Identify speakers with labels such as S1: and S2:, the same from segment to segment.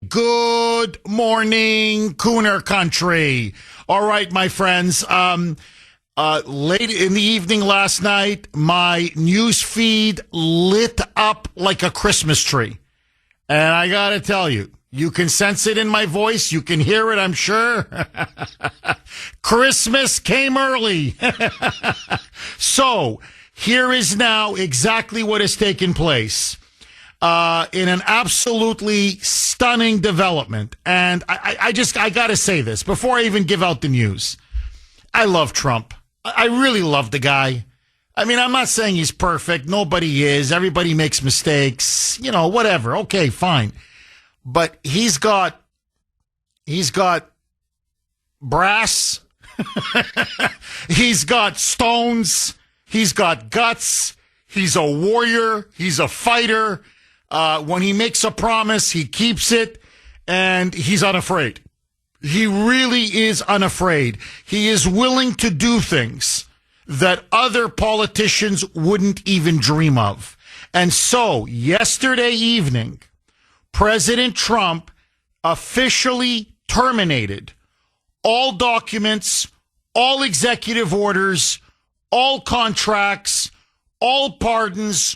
S1: Good morning, Kuhner country. All right, my friends. Late in the evening last night, my news feed lit up like a Christmas tree. And I got to tell you, you can sense it in my voice. You can hear it, I'm sure. Christmas came early. So here is now exactly what has taken place. In an absolutely stunning development. And I got to say this before I even give out the news. I love Trump. I really love the guy. I mean, I'm not saying he's perfect. Nobody is. Everybody makes mistakes. You know, whatever. Okay, fine. But he's got brass. He's got stones. He's got guts. He's a warrior. He's a fighter. When he makes a promise, he keeps it, and he's unafraid. He really is unafraid. He is willing to do things that other politicians wouldn't even dream of. And so, yesterday evening, President Trump officially terminated all documents, all executive orders, all contracts, all pardons,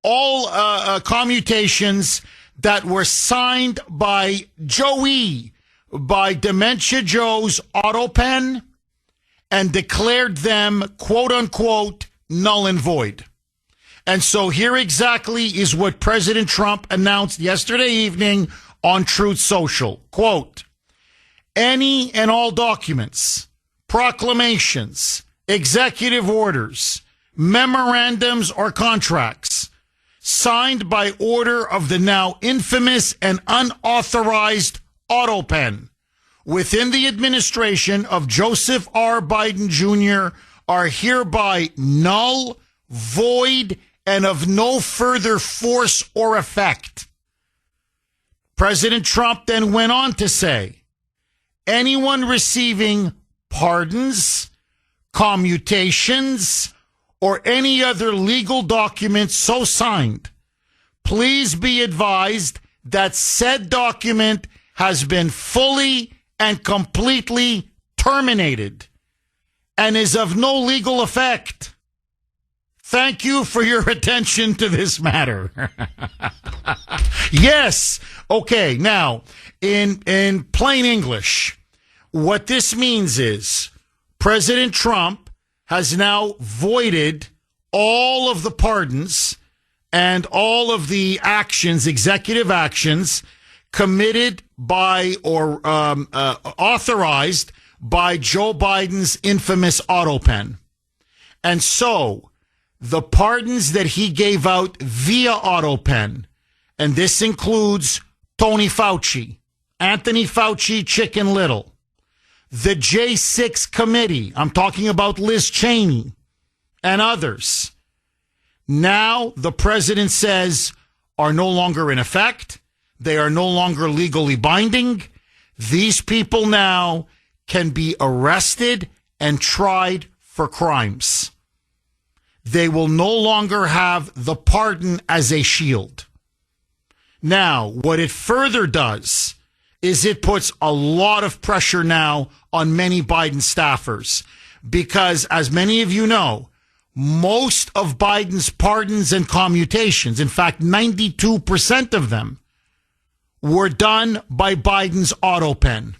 S1: all commutations that were signed by Joey, by Dementia Joe's auto pen, and declared them, quote unquote, null and void. And so here exactly is what President Trump announced yesterday evening on Truth Social. Quote, any and all documents, proclamations, executive orders, memorandums, or contracts signed by order of the now infamous and unauthorized auto pen within the administration of Joseph R. Biden Jr. are hereby null, void, and of no further force or effect. President Trump then went on to say, anyone receiving pardons, commutations, or any other legal document so signed, please be advised that said document has been fully and completely terminated and is of no legal effect. Thank you for your attention to this matter. Yes. Okay. Now, in plain English, what this means is President Trump has now voided all of the pardons and all of the actions, executive actions, committed by or authorized by Joe Biden's infamous auto pen. And so the pardons that he gave out via auto pen, and this includes Tony Fauci, Anthony Fauci, Chicken Little, the J6 committee, I'm talking about Liz Cheney and others, now the president says are no longer in effect. They are no longer legally binding. These people now can be arrested and tried for crimes. They will no longer have the pardon as a shield. Now, what it further does is it puts a lot of pressure now on many Biden staffers because, as many of you know, most of Biden's pardons and commutations, in fact, 92% of them, were done by Biden's auto pen.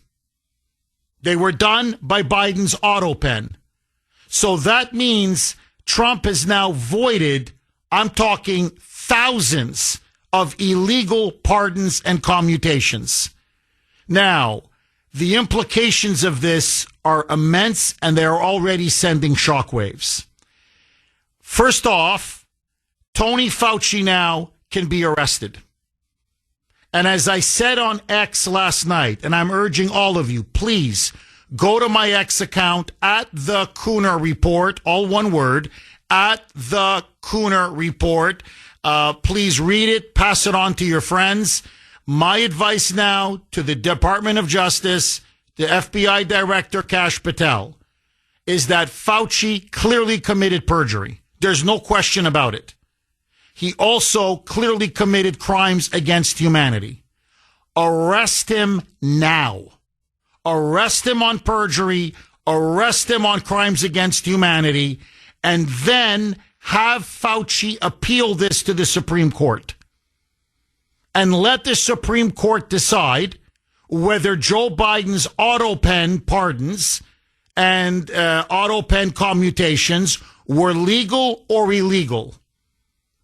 S1: They were done by Biden's auto pen. So that means Trump has now voided, I'm talking thousands of illegal pardons and commutations. Now, the implications of this are immense, and they are already sending shockwaves. First off, Tony Fauci now can be arrested. And as I said on X last night, and I'm urging all of you, please go to my X account at the Kuhner Report, all one word, at the Kuhner Report. Please read it, pass it on to your friends. My advice now to the Department of Justice, the FBI Director Kash Patel, is that Fauci clearly committed perjury. There's no question about it. He also clearly committed crimes against humanity. arrest him now. Arrest him on perjury, arrest him on crimes against humanity, and then have Fauci appeal this to the Supreme Court. And let the Supreme Court decide whether Joe Biden's auto pen pardons and auto pen commutations were legal or illegal.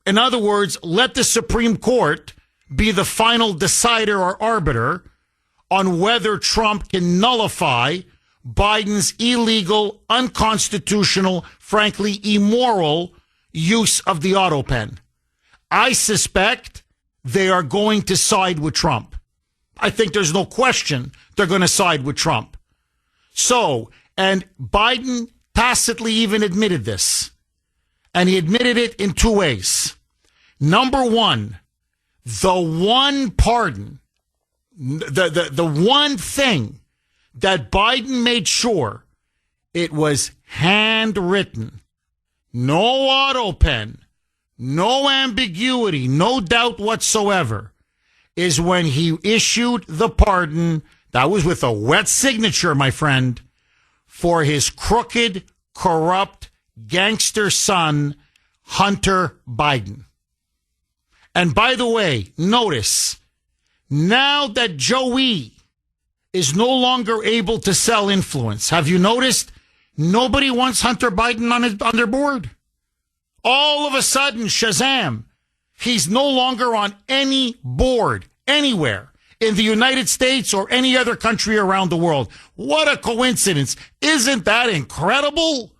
S1: In other words, let the Supreme Court be the final decider or arbiter on whether Trump can nullify Biden's illegal, unconstitutional, frankly, immoral use of the auto pen. I suspect they are going to side with Trump. I think there's no question they're going to side with Trump. So, and Biden tacitly even admitted this. And he admitted it in two ways. Number one, the one pardon, the one thing that Biden made sure it was handwritten, no auto pen, no ambiguity, no doubt whatsoever, is when he issued the pardon that was with a wet signature, my friend, for his crooked, corrupt, gangster son, Hunter Biden. And by the way, notice, now that Joey is no longer able to sell influence, have you noticed nobody wants Hunter Biden on their board? All of a sudden, Shazam, he's no longer on any board anywhere in the United States or any other country around the world. What a coincidence. Isn't that incredible?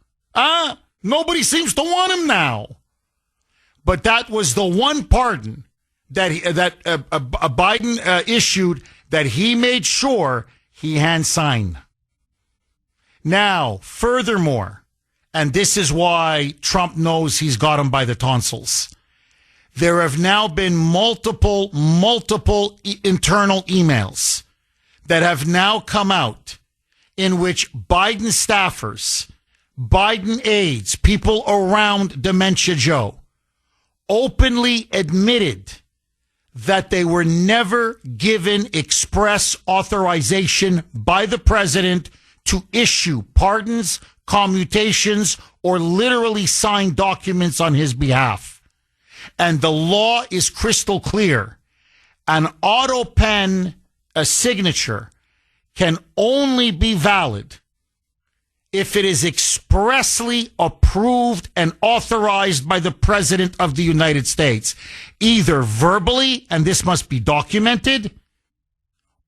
S1: Nobody seems to want him now. But that was the one pardon that Biden issued that he made sure he hand signed. Now, furthermore, and this is why Trump knows he's got him by the tonsils, there have now been multiple internal emails that have now come out in which Biden staffers, Biden aides, people around Dementia Joe, openly admitted that they were never given express authorization by the president to issue pardons, commutations, or literally sign documents on his behalf. And the law is crystal clear. An auto pen, a signature, can only be valid if it is expressly approved and authorized by the President of the United States, either verbally, and this must be documented,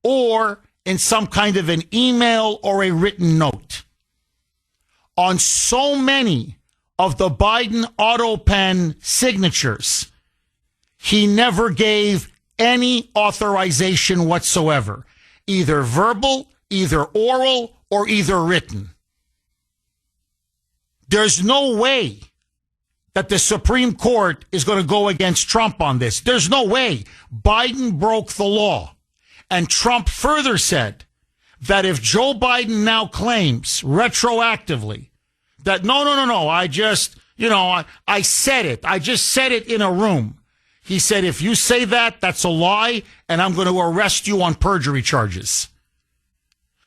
S1: or in some kind of an email or a written note. On so many of the Biden auto pen signatures, he never gave any authorization whatsoever, either verbal, either oral, or either written. There's no way that the Supreme Court is going to go against Trump on this. There's no way. Biden broke the law. And Trump further said that if Joe Biden now claims retroactively that, no, I just, I said it. I just said it in a room. He said, if you say that, that's a lie, and I'm going to arrest you on perjury charges.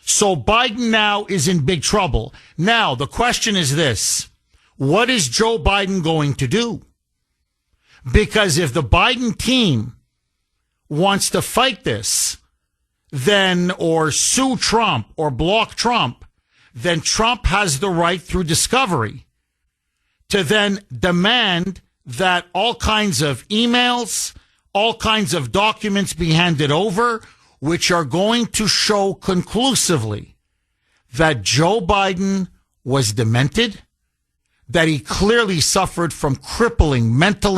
S1: So Biden now is in big trouble. Now, the question is this. What is Joe Biden going to do? Because if the Biden team wants to fight this, then, or sue Trump or block Trump, then Trump has the right through discovery to then demand that all kinds of emails, all kinds of documents be handed over, which are going to show conclusively that Joe Biden was demented, that he clearly suffered from crippling mental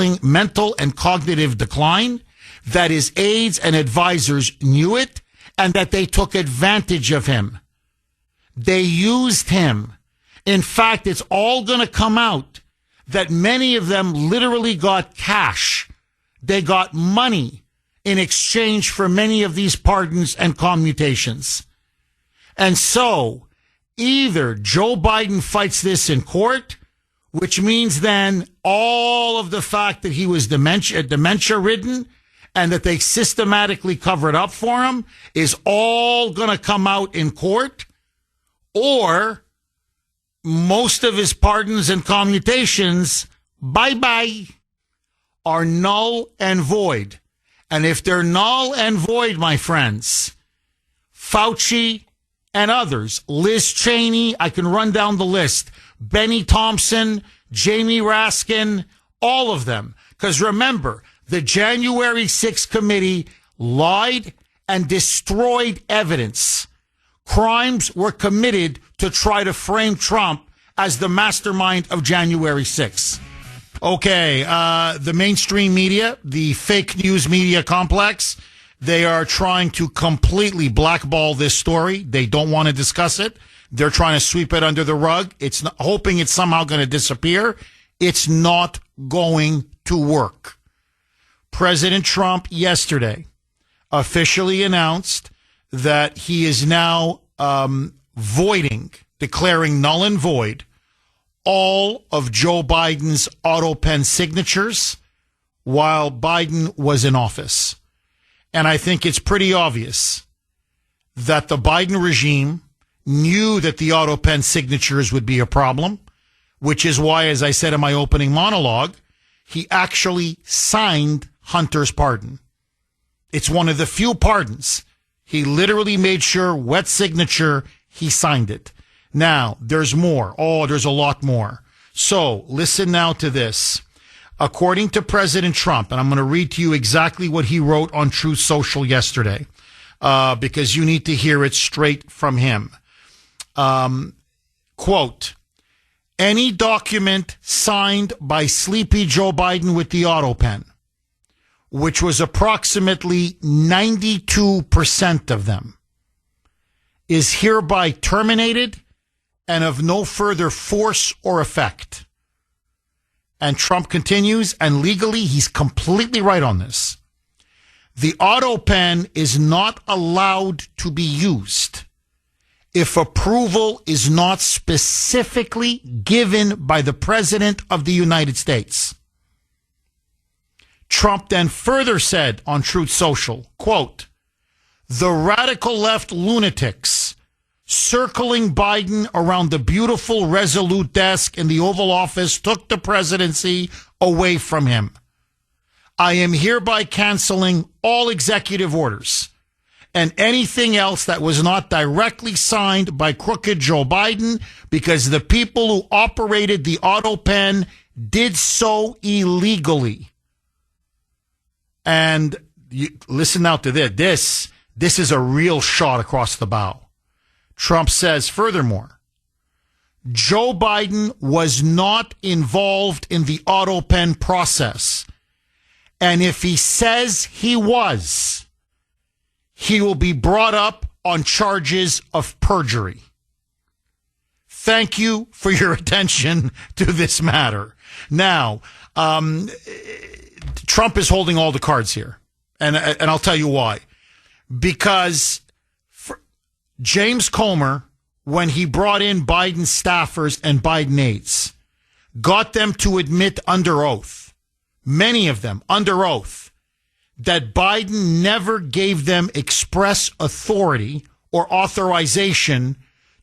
S1: and cognitive decline, that his aides and advisors knew it, and that they took advantage of him. They used him. In fact, it's all going to come out that many of them literally got cash. They got money in exchange for many of these pardons and commutations. And so either Joe Biden fights this in court, which means then all of the fact that he was dementia-ridden and that they systematically covered up for him is all going to come out in court, or most of his pardons and commutations, bye-bye, are null and void. And if they're null and void, my friends, Fauci and others, Liz Cheney, I can run down the list, Benny Thompson, Jamie Raskin, all of them. Because remember, the January 6th committee lied and destroyed evidence. Crimes were committed to try to frame Trump as the mastermind of January 6th. Okay, the mainstream media, the fake news media complex, they are trying to completely blackball this story. They don't want to discuss it. They're trying to sweep it under the rug. It's not, hoping it's somehow going to disappear. It's not going to work. President Trump yesterday officially announced that he is now declaring null and void all of Joe Biden's auto pen signatures while Biden was in office. And I think it's pretty obvious that the Biden regime knew that the auto pen signatures would be a problem, which is why, as I said in my opening monologue, he actually signed Hunter's pardon. It's one of the few pardons. He literally made sure, wet signature, he signed it. Now, there's more. Oh, there's a lot more. So, listen now to this. According to President Trump, and I'm going to read to you exactly what he wrote on Truth Social yesterday, because you need to hear it straight from him. Quote, any document signed by Sleepy Joe Biden with the auto pen, which was approximately 92% of them, is hereby terminated and of no further force or effect. And Trump continues, and legally, he's completely right on this. The auto pen is not allowed to be used if approval is not specifically given by the President of the United States. Trump then further said on Truth Social, quote, the radical left lunatics circling Biden around the beautiful Resolute desk in the Oval Office took the presidency away from him. I am hereby canceling all executive orders and anything else that was not directly signed by crooked Joe Biden, because the people who operated the auto pen did so illegally. And listen now to this. This is a real shot across the bow. Trump says, furthermore, Joe Biden was not involved in the auto pen process. And if he says he was, he will be brought up on charges of perjury. Thank you for your attention to this matter. Now, Trump is holding all the cards here. And I'll tell you why. Because James Comer, when he brought in Biden staffers and Biden aides, got them to admit under oath, many of them under oath, that Biden never gave them express authority or authorization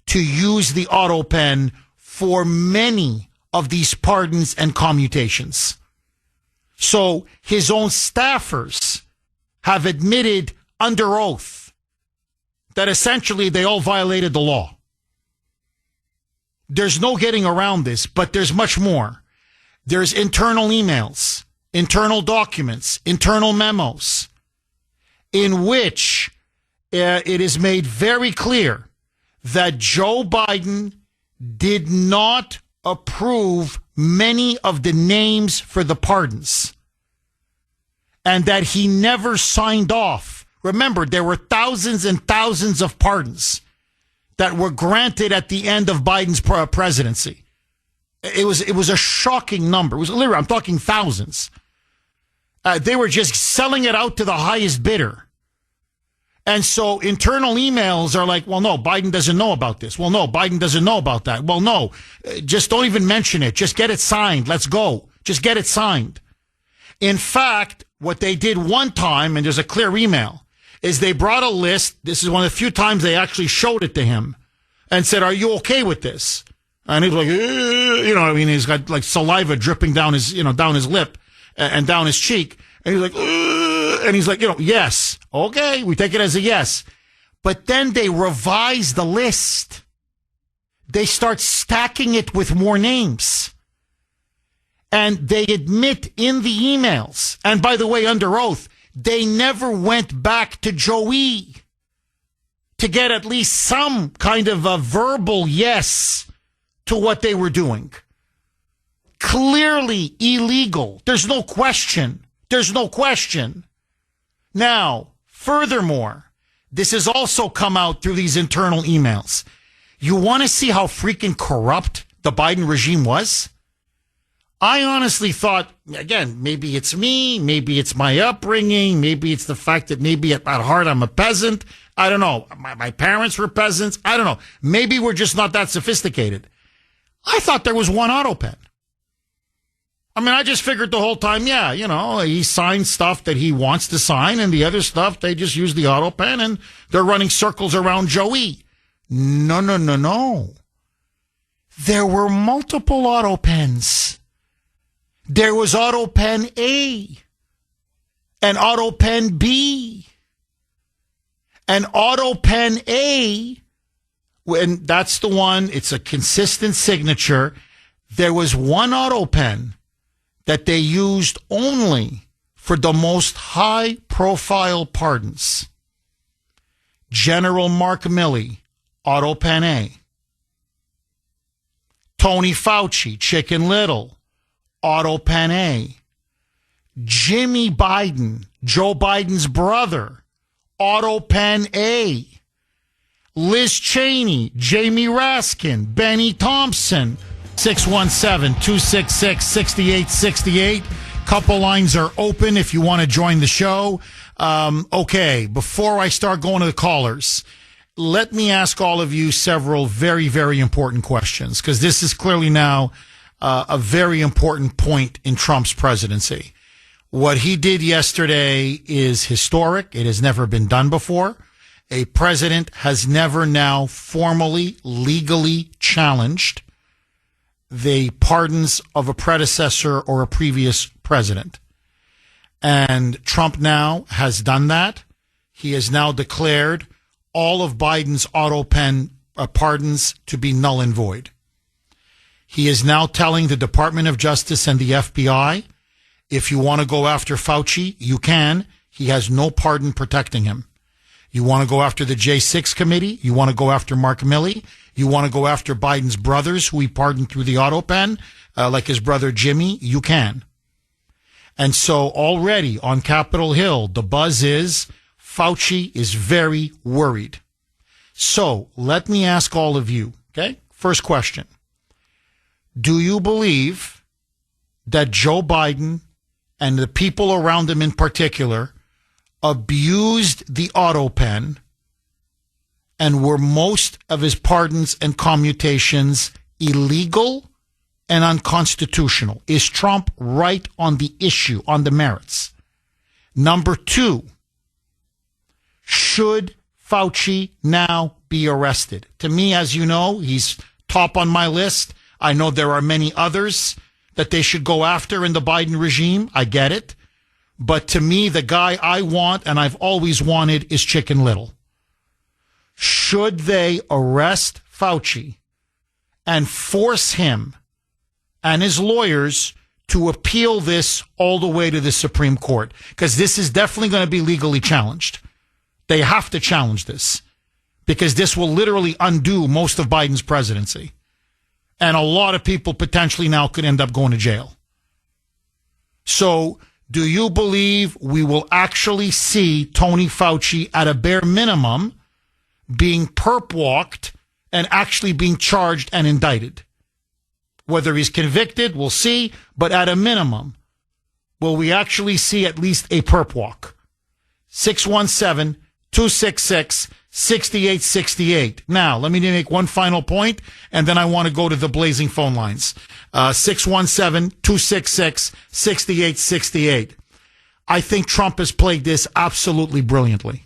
S1: to use the auto pen for many of these pardons and commutations. So his own staffers have admitted under oath that essentially they all violated the law. There's no getting around this, but there's much more. There's internal emails, internal documents, internal memos, in which it is made very clear that Joe Biden did not approve many of the names for the pardons, and that he never signed off. Remember, there were thousands and thousands of pardons that were granted at the end of Biden's presidency. It was a shocking number. It was literally, I'm talking thousands. They were just selling it out to the highest bidder. And so internal emails are like, well, no, Biden doesn't know about this. Well, no, Biden doesn't know about that. Well, no, just don't even mention it. Just get it signed. Let's go. Just get it signed. In fact, what they did one time, and there's a clear email, is they brought a list. This is one of the few times they actually showed it to him and said, "Are you okay with this?" And he's like, he's got like saliva dripping down his, down his lip and down his cheek. And he's like, and he's like, yes. Okay. We take it as a yes. But then they revise the list. They start stacking it with more names. And they admit in the emails, and by the way, under oath, they never went back to Joey to get at least some kind of a verbal yes to what they were doing. Clearly illegal. There's no question. There's no question. Now, furthermore, this has also come out through these internal emails. You want to see how freaking corrupt the Biden regime was? I honestly thought, again, maybe it's me, maybe it's my upbringing, maybe it's the fact that maybe at heart I'm a peasant. I don't know. My parents were peasants. I don't know. Maybe we're just not that sophisticated. I thought there was one auto pen. I mean, I just figured the whole time, he signs stuff that he wants to sign, and the other stuff, they just use the auto pen, and they're running circles around Joey. No. There were multiple auto pens. There was auto pen A, and auto pen B, and auto pen A, and that's the one, it's a consistent signature. There was one auto pen that they used only for the most high-profile pardons. General Mark Milley, auto pen A. Tony Fauci, Chicken Little, auto pen A. Jimmy Biden, Joe Biden's brother, auto pen A. Liz Cheney, Jamie Raskin, Benny Thompson, 617-266-6868. Couple lines are open if you want to join the show. Okay, before I start going to the callers, let me ask all of you several very, very important questions, because this is clearly now a very important point in Trump's presidency. What he did yesterday is historic. It has never been done before. A president has never now formally, legally challenged the pardons of a predecessor or a previous president. And Trump now has done that. He has now declared all of Biden's auto pen pardons to be null and void. He is now telling the Department of Justice and the FBI, if you want to go after Fauci, you can. He has no pardon protecting him. You want to go after the J6 committee? You want to go after Mark Milley? You want to go after Biden's brothers who he pardoned through the auto pen, like his brother Jimmy? You can. And so already on Capitol Hill, the buzz is Fauci is very worried. So let me ask all of you, okay? First question. Do you believe that Joe Biden and the people around him in particular abused the auto pen and were most of his pardons and commutations illegal and unconstitutional? Is Trump right on the issue, on the merits? Number two, should Fauci now be arrested? To me, as you know, he's top on my list. I know there are many others that they should go after in the Biden regime. I get it. But to me, the guy I want and I've always wanted is Chicken Little. Should they arrest Fauci and force him and his lawyers to appeal this all the way to the Supreme Court? Because this is definitely going to be legally challenged. They have to challenge this because this will literally undo most of Biden's presidency. And a lot of people potentially now could end up going to jail. So do you believe we will actually see Tony Fauci at a bare minimum being perp walked and actually being charged and indicted? Whether he's convicted, we'll see. But at a minimum, will we actually see at least a perp walk? 617-266-6868. Now, let me make one final point, and then I want to go to the blazing phone lines. 617-266-6868. I think Trump has played this absolutely brilliantly.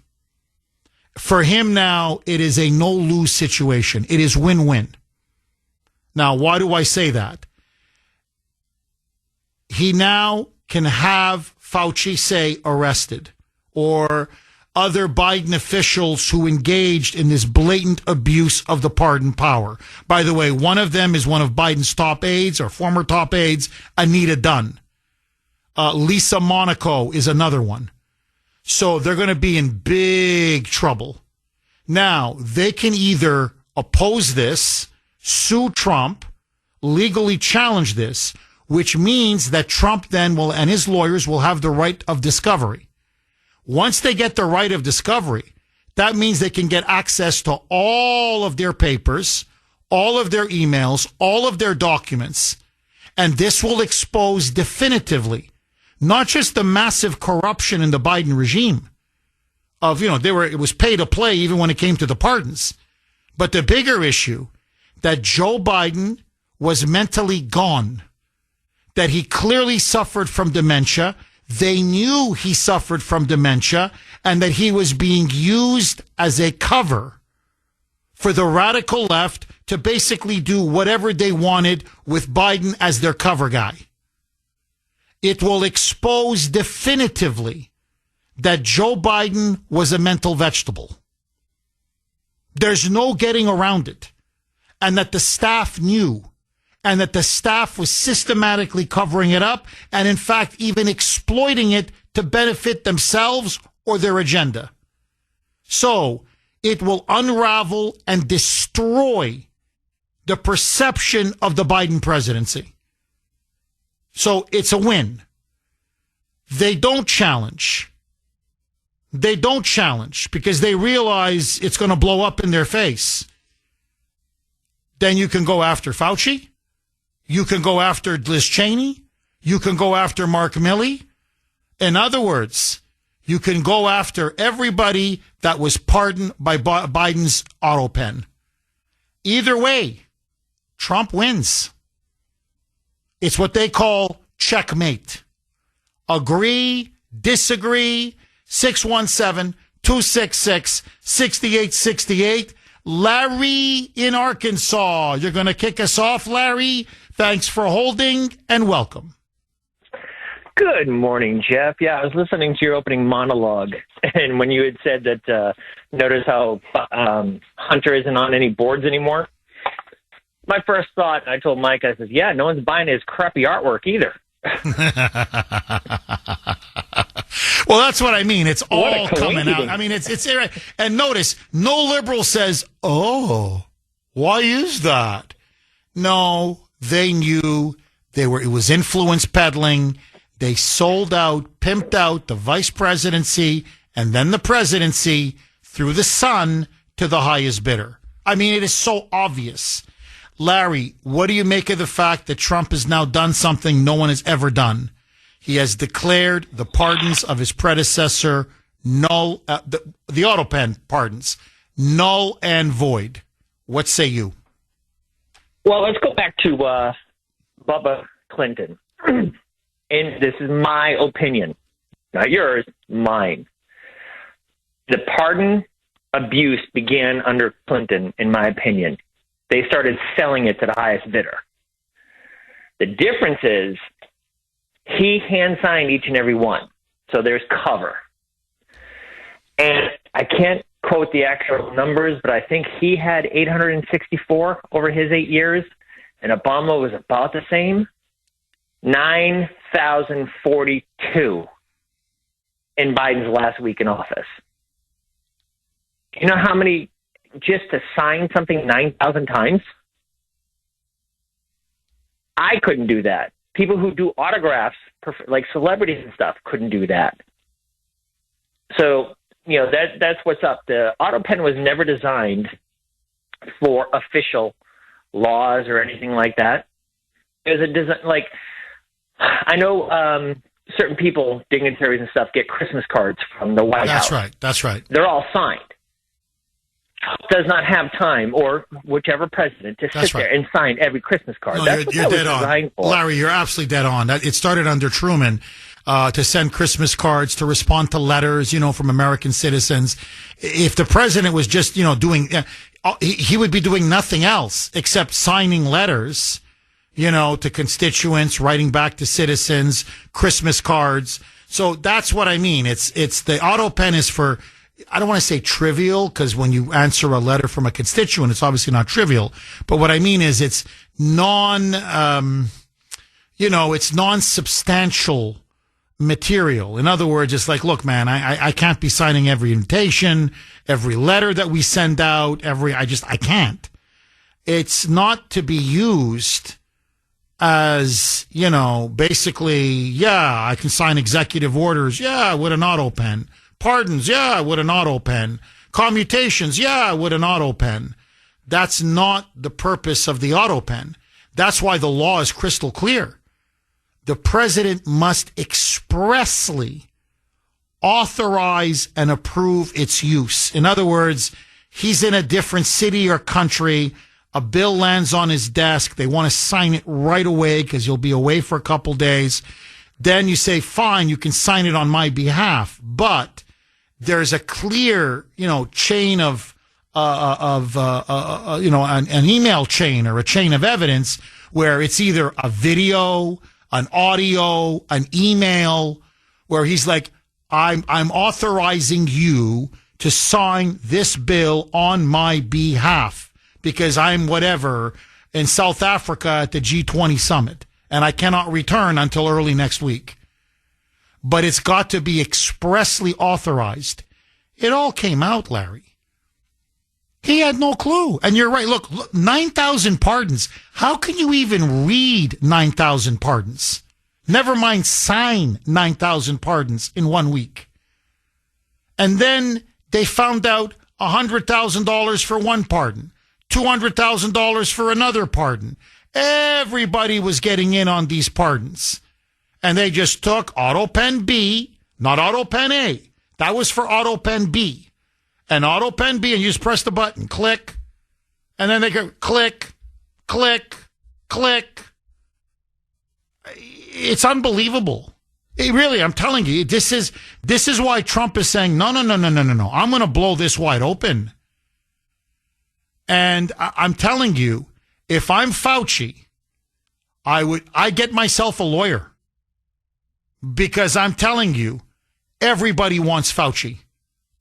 S1: For him now, it is a no-lose situation. It is win-win. Now, why do I say that? He now can have Fauci, say, arrested, or other Biden officials who engaged in this blatant abuse of the pardon power. By the way, one of them is one of Biden's top aides or former top aides, Anita Dunn. Lisa Monaco is another one. So they're going to be in big trouble. Now, they can either oppose this, sue Trump, legally challenge this, which means that Trump then will, and his lawyers will have the right of discovery. Once they get the right of discovery, that means they can get access to all of their papers, all of their emails, all of their documents. And this will expose definitively not just the massive corruption in the Biden regime of, it was pay to play even when it came to the pardons, but the bigger issue that Joe Biden was mentally gone, that he clearly suffered from dementia. They knew he suffered from dementia and that he was being used as a cover for the radical left to basically do whatever they wanted with Biden as their cover guy. It will expose definitively that Joe Biden was a mental vegetable. There's no getting around it. And that the staff knew, and that the staff was systematically covering it up, and in fact, even exploiting it to benefit themselves or their agenda. So it will unravel and destroy the perception of the Biden presidency. So it's a win. They don't challenge. They don't challenge because they realize it's going to blow up in their face. Then you can go after Fauci. You can go after Liz Cheney. You can go after Mark Milley. In other words, you can go after everybody that was pardoned by Biden's auto pen. Either way, Trump wins. It's what they call checkmate. Agree, disagree, 617-266-6868. Larry in Arkansas. You're going to kick us off, Larry. Thanks for holding and welcome.
S2: Good morning, Jeff. Yeah, I was listening to your opening monologue, and when you had said that, notice how Hunter isn't on any boards anymore. My first thought, I told Mike, I said, yeah, no one's buying his crappy artwork either.
S1: Well, that's what I mean. It's all coming out. I mean, it's and notice, no liberal says, oh, why is that? No, they knew it was influence peddling. They sold out, pimped out the vice presidency and then the presidency through the sun to the highest bidder. I mean, it is so obvious. Larry, what do you make of the fact that Trump has now done something no one has ever done? He has declared the pardons of his predecessor null, the auto pen pardons, null and void. What say you?
S2: Well, let's go back to Bubba Clinton. And this is my opinion, not yours, mine. The pardon abuse began under Clinton, in my opinion. They started selling it to the highest bidder. The difference is he hand-signed each and every one, so there's cover. And I can't quote the actual numbers, but I think he had 864 over his 8 years, and Obama was about the same. 9,042 in Biden's last week in office. You know how many just to sign something 9,000 times? I couldn't do that. People who do autographs, like celebrities and stuff, couldn't do that. So, that's what's up. The auto pen was never designed for official laws or anything like that. It was a design, like, I know certain people, dignitaries and stuff, get Christmas cards from the White House.
S1: That's right.
S2: They're all signed. does not have time, or whichever president, to
S1: That's
S2: sit there
S1: right.
S2: and sign every Christmas card.
S1: No,
S2: That's what
S1: you're
S2: that was
S1: dead on.
S2: designed for.
S1: Larry, you're absolutely dead on. It started under Truman to send Christmas cards, to respond to letters, from American citizens. If the president was just, doing, he would be doing nothing else except signing letters, to constituents, writing back to citizens, Christmas cards. So that's what I mean. It's the auto pen is for, I don't want to say trivial, because when you answer a letter from a constituent, it's obviously not trivial. But what I mean is it's it's non-substantial material. In other words, it's like, look, man, I can't be signing every invitation, every letter that we send out, I can't. It's not to be used as, basically, I can sign executive orders, with an auto pen. Pardons, with an auto pen. Commutations, with an auto pen. That's not the purpose of the auto pen. That's why the law is crystal clear. The president must expressly authorize and approve its use. In other words, he's in a different city or country. A bill lands on his desk. They want to sign it right away because you'll be away for a couple days. Then you say, fine, you can sign it on my behalf. But there's a clear, chain of an email chain or a chain of evidence where it's either a video, an audio, an email, where he's like, I'm authorizing you to sign this bill on my behalf because I'm whatever in South Africa at the G20 summit and I cannot return until early next week. But it's got to be expressly authorized. It all came out, Larry. He had no clue. And you're right. Look, 9,000 pardons. How can you even read 9,000 pardons? Never mind sign 9,000 pardons in 1 week. And then they found out $100,000 for one pardon, $200,000 for another pardon. Everybody was getting in on these pardons. And they just took auto pen B, not auto pen A. That was for auto pen B. And auto pen B, and you just press the button, click. And then they go click, click, click. It's unbelievable. Really, I'm telling you, this is why Trump is saying, no. I'm going to blow this wide open. And I'm telling you, if I'm Fauci, I get myself a lawyer. Because I'm telling you, everybody wants Fauci.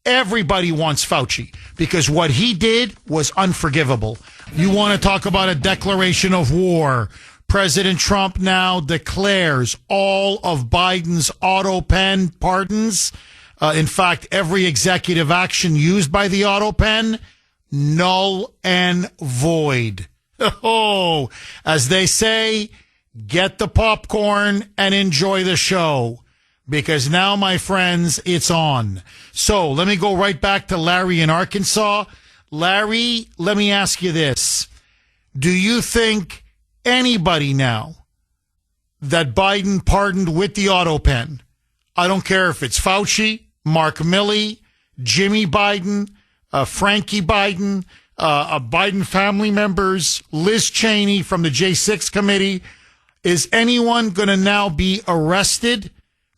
S1: Everybody wants Fauci. Because what he did was unforgivable. You want to talk about a declaration of war. President Trump now declares all of Biden's auto pen pardons. In fact, every executive action used by the auto pen, null and void. Oh, as they say, get the popcorn and enjoy the show. Because now, my friends, it's on. So let me go right back to Larry in Arkansas. Larry, let me ask you this. Do you think anybody now that Biden pardoned with the auto pen, I don't care if it's Fauci, Mark Milley, Jimmy Biden, Frankie Biden, Biden family members, Liz Cheney from the J6 committee, is anyone going to now be arrested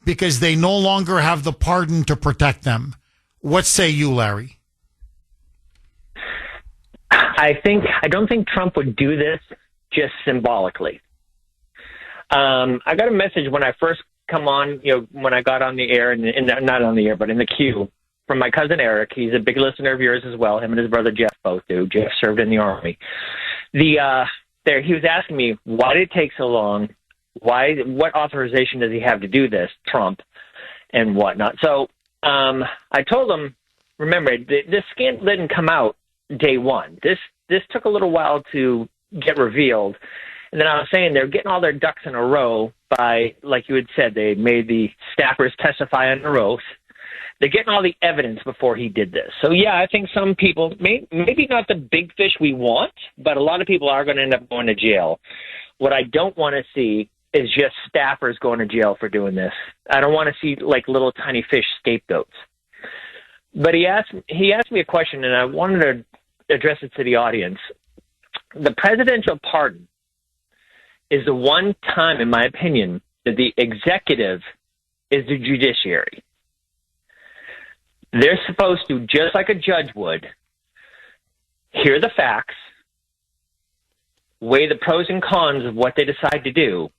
S1: because they no longer have the pardon to protect them? What say you, Larry?
S2: I don't think Trump would do this just symbolically. I got a message when I first come on, when I got on the air, not on the air, but in the queue, from my cousin Eric. He's a big listener of yours as well. Him and his brother Jeff both do. Jeff served in the Army. He was asking me, why did it take so long? What authorization does he have to do this, Trump, and whatnot? So I told him, remember, this scandal didn't come out day one. This took a little while to get revealed. And then I was saying they're getting all their ducks in a row by, like you had said, they made the staffers testify under oath. They're getting all the evidence before he did this. So, yeah, I think some people, maybe not the big fish we want, but a lot of people are going to end up going to jail. What I don't want to see is just staffers going to jail for doing this. I don't want to see, like, little tiny fish scapegoats. But he asked me a question, and I wanted to address it to the audience. The presidential pardon is the one time, in my opinion, that the executive is the judiciary. They're supposed to, just like a judge would, hear the facts, weigh the pros and cons of what they decide to do,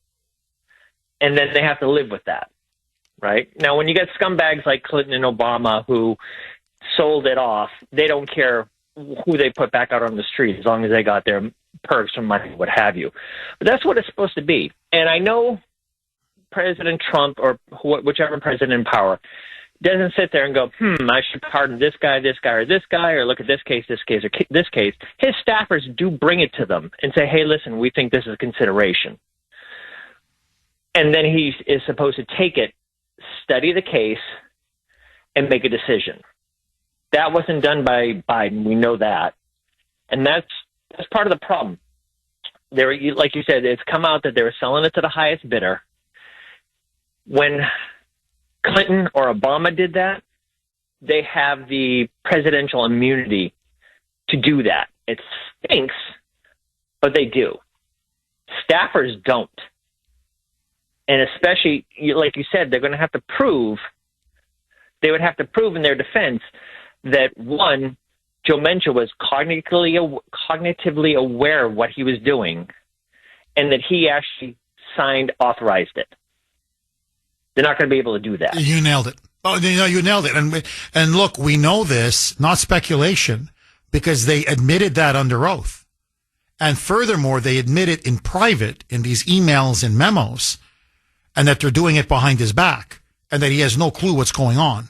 S2: and then they have to live with that, right? Now, when you get scumbags like Clinton and Obama who sold it off, they don't care who they put back out on the street as long as they got their perks or money, what have you. But that's what it's supposed to be. And I know President Trump or whichever president in power doesn't sit there and go, I should pardon this guy, or this guy, or look at this case, or this case. His staffers do bring it to them and say, hey, listen, we think this is a consideration. And then he is supposed to take it, study the case, and make a decision. That wasn't done by Biden. We know that. And that's part of the problem. Like you said, it's come out that they were selling it to the highest bidder. When Clinton or Obama did that, they have the presidential immunity to do that. It stinks, but they do. Staffers don't. And especially, like you said, they're going to have to prove, they would have to prove in their defense that, one, Joe Manchin was cognitively aware of what he was doing and that he actually authorized it. They're not going to be able to do that.
S1: You nailed it. Oh, you nailed it. And look, we know this, not speculation, because they admitted that under oath. And furthermore, they admit it in private in these emails and memos, and that they're doing it behind his back, and that he has no clue what's going on.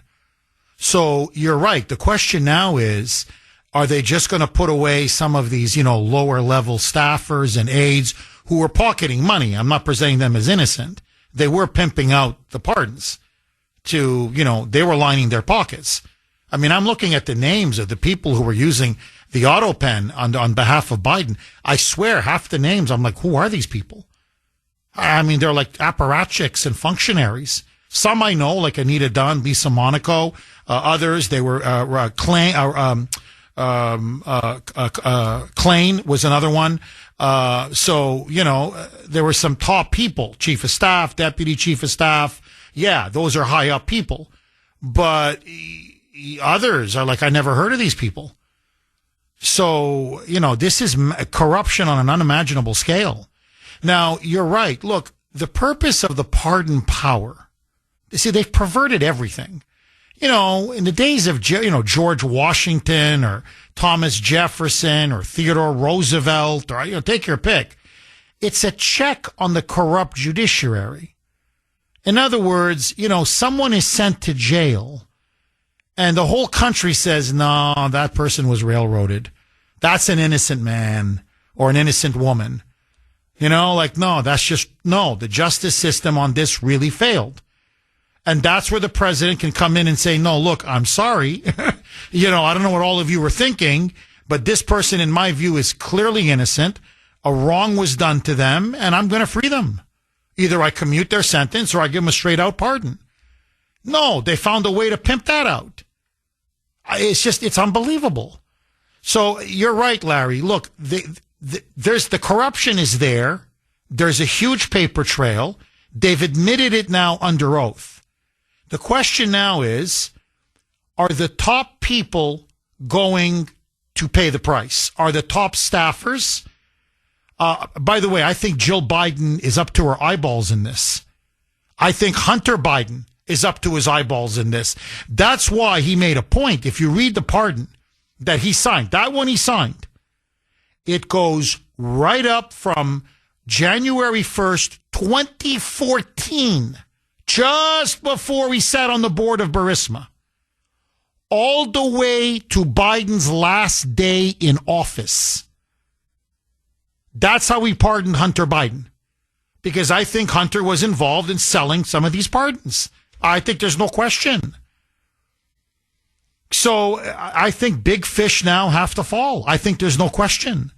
S1: So you're right. The question now is, are they just going to put away some of these, lower level staffers and aides who are pocketing money? I'm not presenting them as innocent. They were pimping out the pardons to, they were lining their pockets. I mean, I'm looking at the names of the people who were using the auto pen on behalf of Biden. I swear half the names, I'm like, who are these people? I mean, they're like apparatchiks and functionaries. Some I know, like Anita Dunn, Lisa Monaco. Others, they were Klain was another one. So, there were some top people, chief of staff, deputy chief of staff. Yeah, those are high up people. But others are like, I never heard of these people. So, this is corruption on an unimaginable scale. Now, you're right. Look, the purpose of the pardon power, see, they've perverted everything. In the days of, George Washington or Thomas Jefferson or Theodore Roosevelt or, take your pick. It's a check on the corrupt judiciary. In other words, someone is sent to jail and the whole country says, no, that person was railroaded. That's an innocent man or an innocent woman. No, the justice system on this really failed. And that's where the president can come in and say, no, look, I'm sorry. I don't know what all of you were thinking, but this person, in my view, is clearly innocent. A wrong was done to them, and I'm going to free them. Either I commute their sentence or I give them a straight out pardon. No, they found a way to pimp that out. It's unbelievable. So you're right, Larry. Look, there's the corruption is there. There's a huge paper trail. They've admitted it now under oath. The question now is, are the top people going to pay the price? Are the top staffers? By the way, I think Jill Biden is up to her eyeballs in this. I think Hunter Biden is up to his eyeballs in this. That's why he made a point. If you read the pardon that he signed, that one he signed, it goes right up from January 1st, 2014, just before he sat on the board of Burisma, all the way to Biden's last day in office. That's how he pardoned Hunter Biden, because I think Hunter was involved in selling some of these pardons. I think there's no question. So I think big fish now have to fall. I think there's no question.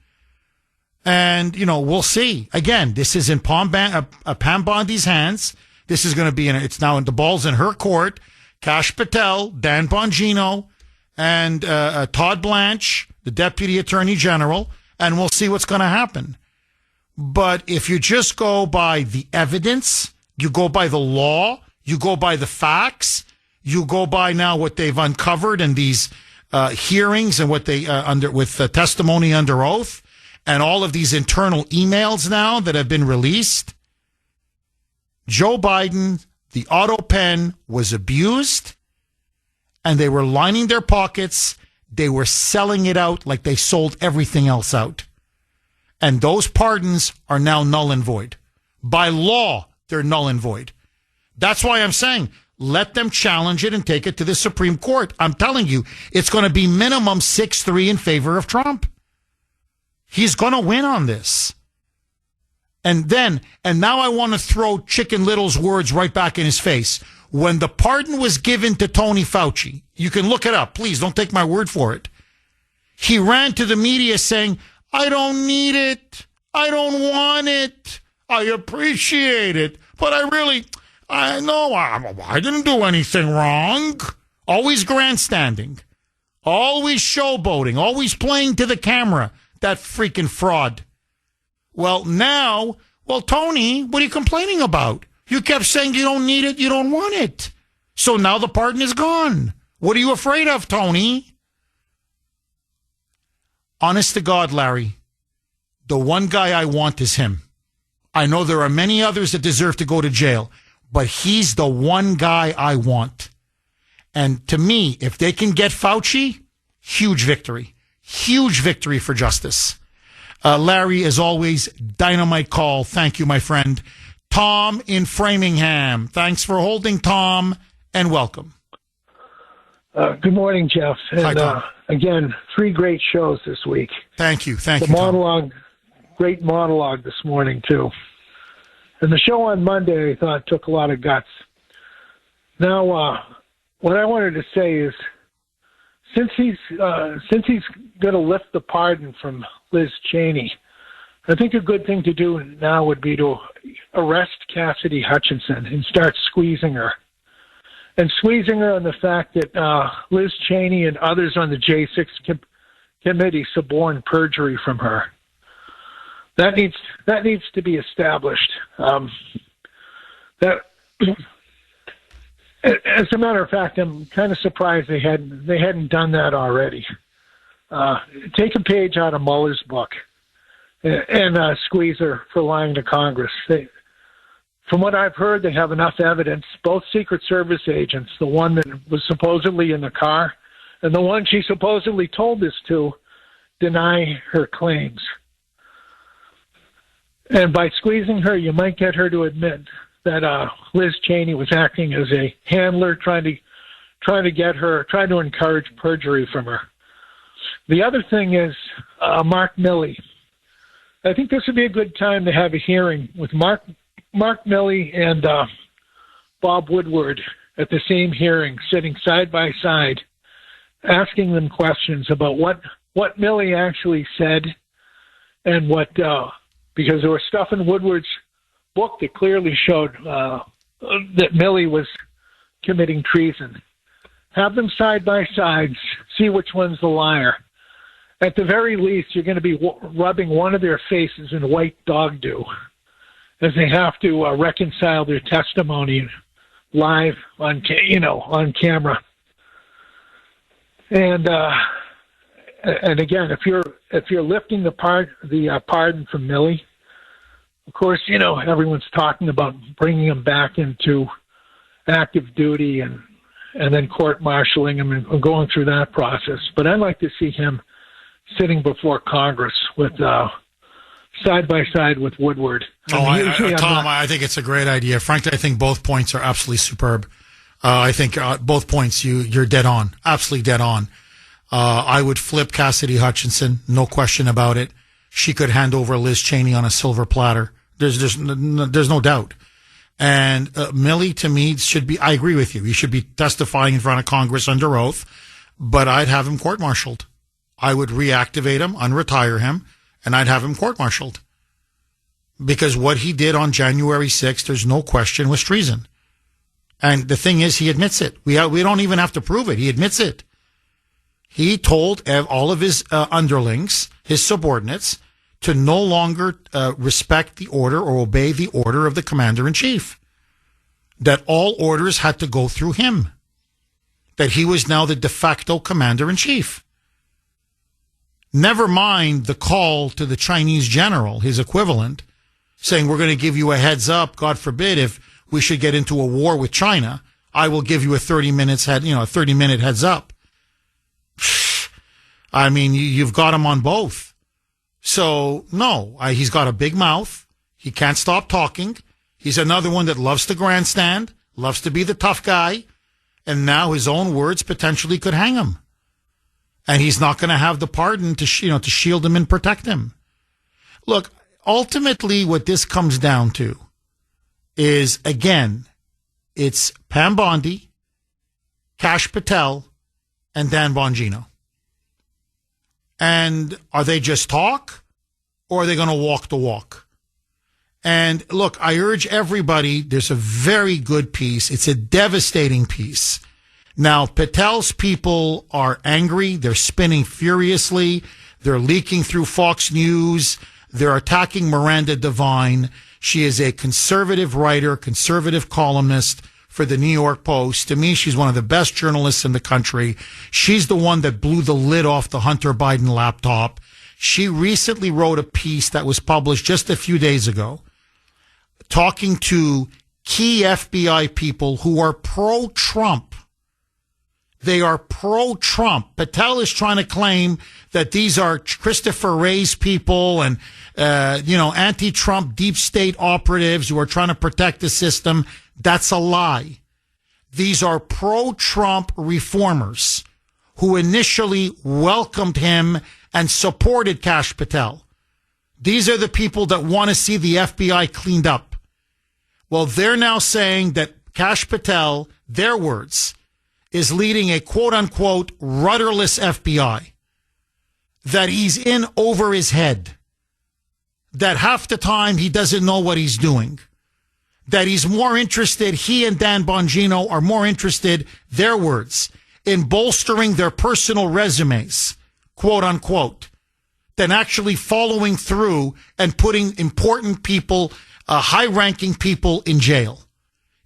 S1: And, we'll see. Again, this is in Pam Bondi's hands. This is going to be it's now in the ball's in her court. Kash Patel, Dan Bongino, and Todd Blanche, the Deputy Attorney General, and we'll see what's going to happen. But if you just go by the evidence, you go by the law, you go by the facts, you go by now what they've uncovered in these hearings and what they with testimony under oath, and all of these internal emails now that have been released, Joe Biden, the auto pen was abused, and they were lining their pockets. They were selling it out like they sold everything else out. And those pardons are now null and void. By law, they're null and void. That's why I'm saying, let them challenge it and take it to the Supreme Court. I'm telling you, it's going to be minimum 6-3 in favor of Trump. He's going to win on this. And now I want to throw Chicken Little's words right back in his face. When the pardon was given to Tony Fauci, you can look it up. Please don't take my word for it. He ran to the media saying, I don't need it. I don't want it. I appreciate it. But I didn't do anything wrong. Always grandstanding. Always showboating. Always playing to the camera. That freaking fraud. Well, now, Tony, what are you complaining about? You kept saying you don't need it, you don't want it. So now the pardon is gone. What are you afraid of, Tony? Honest to God, Larry, the one guy I want is him. I know there are many others that deserve to go to jail, but he's the one guy I want. And to me, if they can get Fauci, huge victory. Huge victory for justice. Larry, as always, dynamite call. Thank you, my friend. Tom in Framingham. Thanks for holding, Tom, and welcome.
S3: Good morning, Jeff. And,
S1: hi, Tom.
S3: Again, 3 great shows this week.
S1: Thank you.
S3: The monologue, great monologue this morning, too. And the show on Monday, I thought, took a lot of guts. Now, what I wanted to say is, since he's going to lift the pardon from Liz Cheney, I think a good thing to do now would be to arrest Cassidy Hutchinson and start squeezing her. And squeezing her on the fact that Liz Cheney and others on the J6 committee suborned perjury from her. That needs to be established. As a matter of fact, I'm kind of surprised they hadn't done that already. Take a page out of Mueller's book and squeeze her for lying to Congress. From what I've heard, they have enough evidence. Both Secret Service agents, the one that was supposedly in the car and the one she supposedly told this to, deny her claims. And by squeezing her, you might get her to admit that Liz Cheney was acting as a handler, trying to encourage perjury from her. The other thing is Mark Milley. I think this would be a good time to have a hearing with Mark Milley and Bob Woodward at the same hearing, sitting side by side, asking them questions about what Milley actually said and because there was stuff in Woodward's book that clearly showed that Milley was committing treason. Have them side by side, see which one's the liar. At the very least, you're going to be rubbing one of their faces in white dog dew as they have to reconcile their testimony live on camera. And again, if you're lifting the pardon from Milley, of course, everyone's talking about bringing him back into active duty and then court-martialing him and going through that process. But I'd like to see him sitting before Congress with side by side with Woodward.
S1: Tom, I think it's a great idea. Frankly, I think both points are absolutely superb. I think both points you're dead on, absolutely dead on. I would flip Cassidy Hutchinson, no question about it. She could hand over Liz Cheney on a silver platter. There's no doubt. And Milley, to me, I agree with you. He should be testifying in front of Congress under oath, but I'd have him court-martialed. I would reactivate him, unretire him, and I'd have him court-martialed. Because what he did on January 6th, there's no question, was treason. And the thing is, he admits it. We don't even have to prove it. He admits it. he told all of his underlings, his subordinates, to no longer respect the order or obey the order of the commander-in-chief. That all orders had to go through him. That he was now the de facto commander-in-chief. Never mind the call to the Chinese general, his equivalent, saying, we're going to give you a heads up, God forbid, if we should get into a war with China, I will give you a 30-minute heads up. I mean, you've got him on both. So, no, he's got a big mouth. He can't stop talking. He's another one that loves to grandstand, loves to be the tough guy, and now his own words potentially could hang him. And he's not going to have the pardon to shield him and protect him. Look, ultimately what this comes down to is, again, it's Pam Bondi, Kash Patel, and Dan Bongino. And are they just talk, or are they going to walk the walk? And look, I urge everybody, there's a very good piece. It's a devastating piece. Now, Patel's people are angry. They're spinning furiously. They're leaking through Fox News. They're attacking Miranda Devine. She is a conservative writer, conservative columnist for the New York Post. To me, she's one of the best journalists in the country. She's the one that blew the lid off the Hunter Biden laptop. She recently wrote a piece that was published just a few days ago, talking to key FBI people who are pro-Trump. They are pro-Trump. Patel is trying to claim that these are Christopher Wray's people and, anti-Trump deep state operatives who are trying to protect the system. That's a lie. These are pro-Trump reformers who initially welcomed him and supported Kash Patel. These are the people that want to see the FBI cleaned up. Well, they're now saying that Kash Patel, their words, is leading a quote-unquote rudderless FBI, that he's in over his head, that half the time he doesn't know what he's doing, that he's more interested, he and Dan Bongino are more interested, their words, in bolstering their personal resumes, quote-unquote, than actually following through and putting important people, high-ranking people in jail.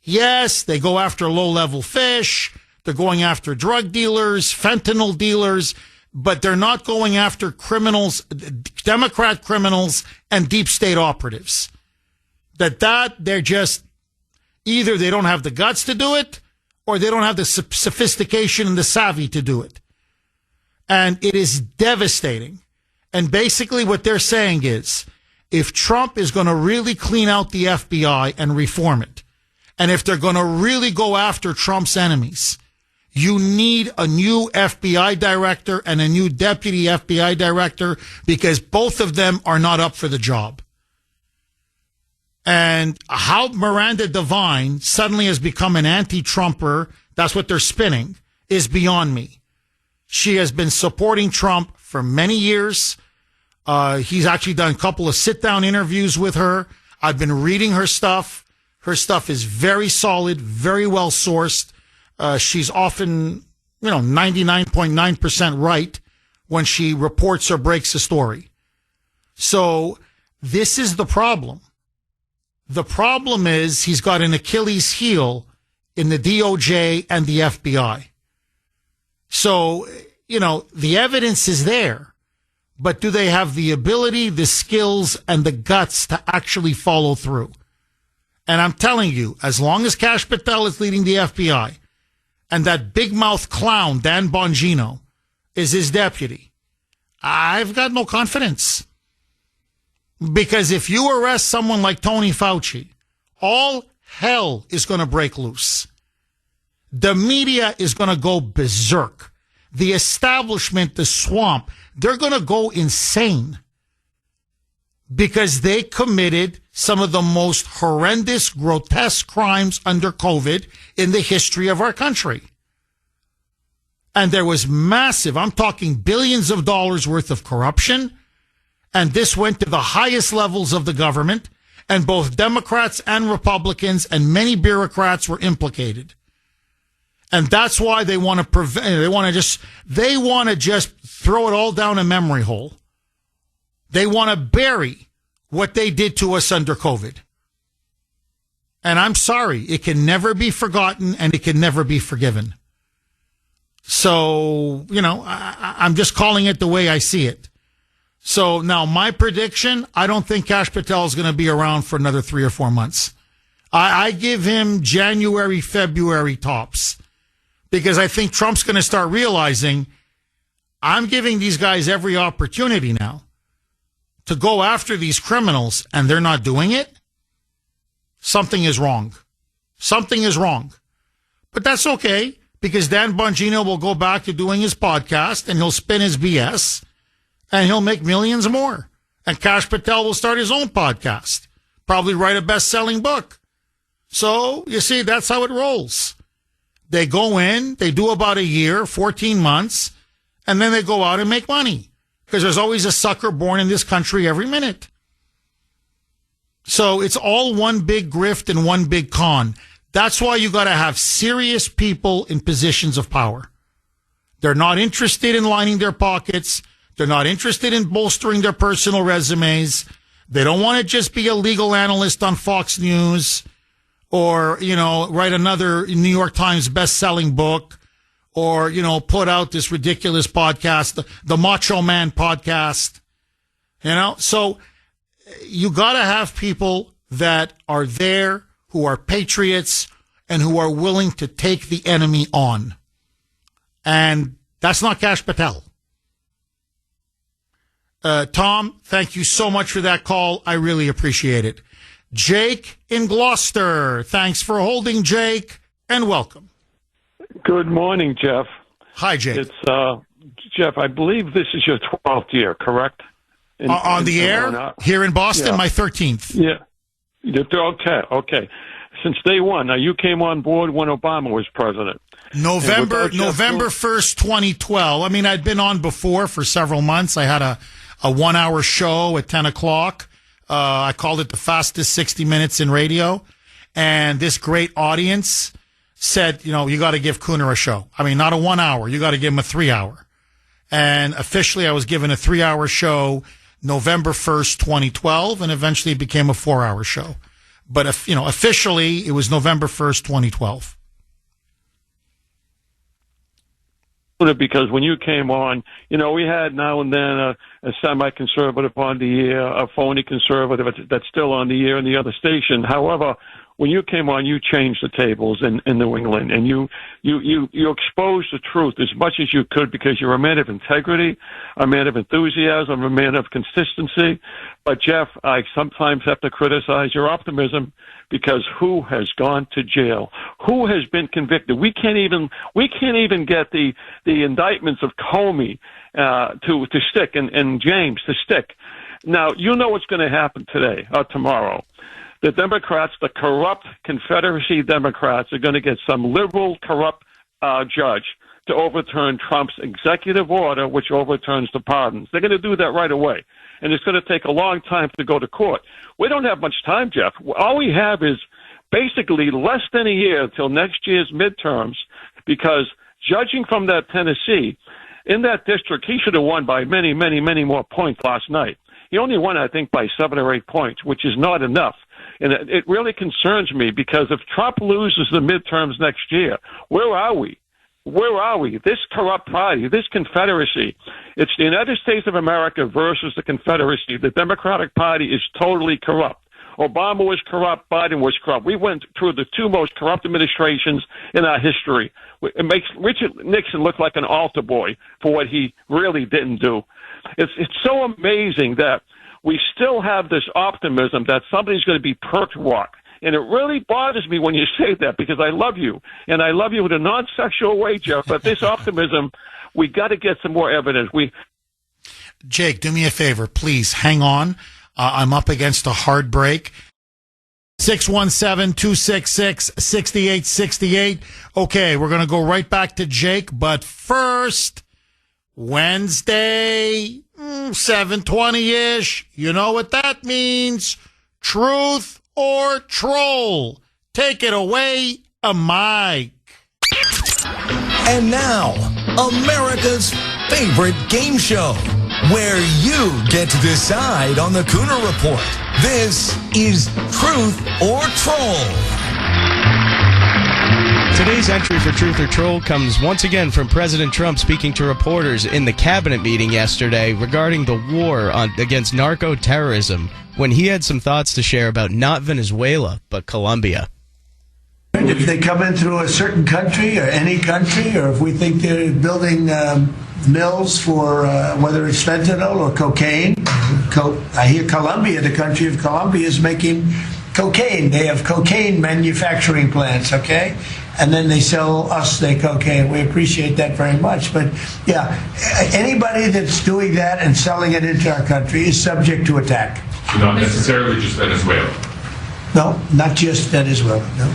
S1: Yes, they go after low-level fish. They're going after drug dealers, fentanyl dealers, but they're not going after criminals, Democrat criminals, and deep state operatives. They're just, either they don't have the guts to do it, or they don't have the sophistication and the savvy to do it. And it is devastating. And basically what they're saying is, if Trump is going to really clean out the FBI and reform it, and if they're going to really go after Trump's enemies, you need a new FBI director and a new deputy FBI director, because both of them are not up for the job. And how Miranda Devine suddenly has become an anti-Trumper, that's what they're spinning, is beyond me. She has been supporting Trump for many years. He's actually done a couple of sit-down interviews with her. I've been reading her stuff. Her stuff is very solid, very well sourced. She's often, 99.9% right when she reports or breaks a story. So this is the problem. The problem is he's got an Achilles heel in the DOJ and the FBI. So, the evidence is there, but do they have the ability, the skills, and the guts to actually follow through? And I'm telling you, as long as Kash Patel is leading the FBI, and that big mouth clown, Dan Bongino, is his deputy, I've got no confidence. Because if you arrest someone like Tony Fauci, all hell is going to break loose. The media is going to go berserk. The establishment, the swamp, they're going to go insane. Because they committed some of the most horrendous, grotesque crimes under COVID in the history of our country. And there was massive, I'm talking billions of dollars worth of corruption. And this went to the highest levels of the government. And both Democrats and Republicans and many bureaucrats were implicated. And that's why they want to prevent, they want to just throw it all down a memory hole. They want to bury what they did to us under COVID. And I'm sorry, it can never be forgotten and it can never be forgiven. So, I'm just calling it the way I see it. So now my prediction, I don't think Kash Patel is going to be around for another 3 or 4 months. I give him January, February tops, because I think Trump's going to start realizing I'm giving these guys every opportunity now to go after these criminals, and they're not doing it. Something is wrong. Something is wrong. But that's okay, because Dan Bongino will go back to doing his podcast, and he'll spin his BS, and he'll make millions more. And Kash Patel will start his own podcast, probably write a best-selling book. So, you see, that's how it rolls. They go in, they do about a year, 14 months, and then they go out and make money. Because there's always a sucker born in this country every minute. So it's all one big grift and one big con. That's why you got to have serious people in positions of power. They're not interested in lining their pockets. They're not interested in bolstering their personal resumes. They don't want to just be a legal analyst on Fox News or, write another New York Times best-selling book or, put out this ridiculous podcast, the Macho Man podcast. So you got to have people that are there, who are patriots, and who are willing to take the enemy on. And that's not Kash Patel. Tom, thank you so much for that call. I really appreciate it. Jake in Gloucester. Thanks for holding, Jake, and welcome.
S4: Good morning, Jeff.
S1: Hi, Jake.
S4: It's Jeff, I believe this is your 12th year, correct?
S1: On the air here in Boston, my 13th.
S4: Yeah. Okay. Since day one. Now, you came on board when Obama was president.
S1: November 1st, 2012. I mean, I'd been on before for several months. I had a 1-hour show at 10 o'clock. I called it the fastest 60 minutes in radio. And this great audience said, you got to give Kuhner a show. I mean, not a 1 hour. You got to give him a 3 hour. And officially, I was given a 3-hour show November 1st, 2012, and eventually it became a 4-hour show. But, officially, it was November 1st, 2012.
S4: Because when you came on, we had now and then a semi-conservative on the air, a phony conservative that's still on the air in the other station. However, when you came on, you changed the tables in New England, and you exposed the truth as much as you could, because you're a man of integrity, a man of enthusiasm, a man of consistency. But Jeff, I sometimes have to criticize your optimism, because who has gone to jail? Who has been convicted? We can't even get the indictments of Comey to stick and James to stick. Now, you know what's going to happen today or tomorrow. The Democrats, the corrupt Confederacy Democrats, are going to get some liberal, corrupt judge to overturn Trump's executive order, which overturns the pardons. They're going to do that right away. And it's going to take a long time to go to court. We don't have much time, Jeff. All we have is basically less than a year until next year's midterms, because judging from that Tennessee, in that district, he should have won by many, many, many more points last night. He only won, I think, by 7 or 8 points, which is not enough. And it really concerns me, because if Trump loses the midterms next year, where are we? Where are we? This corrupt party, this Confederacy, it's the United States of America versus the Confederacy. The Democratic Party is totally corrupt. Obama was corrupt. Biden was corrupt. We went through the 2 most corrupt administrations in our history. It makes Richard Nixon look like an altar boy for what he really didn't do. It's so amazing that we still have this optimism that somebody's going to be perked walk. And it really bothers me when you say that, because I love you, and I love you in a non-sexual way, Jeff. But this optimism, we got to get some more evidence.
S1: Jake, do me a favor, please hang on. I'm up against a hard break. 617-266-6868. Okay, we're going to go right back to Jake, but first, Wednesday, 7:20-ish. You know what that means. Truth or troll. Take it away, Mike.
S5: And now, America's favorite game show, where you get to decide on the Kuhner Report. This is Truth or Troll.
S6: Today's entry for Truth or Troll comes once again from President Trump speaking to reporters in the cabinet meeting yesterday regarding the war against narco-terrorism, when he had some thoughts to share about not Venezuela, but Colombia.
S7: If they come in through a certain country or any country, or if we think they're building mills for whether it's fentanyl or cocaine. I hear Colombia, the country of Colombia, is making cocaine. They have cocaine manufacturing plants, okay? And then they sell us their cocaine. We appreciate that very much. But, yeah, anybody that's doing that and selling it into our country is subject to attack.
S8: So not necessarily just Venezuela?
S7: No, not just Venezuela, no.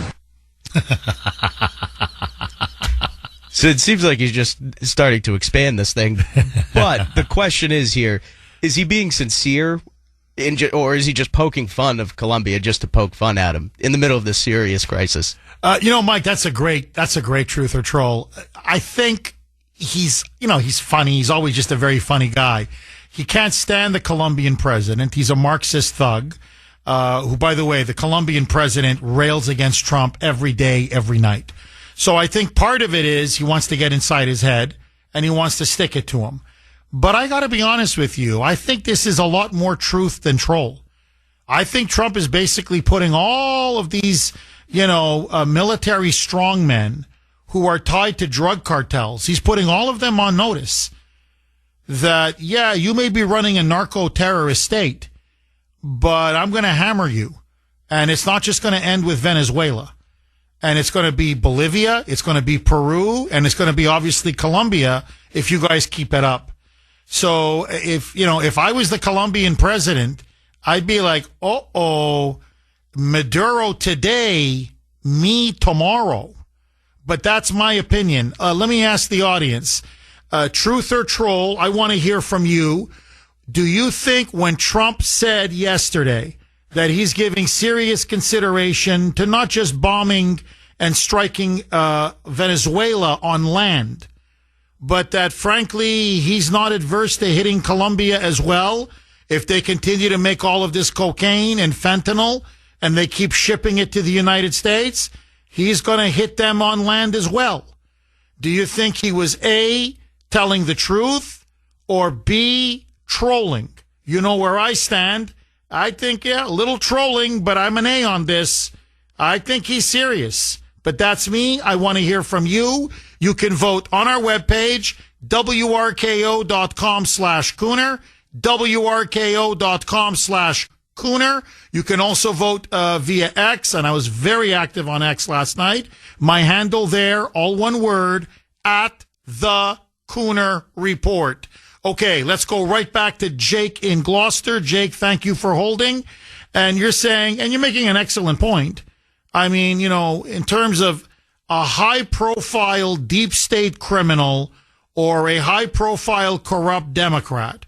S6: So it seems like he's just starting to expand this thing. But the question is here, is he being sincere or is he just poking fun of Colombia just to poke fun at him in the middle of this serious crisis?
S1: Mike, that's a great truth or troll. I think he's funny. He's always just a very funny guy. He can't stand the Colombian president. He's a Marxist thug. Who, by the way, the Colombian president rails against Trump every day, every night. So I think part of it is he wants to get inside his head and he wants to stick it to him. But I got to be honest with you. I think this is a lot more truth than troll. I think Trump is basically putting all of these, military strongmen who are tied to drug cartels. He's putting all of them on notice that, yeah, you may be running a narco-terrorist state, but I'm going to hammer you. And it's not just going to end with Venezuela. And it's going to be Bolivia, it's going to be Peru, and it's going to be obviously Colombia if you guys keep it up. So if I was the Colombian president, I'd be like, Maduro today, me tomorrow. But that's my opinion. Let me ask the audience, truth or troll, I want to hear from you. Do you think when Trump said yesterday that he's giving serious consideration to not just bombing and striking Venezuela on land, but that, frankly, he's not adverse to hitting Colombia as well if they continue to make all of this cocaine and fentanyl and they keep shipping it to the United States? He's going to hit them on land as well. Do you think he was A, telling the truth, or B, trolling? You know where I stand. I think, a little trolling, but I'm an A on this. I think he's serious. But that's me. I want to hear from you. You can vote on our webpage, wrko.com/Kuhner, wrko.com/Kuhner. You can also vote via X, and I was very active on X last night. My handle there, all one word, at the Kuhner Report. Okay, let's go right back to Jake in Gloucester. Jake, thank you for holding. And you're saying, and you're making an excellent point. I mean, in terms of a high-profile deep state criminal or a high-profile corrupt Democrat,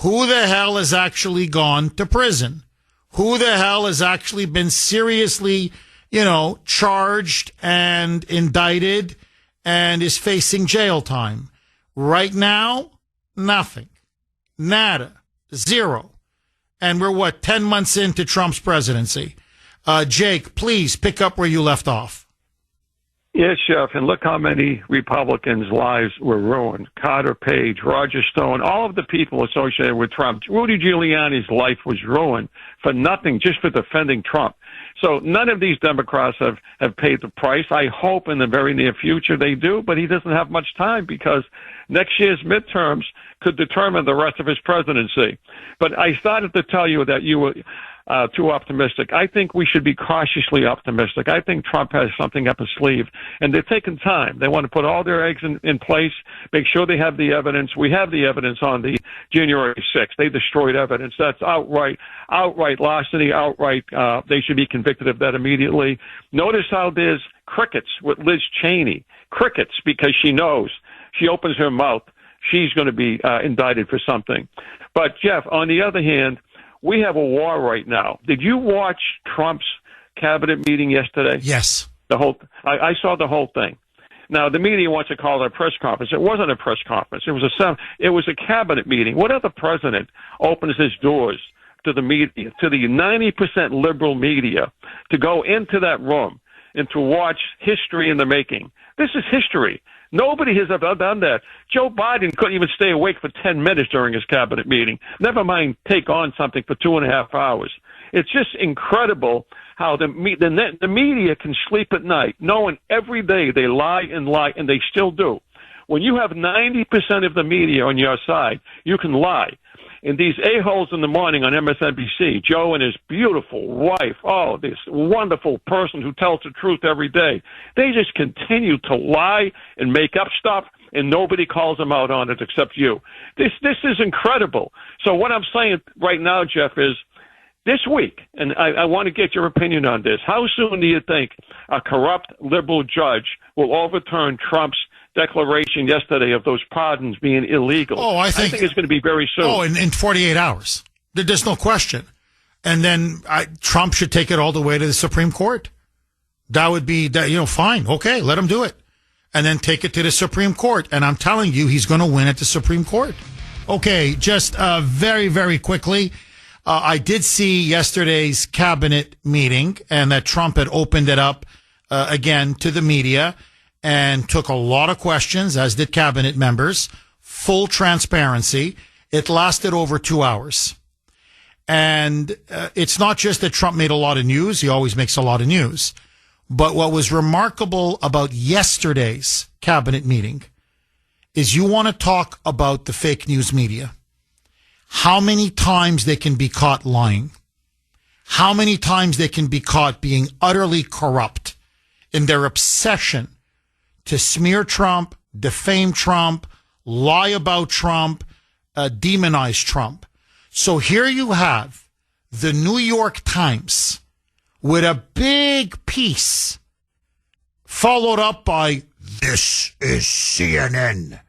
S1: who the hell has actually gone to prison? Who the hell has actually been seriously, charged and indicted and is facing jail time? Right now, nothing. Nada. Zero. And we're, 10 months into Trump's presidency. Jake, please pick up where you left off.
S4: Yes, Chef, and look how many Republicans' lives were ruined. Carter Page, Roger Stone, all of the people associated with Trump. Rudy Giuliani's life was ruined for nothing, just for defending Trump. So none of these Democrats have paid the price. I hope in the very near future they do, but he doesn't have much time because next year's midterms could determine the rest of his presidency. But I started to tell you that you were too optimistic. I think we should be cautiously optimistic. I think Trump has something up his sleeve, and they're taking time. They want to put all their eggs in place, make sure they have the evidence. We have the evidence on the January 6th. They destroyed evidence. That's outright larceny, they should be convicted of that immediately. Notice how there's crickets with Liz Cheney. Crickets, because she knows. She opens her mouth. She's going to be indicted for something. But, Jeff, on the other hand, we have a war right now. Did you watch Trump's cabinet meeting yesterday?
S1: Yes.
S4: I saw the whole thing. Now, the media wants to call it a press conference. It wasn't a press conference. It was a cabinet meeting. What other president opens his doors to the media, to the 90% liberal media, to go into that room and to watch history in the making? This is history. Nobody has ever done that. Joe Biden couldn't even stay awake for 10 minutes during his cabinet meeting. Never mind take on something for 2.5 hours. It's just incredible how the media can sleep at night, knowing every day they lie, and they still do. When you have 90% of the media on your side, you can lie. And these a-holes in the morning on MSNBC, Joe and his beautiful wife, this wonderful person who tells the truth every day, they just continue to lie and make up stuff, and nobody calls them out on it except you. This is incredible. So what I'm saying right now, Jeff, is this week, and I want to get your opinion on this, how soon do you think a corrupt liberal judge will overturn Trump's declaration yesterday of those pardons being illegal?
S1: I think
S4: it's going to be very soon.
S1: In 48 hours. There's no question. And then Trump should take it all the way to the Supreme Court. That would be, fine. Okay, let him do it. And then take it to the Supreme Court. And I'm telling you, he's going to win at the Supreme Court. Okay, just very, very quickly. I did see yesterday's cabinet meeting and that Trump had opened it up again to the media and took a lot of questions, as did cabinet members. Full transparency. It lasted over 2 hours. And it's not just that Trump made a lot of news. He always makes a lot of news. But what was remarkable about yesterday's cabinet meeting is you want to talk about the fake news media. How many times they can be caught lying. How many times they can be caught being utterly corrupt in their obsession to smear Trump, defame Trump, lie about Trump, demonize Trump. So here you have the New York Times with a big piece followed up by, "This is CNN,"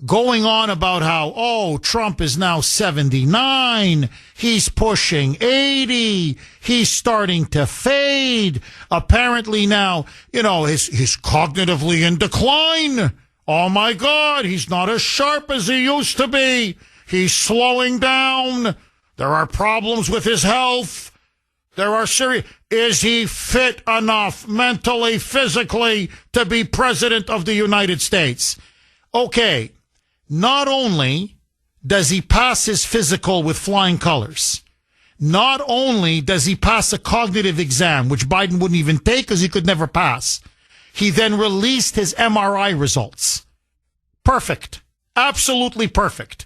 S1: going on about how, Trump is now 79. He's pushing 80. He's starting to fade. Apparently now, he's cognitively in decline. Oh my God, he's not as sharp as he used to be. He's slowing down. There are problems with his health. There are serious. Is he fit enough mentally, physically to be president of the United States? Okay. Not only does he pass his physical with flying colors, not only does he pass a cognitive exam, which Biden wouldn't even take because he could never pass, he then released his MRI results. Perfect. Absolutely perfect.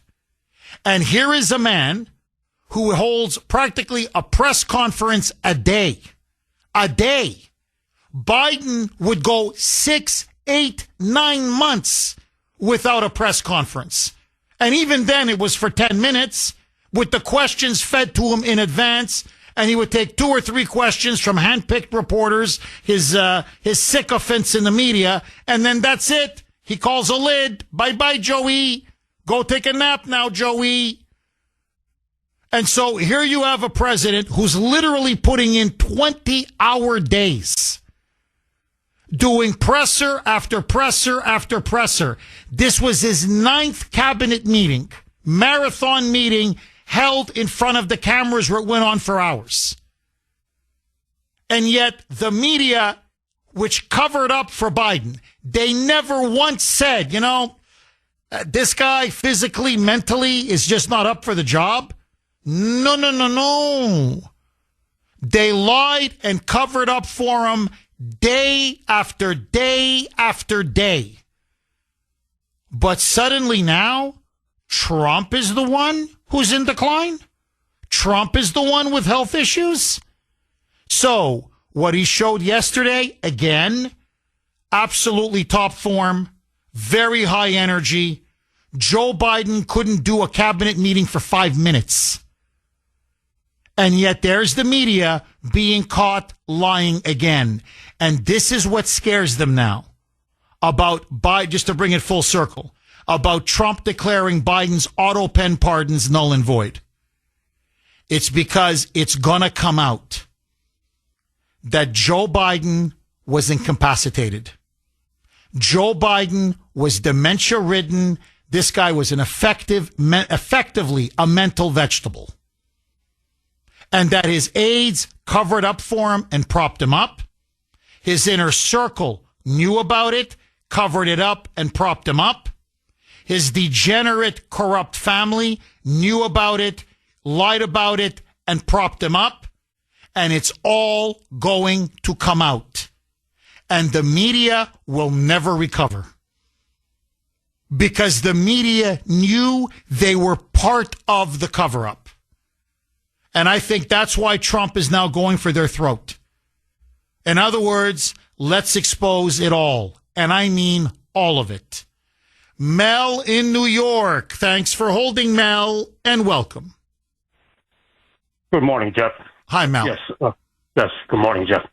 S1: And here is a man who holds practically a press conference a day. A day. Biden would go 6, 8, 9 months without a press conference. And even then it was for 10 minutes with the questions fed to him in advance. And he would take 2 or 3 questions from handpicked reporters, his sycophants in the media. And then that's it. He calls a lid. Bye-bye, Joey. Go take a nap now, Joey. And so here you have a president who's literally putting in 20-hour days, doing presser after presser after presser. This was his 9th cabinet meeting, marathon meeting, held in front of the cameras where it went on for hours. And yet the media, which covered up for Biden, they never once said, this guy physically, mentally is just not up for the job. No. They lied and covered up for him day after day after day. But suddenly now, Trump is the one who's in decline? Trump is the one with health issues? So, what he showed yesterday, again, absolutely top form, very high energy. Joe Biden couldn't do a cabinet meeting for 5 minutes. And yet there's the media being caught lying again. And this is what scares them now about Biden, just to bring it full circle, about Trump declaring Biden's auto pen pardons null and void. It's because it's going to come out that Joe Biden was incapacitated. Joe Biden was dementia-ridden. This guy was effectively a mental vegetable. And that his aides covered up for him and propped him up. His inner circle knew about it, covered it up, and propped him up. His degenerate, corrupt family knew about it, lied about it, and propped him up. And it's all going to come out. And the media will never recover. Because the media knew they were part of the cover-up. And I think that's why Trump is now going for their throat. In other words, let's expose it all. And I mean all of it. Mel in New York. Thanks for holding, Mel, and welcome.
S9: Good morning, Jeff.
S1: Hi, Mel.
S9: Yes. Yes. Good morning, Jeff.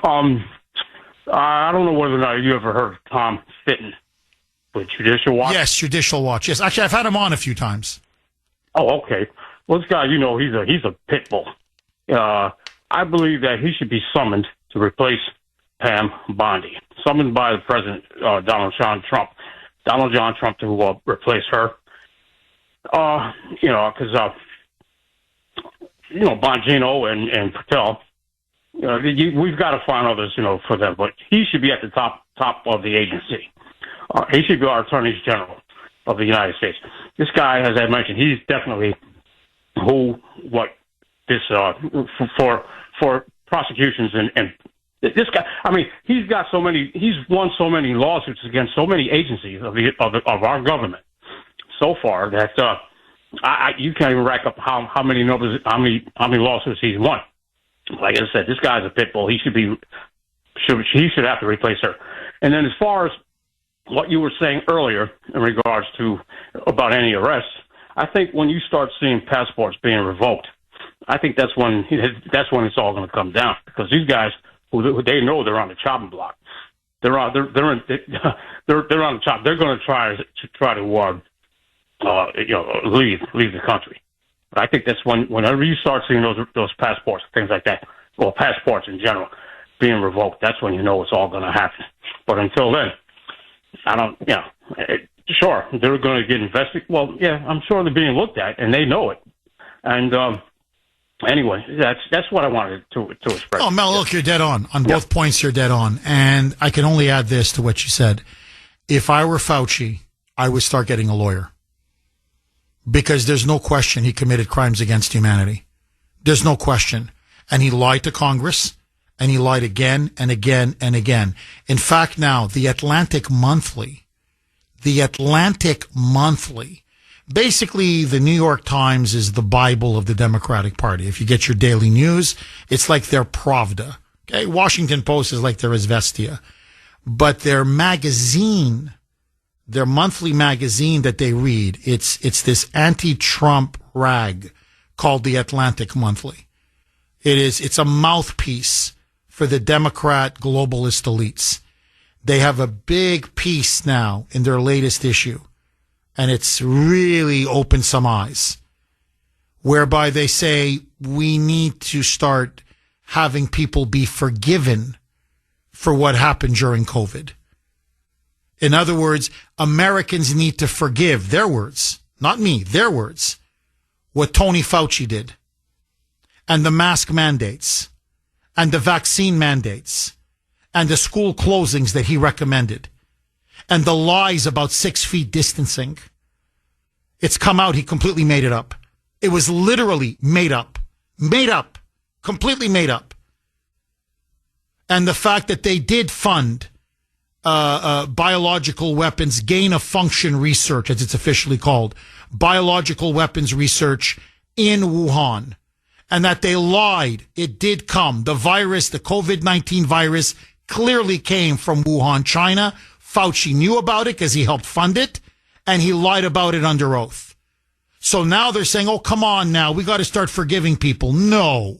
S9: I don't know whether or not you ever heard of Tom Fitton with Judicial Watch.
S1: Yes, Judicial Watch. Yes, actually, I've had him on a few times.
S9: Oh, okay. Well, this guy, he's a pit bull. I believe that he should be summoned to replace Pam Bondi, summoned by the president, Donald John Trump to replace her. Because Bongino and Patel, we've got to find others, for them. But he should be at the top of the agency. He should be our Attorney General of the United States. This guy, as I mentioned, he's definitely for prosecutions and this guy. I mean, he's won so many lawsuits against so many agencies of our government so far that you can't even rack up how many lawsuits he's won. Like I said, this guy's a pit bull. He should have to replace her. And then as far as what you were saying earlier in regards to about any arrests, I think when you start seeing passports being revoked, I think that's when it's all going to come down, because these guys who they know they're on the chopping block. They're on the chop. They're going to try to leave the country. But I think that's whenever you start seeing those passports, things like that, or passports in general, being revoked, that's when you know it's all going to happen. But until then, I don't. Sure, they're going to get investigated. Well, yeah, I'm sure they're being looked at, and they know it. And anyway, that's what I wanted to express.
S1: Oh, Mel, look, you're dead on. On both points, you're dead on. And I can only add this to what you said. If I were Fauci, I would start getting a lawyer. Because there's no question he committed crimes against humanity. There's no question. And he lied to Congress, and he lied again and again and again. In fact, now, the Atlantic Monthly, basically the New York Times is the Bible of the Democratic Party. If you get your daily news, it's like their Pravda. Okay, Washington Post is like their Izvestia. But their magazine, their monthly magazine that they read, it's this anti-Trump rag called the Atlantic Monthly. It's a mouthpiece for the Democrat globalist elites. They have a big piece now in their latest issue, and it's really opened some eyes, whereby they say we need to start having people be forgiven for what happened during COVID. In other words, Americans need to forgive, their words, not me, their words, what Tony Fauci did, and the mask mandates, and the vaccine mandates, and the school closings that he recommended, and the lies about 6 feet distancing. It's come out, he completely made it up. It was literally made up, completely made up. And the fact that they did fund biological weapons gain of function research, as it's officially called, biological weapons research in Wuhan, and that they lied. It did come. The virus, the COVID-19 virus, clearly came from Wuhan, China. Fauci knew about it because he helped fund it, and he lied about it under oath. So now they're saying, oh, come on now, we got to start forgiving people. No.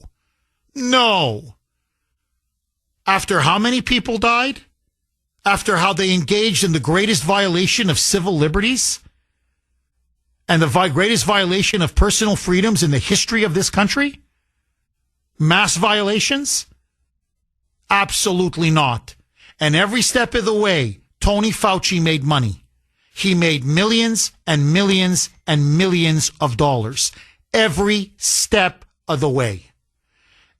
S1: After how many people died? After how they engaged in the greatest violation of civil liberties and the greatest violation of personal freedoms in the history of this country? Mass violations? Absolutely not. And every step of the way, Tony Fauci made money. He made millions and millions and millions of dollars every step of the way.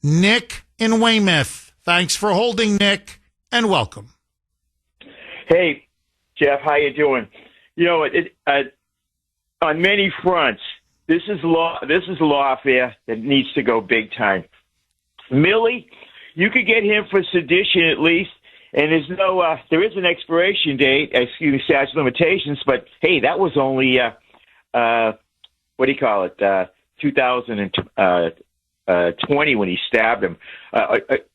S1: Nick in Weymouth. Thanks for holding, Nick, and welcome.
S10: Hey, Jeff, how you doing? You know, on many fronts, this is lawfare that needs to go big time. Milley, you could get him for sedition at least, and there is an expiration date, statute of limitations, but hey, that was only, 2020 when he stabbed him.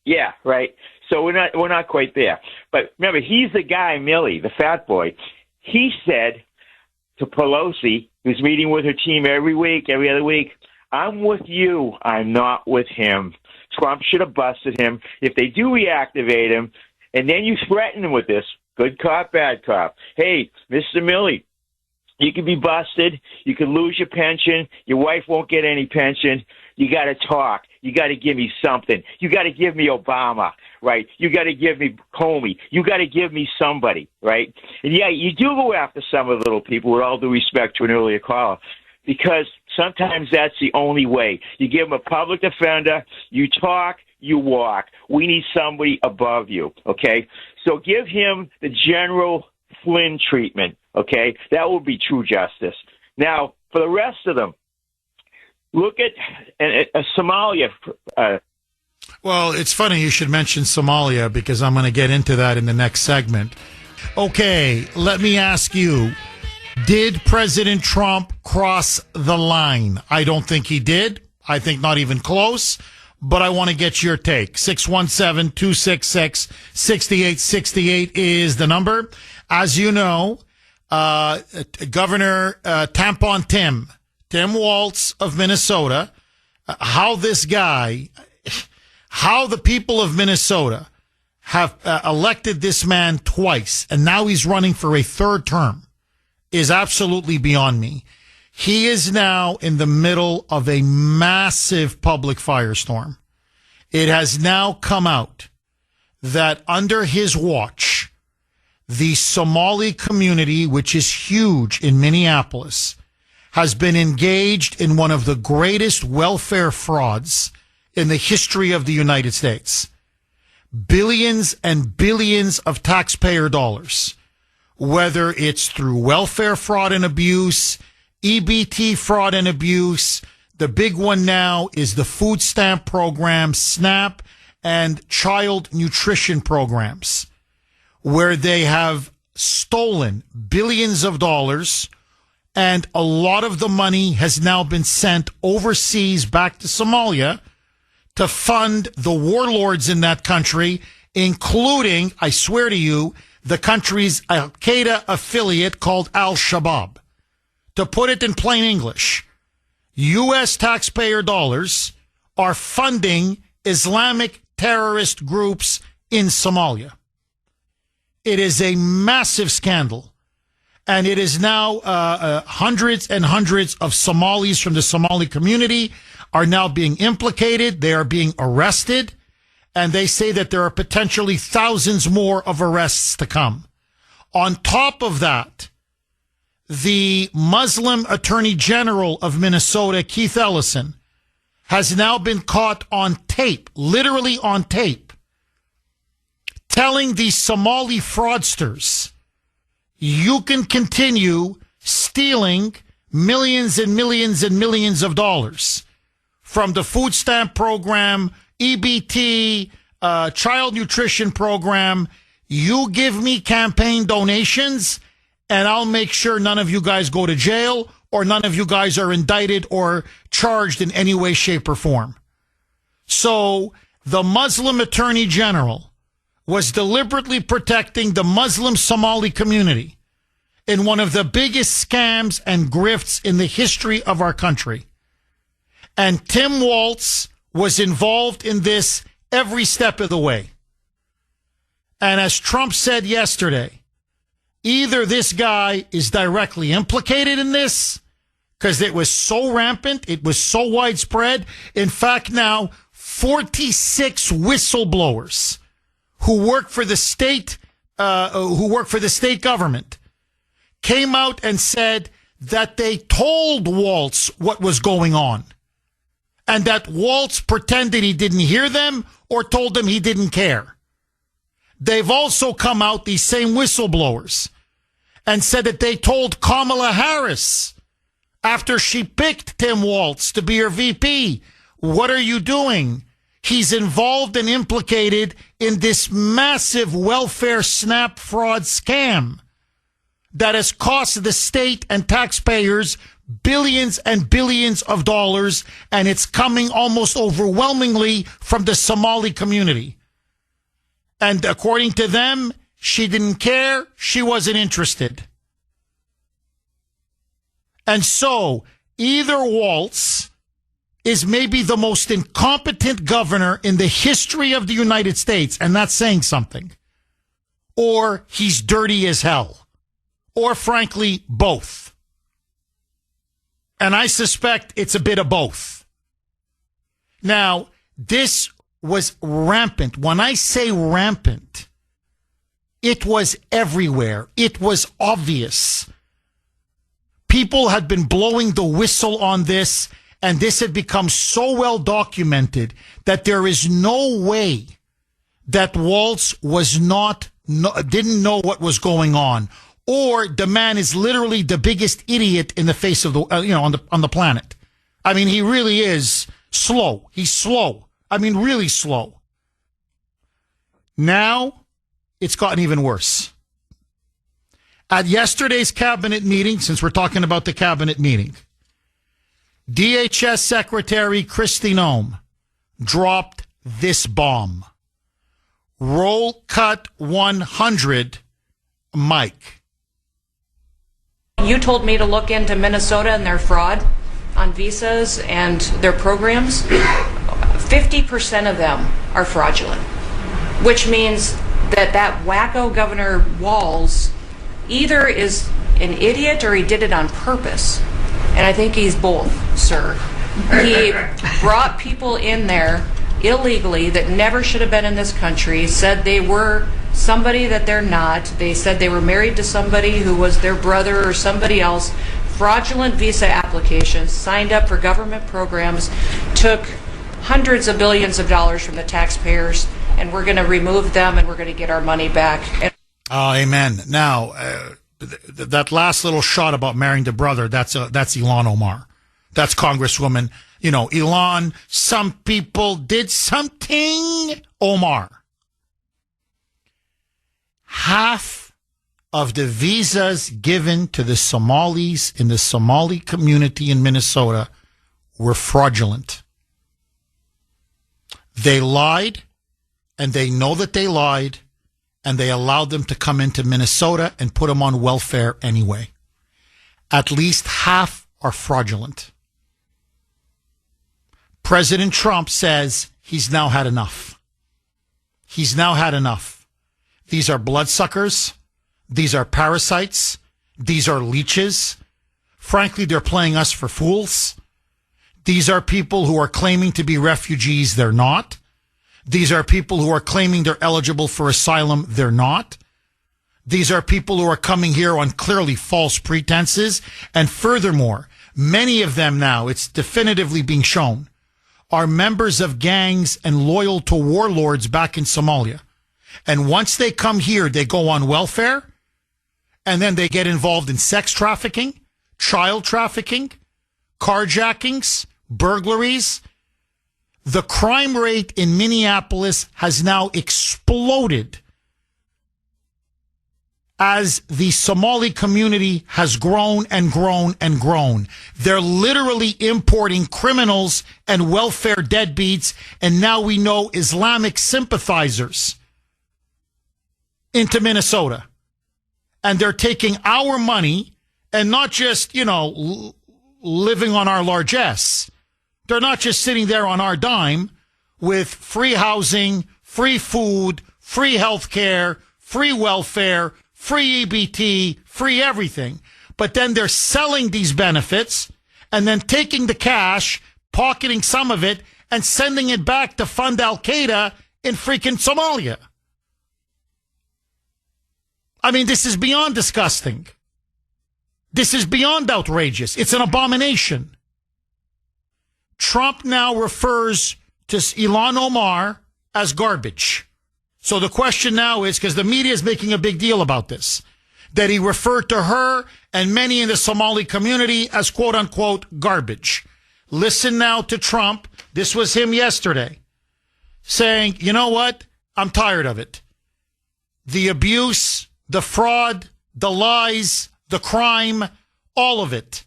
S10: Yeah, right. So we're not quite there. But remember, he's the guy, Milley, the fat boy. He said to Pelosi, who's meeting with her team every other week, I'm with you. I'm not with him. Trump should have busted him. If they do reactivate him, and then you threaten him with this, good cop, bad cop. Hey, Mr. Milley, you could be busted. You could lose your pension. Your wife won't get any pension. You got to talk. You got to give me something. You got to give me Obama, right? You got to give me Comey. You got to give me somebody, right? And yeah, you do go after some of the little people, with all due respect to an earlier caller, because sometimes that's the only way. You give them a public defender. You talk. You walk. We need somebody above you, okay? So give him the General Flynn treatment, okay? That will be true justice. Now, for the rest of them, look at Somalia.
S1: Well, it's funny you should mention Somalia because I'm going to get into that in the next segment. Okay, let me ask you, did President Trump cross the line? I don't think he did. I think not even close. But I want to get your take. 617-266-6868 is the number. As you know, Governor Tampon Tim Walz of Minnesota, how the people of Minnesota have elected this man twice, and now he's running for a third term, is absolutely beyond me. He is now in the middle of a massive public firestorm. It has now come out that under his watch, the Somali community, which is huge in Minneapolis, has been engaged in one of the greatest welfare frauds in the history of the United States. Billions and billions of taxpayer dollars, whether it's through welfare fraud and abuse, EBT fraud and abuse. The big one now is the food stamp program, SNAP, and child nutrition programs, where they have stolen billions of dollars, and a lot of the money has now been sent overseas back to Somalia to fund the warlords in that country, including, I swear to you, the country's Al-Qaeda affiliate called Al-Shabaab. To put it in plain English, U.S. taxpayer dollars are funding Islamic terrorist groups in Somalia. It is a massive scandal. And it is now hundreds and hundreds of Somalis from the Somali community are now being implicated. They are being arrested. And they say that there are potentially thousands more of arrests to come. On top of that, the Muslim Attorney General of Minnesota, Keith Ellison, has now been caught on tape, literally on tape, telling the Somali fraudsters, you can continue stealing millions and millions and millions of dollars from the food stamp program, EBT, child nutrition program. You give me campaign donations, and I'll make sure none of you guys go to jail or none of you guys are indicted or charged in any way, shape, or form. So the Muslim Attorney General was deliberately protecting the Muslim Somali community in one of the biggest scams and grifts in the history of our country. And Tim Walz was involved in this every step of the way. And as Trump said yesterday, either this guy is directly implicated in this because it was so rampant, it was so widespread. In fact, now 46 whistleblowers who work for the state who work for the state government, came out and said that they told Waltz what was going on and that Waltz pretended he didn't hear them or told them he didn't care. They've also come out, these same whistleblowers, and said that they told Kamala Harris after she picked Tim Waltz to be her VP, what are you doing? He's involved and implicated in this massive welfare snap fraud scam that has cost the state and taxpayers billions and billions of dollars, and it's coming almost overwhelmingly from the Somali community. And according to them, she didn't care. She wasn't interested. And so either Waltz is maybe the most incompetent governor in the history of the United States, and that's saying something, or he's dirty as hell, or frankly, both. And I suspect it's a bit of both. Now, this was rampant. When I say rampant, it was everywhere. It was obvious. People had been blowing the whistle on this, and this had become so well documented that there is no way that Waltz didn't know what was going on, or the man is literally the biggest idiot in the face of the on the planet. I mean, he really is slow. He's slow. I mean, really slow. Now it's gotten even worse. At yesterday's cabinet meeting, since we're talking about the cabinet meeting, DHS Secretary Kristi Noem dropped this bomb. Roll cut 100, Mike.
S11: You told me to look into Minnesota and their fraud on visas and their programs. 50% of them are fraudulent, which means that wacko Governor Walz either is an idiot or he did it on purpose. And I think he's both, sir. He brought people in there illegally that never should have been in this country, said they were somebody that they're not. They said they were married to somebody who was their brother or somebody else. Fraudulent visa applications, signed up for government programs, took hundreds of billions of dollars from the taxpayers, and we're going to remove them and we're going to get our money back.
S1: Oh, amen. Now, that last little shot about marrying the brother, that's Ilhan Omar. That's Congresswoman, Ilhan, some people did something. Omar. Half of the visas given to the Somalis in the Somali community in Minnesota were fraudulent. They lied, and they know that they lied, and they allowed them to come into Minnesota and put them on welfare anyway. At least half are fraudulent. President Trump says he's now had enough. He's now had enough. These are bloodsuckers. These are parasites. These are leeches. Frankly, they're playing us for fools. These are people who are claiming to be refugees. They're not. These are people who are claiming they're eligible for asylum. They're not. These are people who are coming here on clearly false pretenses. And furthermore, many of them now, it's definitively being shown, are members of gangs and loyal to warlords back in Somalia. And once they come here, they go on welfare, and then they get involved in sex trafficking, child trafficking, carjackings, burglaries. The crime rate in Minneapolis has now exploded as the Somali community has grown and grown and grown. They're literally importing criminals and welfare deadbeats, and now we know Islamic sympathizers into Minnesota. And they're taking our money and not just, living on our largesse. They're not just sitting there on our dime with free housing, free food, free health care, free welfare, free EBT, free everything. But then they're selling these benefits and then taking the cash, pocketing some of it, and sending it back to fund Al-Qaeda in freaking Somalia. I mean, this is beyond disgusting. This is beyond outrageous. It's an abomination. Trump now refers to Ilhan Omar as garbage. So the question now is, because the media is making a big deal about this, that he referred to her and many in the Somali community as quote unquote garbage. Listen now to Trump. This was him yesterday saying, you know what? I'm tired of it. The abuse, the fraud, the lies, the crime, all of it.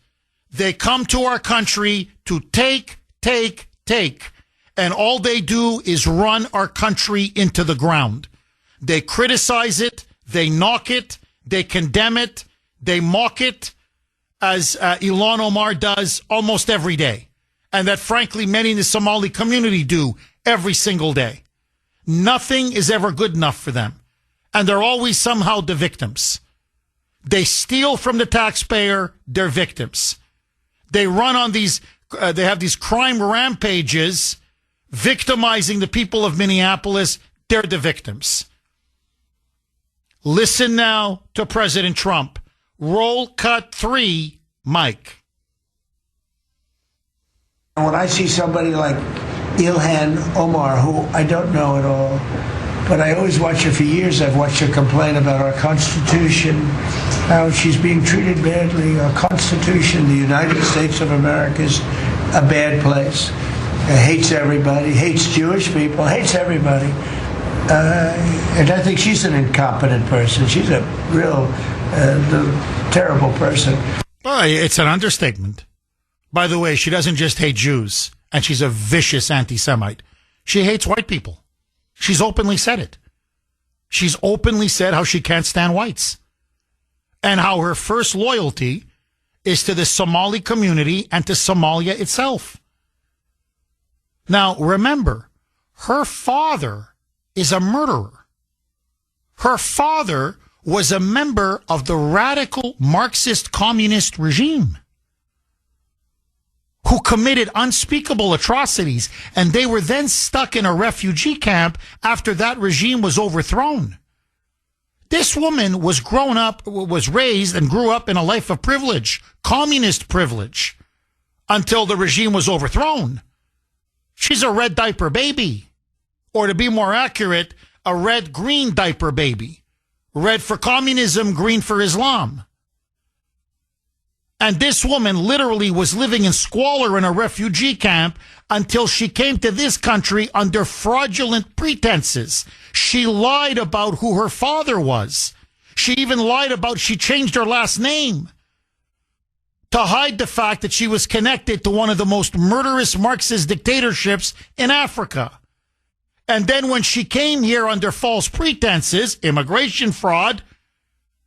S1: They come to our country to take. And all they do is run our country into the ground. They criticize it. They knock it. They condemn it. They mock it, as Ilhan Omar does almost every day. And that, frankly, many in the Somali community do every single day. Nothing is ever good enough for them. And they're always somehow the victims. They steal from the taxpayer. They're victims. They run on these, they have these crime rampages victimizing the people of Minneapolis. They're the victims. Listen now to President Trump. Roll cut 3, Mike.
S7: When I see somebody like Ilhan Omar, who I don't know at all, but I always watch her for years. I've watched her complain about our Constitution, how she's being treated badly. Our Constitution, the United States of America, is a bad place. Hates everybody, hates Jewish people, hates everybody. And I think she's an incompetent person. She's a real terrible person.
S1: Well, it's an understatement. By the way, she doesn't just hate Jews, and she's a vicious anti-Semite. She hates white people. She's openly said it. She's openly said how she can't stand whites, and how her first loyalty is to the Somali community and to Somalia itself. Now, remember, her father is a murderer. Her father was a member of the radical Marxist communist regime who committed unspeakable atrocities, and they were then stuck in a refugee camp after that regime was overthrown. This woman was raised and grew up in a life of privilege, communist privilege, until the regime was overthrown. She's a red diaper baby, or to be more accurate, a red-green diaper baby. Red for communism, green for Islam. And this woman literally was living in squalor in a refugee camp until she came to this country under fraudulent pretenses. She lied about who her father was. She even lied about she changed her last name to hide the fact that she was connected to one of the most murderous Marxist dictatorships in Africa. And then when she came here under false pretenses, immigration fraud,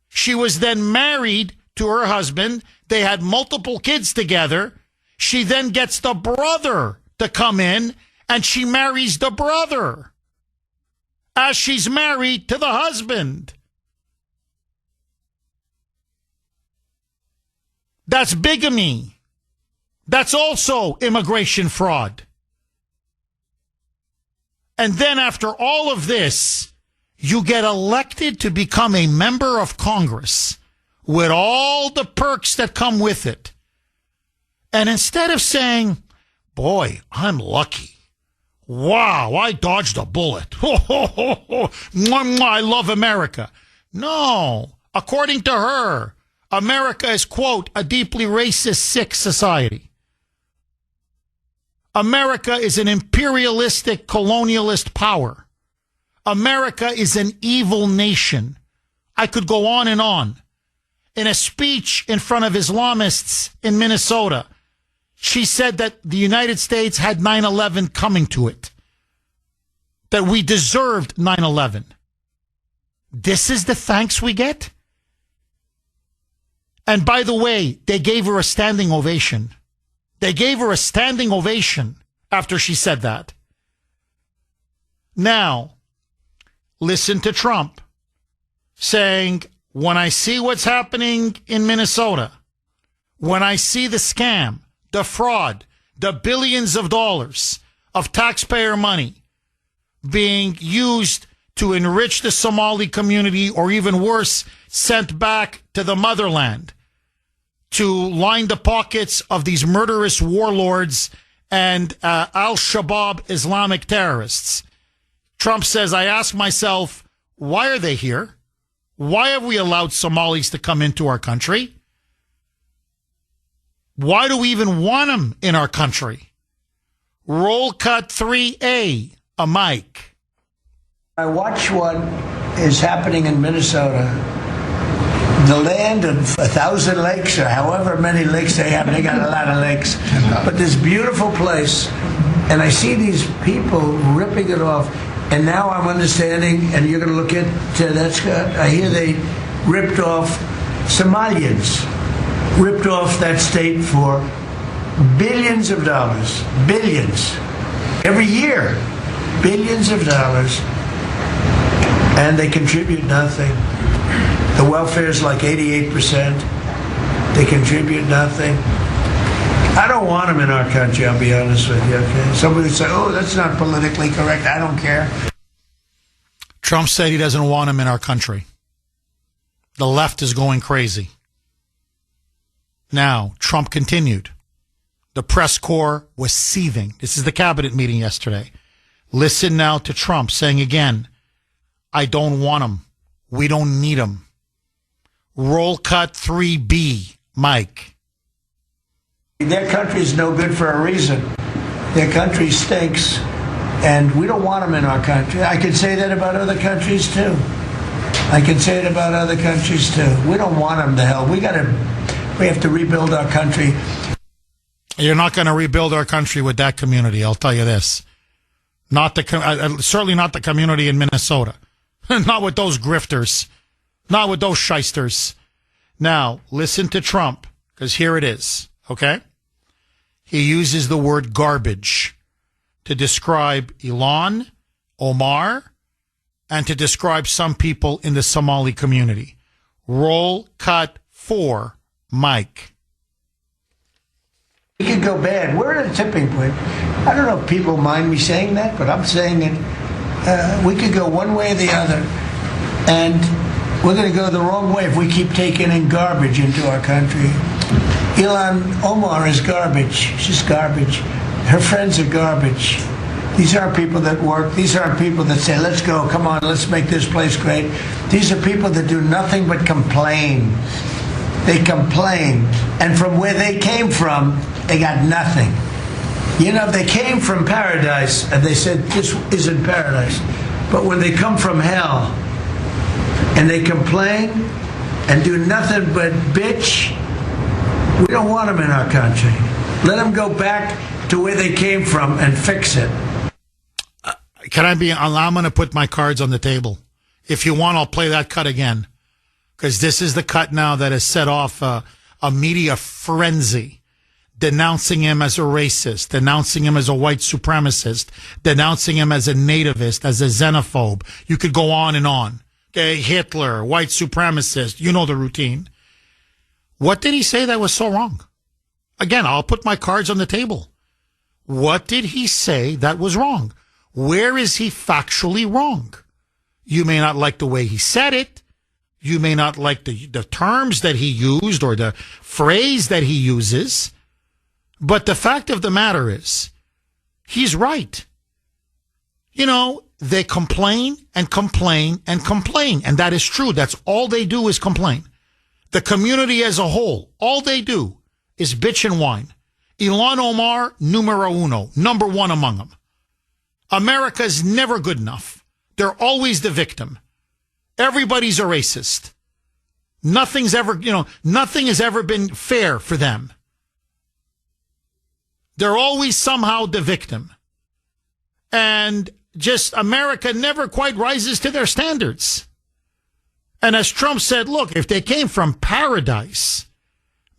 S1: she was then married to her husband. They had multiple kids together. She then gets the brother to come in, and she marries the brother as she's married to the husband. That's bigamy. That's also immigration fraud. And then after all of this, you get elected to become a member of Congress with all the perks that come with it. And instead of saying, boy, I'm lucky. Wow, I dodged a bullet. I love America. No, according to her, America is, quote, a deeply racist, sick society. America is an imperialistic, colonialist power. America is an evil nation. I could go on and on. In a speech in front of Islamists in Minnesota, she said that the United States had 9/11 coming to it, that we deserved 9/11. This is the thanks we get? And by the way, they gave her a standing ovation. They gave her a standing ovation after she said that. Now, listen to Trump saying, when I see what's happening in Minnesota, when I see the scam, the fraud, the billions of dollars of taxpayer money being used to enrich the Somali community, or even worse, sent back to the motherland to line the pockets of these murderous warlords and al-Shabaab Islamic terrorists. Trump says, I ask myself, why are they here? Why have we allowed Somalis to come into our country? Why do we even want them in our country? Roll cut 3A, a mic.
S7: I watch what is happening in Minnesota. The land of 1,000 lakes, or however many lakes they have, they got a lot of lakes. But this beautiful place, and I see these people ripping it off. And now I'm understanding, and you're going to look into that, Scott. I hear they ripped off Somalians, ripped off that state for billions of dollars, billions, every year, billions of dollars, and they contribute nothing. The welfare is like 88%. They contribute nothing. I don't want them in our country, I'll be honest with you, okay? Somebody say, oh, that's not politically correct. I don't care.
S1: Trump said he doesn't want them in our country. The left is going crazy. Now, Trump continued. The press corps was seething. This is the cabinet meeting yesterday. Listen now to Trump saying again, I don't want them. We don't need them. Roll cut 3B, Mike.
S7: Their country is no good for a reason. Their country stinks, and we don't want them in our country. I can say that about other countries, too. I can say it about other countries, too. We don't want them to hell. We have to rebuild our country.
S1: You're not going to rebuild our country with that community, I'll tell you this. Certainly not the community in Minnesota. Not with those grifters. Not with those shysters. Now, listen to Trump, because here it is. Okay? He uses the word garbage to describe Ilhan, Omar, and to describe some people in the Somali community. Roll cut 4, Mike.
S7: We could go bad. We're at a tipping point. I don't know if people mind me saying that, but I'm saying it. We could go one way or the other. And we're going to go the wrong way if we keep taking in garbage into our country. Ilhan Omar is garbage. She's garbage. Her friends are garbage. These aren't people that work. These aren't people that say, let's go, come on, let's make this place great. These are people that do nothing but complain. They complain. And from where they came from, they got nothing. You know, they came from paradise, and they said, this isn't paradise. But when they come from hell, and they complain, and do nothing but bitch, we don't want them in our country. Let them go back to where they came from and fix it.
S1: I'm going to put my cards on the table. If you want, I'll play that cut again. Because this is the cut now that has set off a media frenzy, denouncing him as a racist, denouncing him as a white supremacist, denouncing him as a nativist, as a xenophobe. You could go on and on. Okay, Hitler, white supremacist, you know the routine. What did he say that was so wrong? Again, I'll put my cards on the table. What did he say that was wrong? Where is he factually wrong? You may not like the way he said it. You may not like the terms that he used or the phrase that he uses. But the fact of the matter is, he's right. You know, they complain and complain and complain. And that is true. That's all they do is complain. The community as a whole, all they do is bitch and whine. Ilhan Omar, numero uno, number one among them. America's never good enough. They're always the victim. Everybody's a racist. Nothing has ever been fair for them. They're always somehow the victim. And just America never quite rises to their standards. And as Trump said, look, if they came from paradise,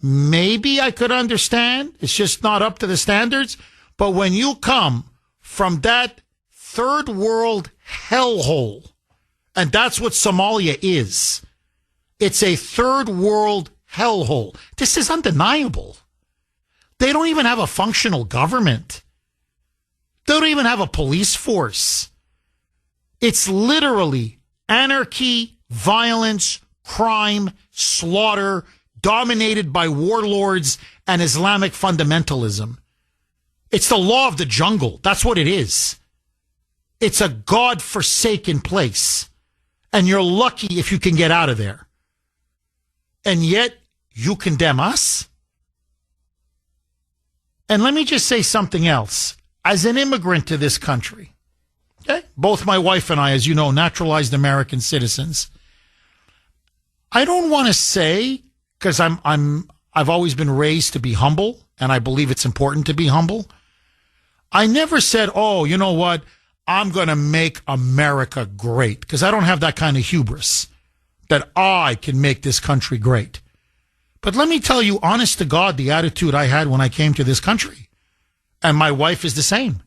S1: maybe I could understand. It's just not up to the standards. But when you come from that third world hellhole, and that's what Somalia is, it's a third world hellhole. This is undeniable. They don't even have a functional government. They don't even have a police force. It's literally anarchy, violence, crime, slaughter, dominated by warlords and Islamic fundamentalism. It's the law of the jungle. That's what it is. It's a God-forsaken place. And you're lucky if you can get out of there. And yet, you condemn us? And let me just say something else. As an immigrant to this country, okay, both my wife and I, as you know, naturalized American citizens, I don't want to say, because I've always been raised to be humble, and I believe it's important to be humble. I never said, oh, you know what? I'm going to make America great, because I don't have that kind of hubris that I can make this country great. But let me tell you, honest to God, the attitude I had when I came to this country, and my wife is the same.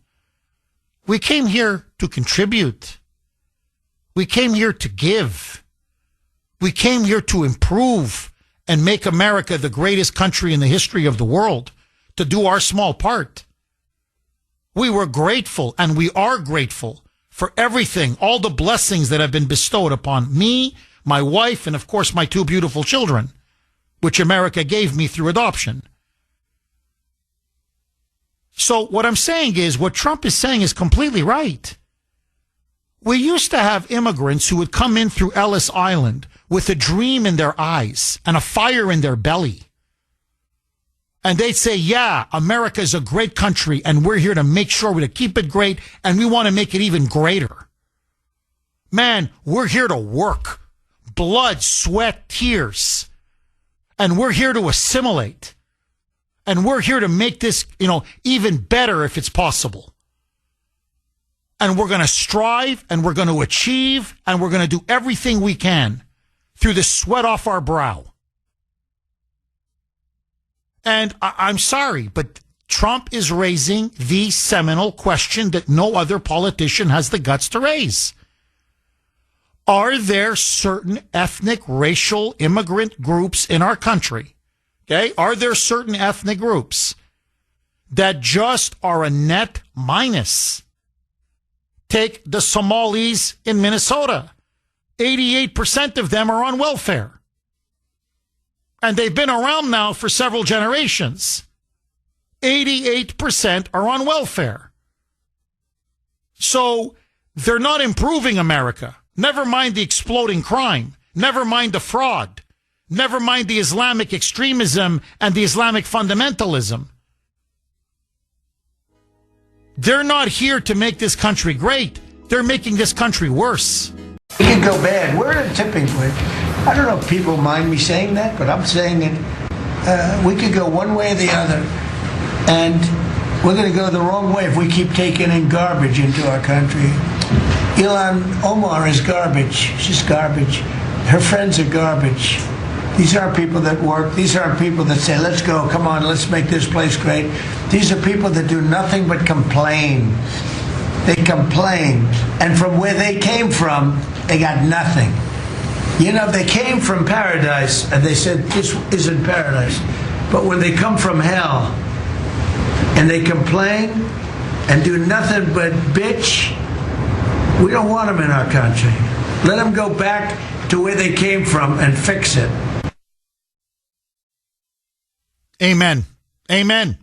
S1: We came here to contribute. We came here to give. We came here to improve and make America the greatest country in the history of the world, to do our small part. We were grateful, and we are grateful for everything, all the blessings that have been bestowed upon me, my wife, and of course my two beautiful children, which America gave me through adoption. So what I'm saying is, what Trump is saying is completely right. We used to have immigrants who would come in through Ellis Island with a dream in their eyes and a fire in their belly. And they'd say, yeah, America is a great country, and we're here to make sure to keep it great, and we want to make it even greater. Man, we're here to work. Blood, sweat, tears. And we're here to assimilate. And we're here to make this, even better if it's possible. And we're going to strive, and we're going to achieve, and we're going to do everything we can through the sweat off our brow. And I'm sorry, but Trump is raising the seminal question that no other politician has the guts to raise. Are there certain ethnic, racial, immigrant groups in our country? Okay? Are there certain ethnic groups that just are a net minus? Take the Somalis in Minnesota. 88% of them are on welfare. And they've been around now for several generations. 88% are on welfare. So they're not improving America. Never mind the exploding crime. Never mind the fraud. Never mind the Islamic extremism and the Islamic fundamentalism. They're not here to make this country great. They're making this country worse.
S7: We can go bad. We're at a tipping point. I don't know if people mind me saying that, but I'm saying it. We could go one way or the other, and we're going to go the wrong way if we keep taking in garbage into our country. Ilhan Omar is garbage. She's garbage. Her friends are garbage. These aren't people that work. These aren't people that say, let's go, come on, let's make this place great. These are people that do nothing but complain. They complain. And from where they came from, they got nothing. They came from paradise, and they said, this isn't paradise. But when they come from hell, and they complain, and do nothing but bitch, we don't want them in our country. Let them go back to where they came from and fix it.
S1: Amen. Amen.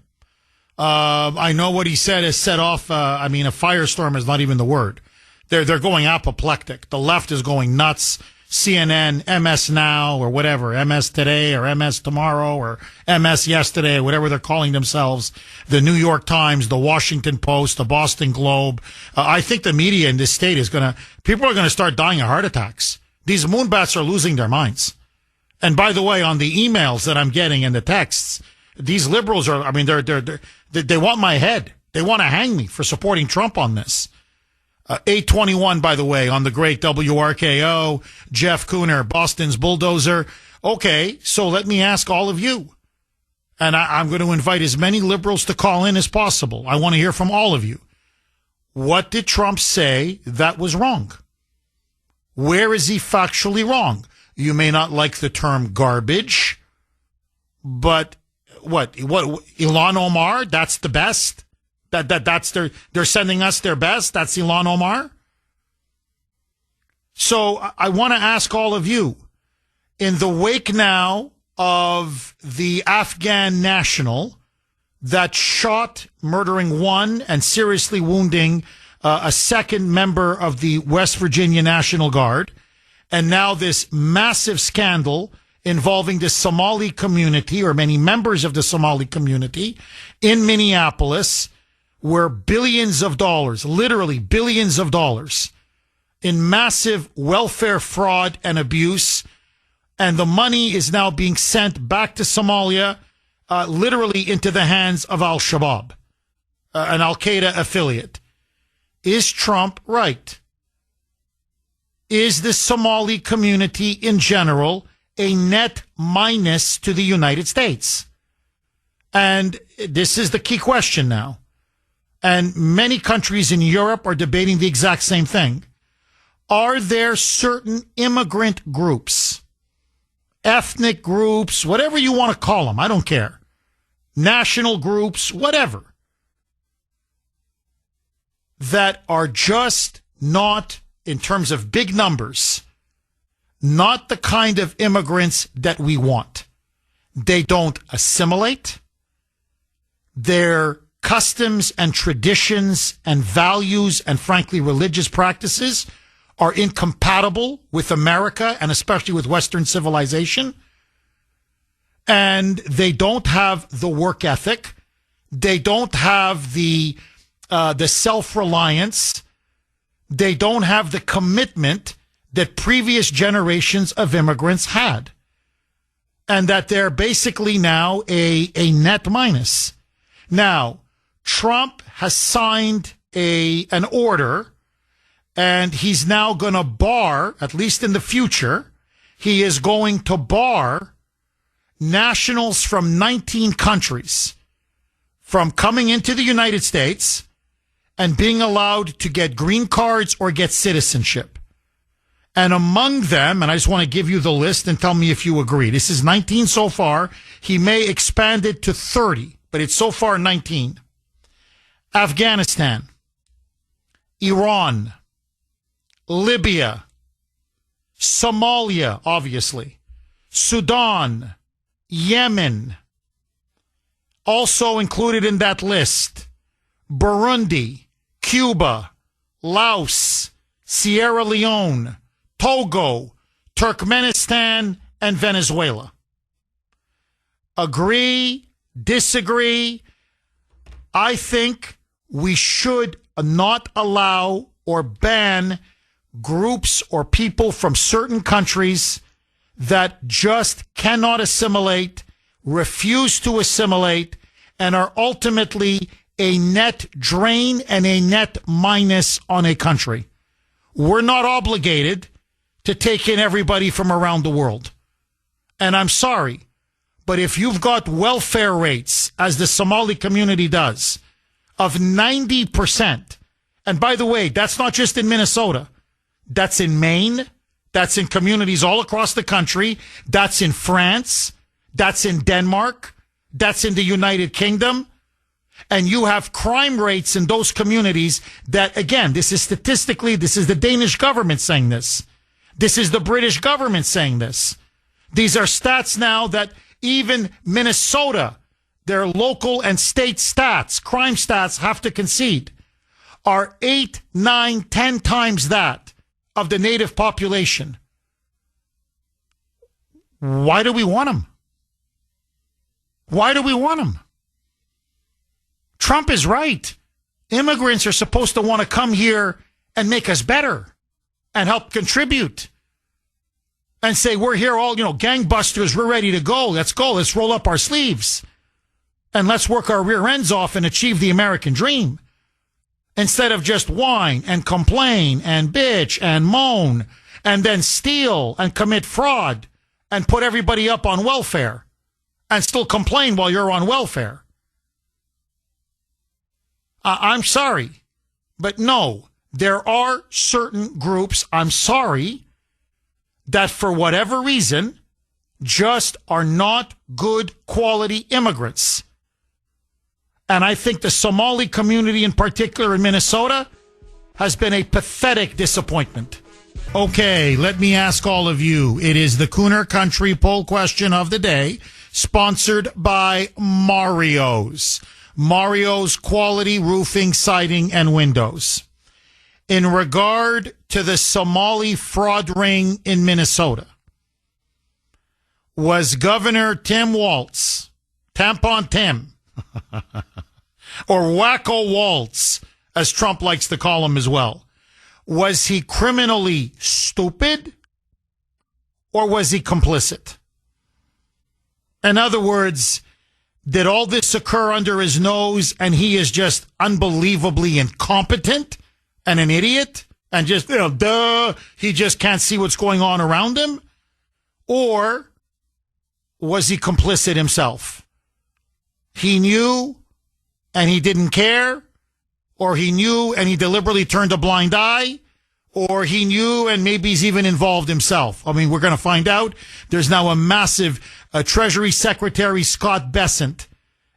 S1: I know what he said has set off, a firestorm is not even the word. They're going apoplectic. The left is going nuts. CNN, MS Now, or whatever, MS Today, or MS Tomorrow, or MS Yesterday, whatever they're calling themselves, the New York Times, the Washington Post, the Boston Globe. I think the media in this state people are going to start dying of heart attacks. These moonbats are losing their minds. And by the way, on the emails that I'm getting and the texts, these liberals are, they want my head. They want to hang me for supporting Trump on this. 821, by the way, on the great WRKO, Jeff Kuhner, Boston's bulldozer. Okay, so let me ask all of you. And I'm going to invite as many liberals to call in as possible. I want to hear from all of you. What did Trump say that was wrong? Where is he factually wrong? You may not like the term garbage, but what, Ilhan Omar, that's the best? That's they're sending us their best. That's Ilhan Omar. So I want to ask all of you, in the wake now of the Afghan national that shot, murdering one and seriously wounding a second member of the West Virginia National Guard, and now this massive scandal involving the Somali community or many members of the Somali community in Minneapolis, where billions of dollars, literally billions of dollars, in massive welfare fraud and abuse, and the money is now being sent back to Somalia, literally into the hands of Al-Shabaab, an Al-Qaeda affiliate. Is Trump right? Is the Somali community in general a net minus to the United States? And this is the key question now. And many countries in Europe are debating the exact same thing. Are there certain immigrant groups, ethnic groups, whatever you want to call them, I don't care, national groups, whatever, that are just not, in terms of big numbers, not the kind of immigrants that we want? They don't assimilate. Their customs and traditions and values and, frankly, religious practices are incompatible with America and especially with Western civilization. And they don't have the work ethic. They don't have the self-reliance. They don't have the commitment that previous generations of immigrants had. And that they're basically now a net minus. Now, Trump has signed an order, and he's now going to bar, at least in the future, he is going to bar nationals from 19 countries from coming into the United States and being allowed to get green cards or get citizenship. And among them, and I just want to give you the list and tell me if you agree. This is 19 so far. He may expand it to 30, but it's so far 19. Afghanistan, Iran, Libya, Somalia, obviously, Sudan, Yemen, also included in that list, Burundi, Cuba, Laos, Sierra Leone, Togo, Turkmenistan, and Venezuela. Agree, disagree? I think we should not allow or ban groups or people from certain countries that just cannot assimilate, refuse to assimilate, and are ultimately a net drain and a net minus on a country. We're not obligated to take in everybody from around the world. And I'm sorry, but if you've got welfare rates, as the Somali community does, of 90%, and by the way, that's not just in Minnesota, that's in Maine, that's in communities all across the country, that's in France, that's in Denmark, that's in the United Kingdom, and you have crime rates in those communities that, again, this is statistically, this is the Danish government saying this. This is the British government saying this. These are stats now that even Minnesota, their local and state stats, crime stats, have to concede, are 8, 9, 10 times that of the native population. Why do we want them? Why do we want them? Trump is right. Immigrants are supposed to want to come here and make us better and help contribute and say, we're here all, gangbusters, we're ready to go. Let's go. Let's roll up our sleeves and let's work our rear ends off and achieve the American dream. Instead of just whine and complain and bitch and moan and then steal and commit fraud and put everybody up on welfare and still complain while you're on welfare. I'm sorry, but no, there are certain groups, I'm sorry, that for whatever reason just are not good quality immigrants. And I think the Somali community in particular in Minnesota has been a pathetic disappointment Okay, let me ask all of you. It is the Kuhner Country poll question of the day, sponsored by Mario's. Mario's Quality Roofing, Siding, and Windows. In regard to the Somali fraud ring in Minnesota, was Governor Tim Walz, Tampon Tim, or Wacko Waltz, as Trump likes to call him as well, was he criminally stupid or was he complicit? In other words, did all this occur under his nose and he is just unbelievably incompetent and an idiot and just, he just can't see what's going on around him? Or was he complicit himself? He knew and he didn't care? Or he knew and he deliberately turned a blind eye? Or he knew and maybe he's even involved himself? I mean, we're going to find out. There's now a massive Treasury Secretary Scott Bessent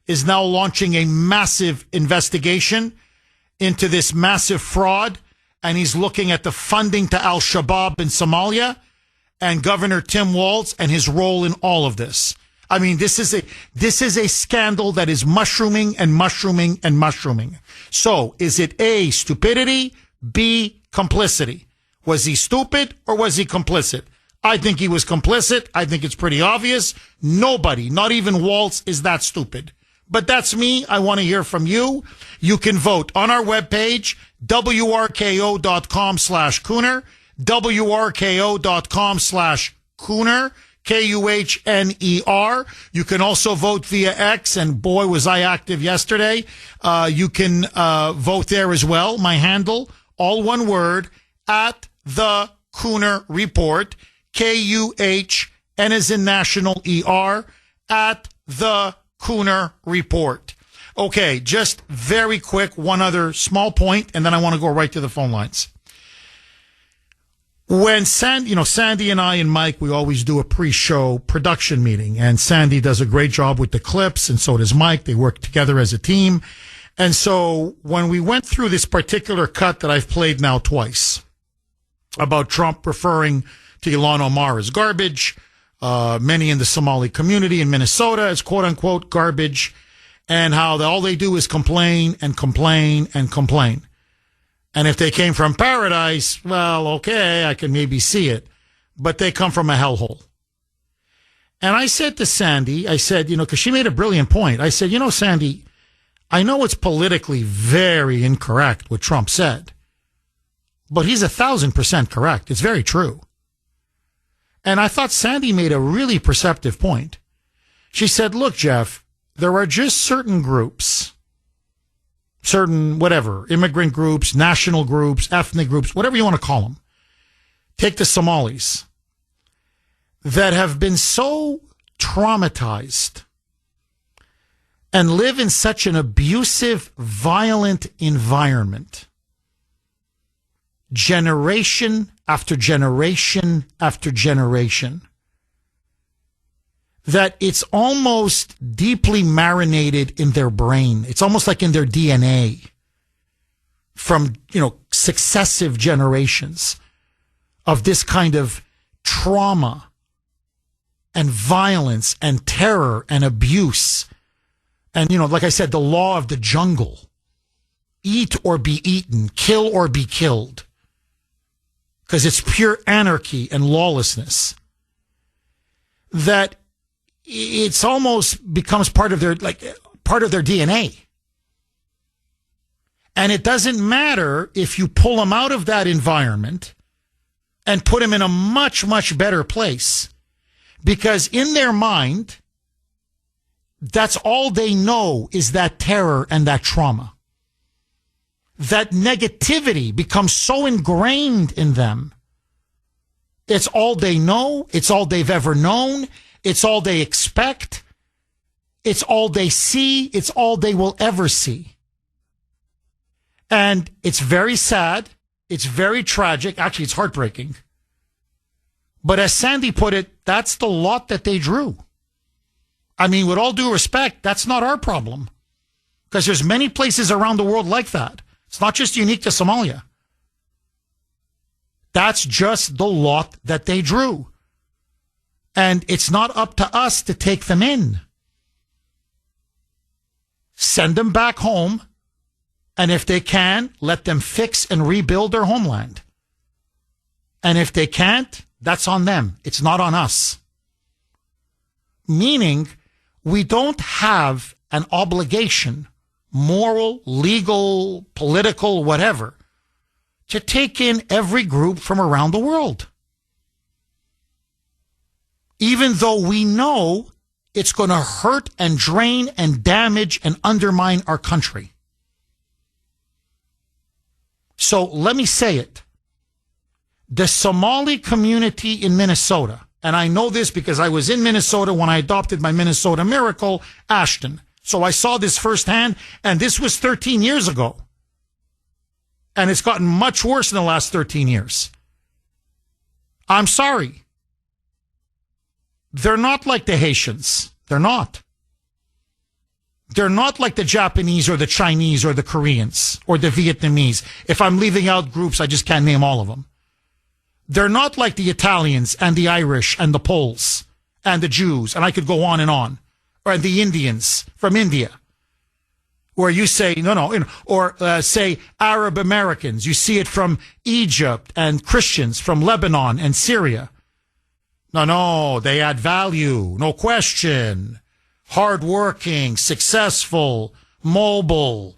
S1: is now launching a massive investigation into this massive fraud, and he's looking at the funding to Al-Shabaab in Somalia and Governor Tim Walz and his role in all of this. I mean, this is a scandal that is mushrooming and mushrooming and mushrooming. So, is it A, stupidity, B, complicity? Was he stupid or was he complicit? I think he was complicit. I think it's pretty obvious. Nobody, not even Waltz, is that stupid. But that's me. I want to hear from you. You can vote on our webpage, wrko.com/Kuhner, wrko.com/Kuhner, Kuhner. You can also vote via X, and boy, was I active yesterday. You can vote there as well. My handle, all one word, at the Kuhner Report, Kuhn as in national ER, at the Kuhner Report. Okay, just very quick, one other small point, and then I want to go right to the phone lines. When Sandy and I and Mike, we always do a pre-show production meeting, and Sandy does a great job with the clips, and so does Mike. They work together as a team. And so when we went through this particular cut that I've played now twice about Trump referring to Ilhan Omar as garbage, many in the Somali community in Minnesota as quote-unquote garbage, and how all they do is complain and complain and complain. And if they came from paradise, well, okay, I can maybe see it. But they come from a hellhole. And I said to Sandy, because she made a brilliant point. I said, Sandy, I know it's politically very incorrect what Trump said, but he's 1,000% correct. It's very true. And I thought Sandy made a really perceptive point. She said, look, Jeff, there are just certain groups, certain whatever, immigrant groups, national groups, ethnic groups, whatever you want to call them. Take the Somalis that have been so traumatized and live in such an abusive, violent environment, generation after generation after generation, that it's almost deeply marinated in their brain. It's almost like in their DNA from, successive generations of this kind of trauma and violence and terror and abuse. And, like I said, the law of the jungle. Eat or be eaten, kill or be killed. Because it's pure anarchy and lawlessness. That it's almost becomes part of their DNA. And it doesn't matter if you pull them out of that environment and put them in a much, much better place. Because in their mind, that's all they know is that terror and that trauma. That negativity becomes so ingrained in them. It's all they know. It's all they've ever known. It's all they expect. It's all they see. It's all they will ever see. And it's very sad. It's very tragic. Actually, it's heartbreaking. But as Sandy put it, that's the lot that they drew. I mean, with all due respect, that's not our problem. Because there's many places around the world like that. It's not just unique to Somalia. That's just the lot that they drew. And it's not up to us to take them in. Send them back home. And if they can, let them fix and rebuild their homeland. And if they can't, that's on them. It's not on us. Meaning, we don't have an obligation, moral, legal, political, whatever, to take in every group from around the world. Even though we know it's going to hurt and drain and damage and undermine our country. So let me say it. The Somali community in Minnesota, and I know this because I was in Minnesota when I adopted my Minnesota miracle, Ashton. So I saw this firsthand, and this was 13 years ago. And it's gotten much worse in the last 13 years. I'm sorry. They're not like the Haitians. They're not. They're not like the Japanese or the Chinese or the Koreans or the Vietnamese. If I'm leaving out groups, I just can't name all of them. They're not like the Italians and the Irish and the Poles and the Jews, and I could go on, or the Indians from India, where you say, or say Arab Americans. You see it from Egypt and Christians from Lebanon and Syria. No, they add value, no question. Hardworking, successful, mobile.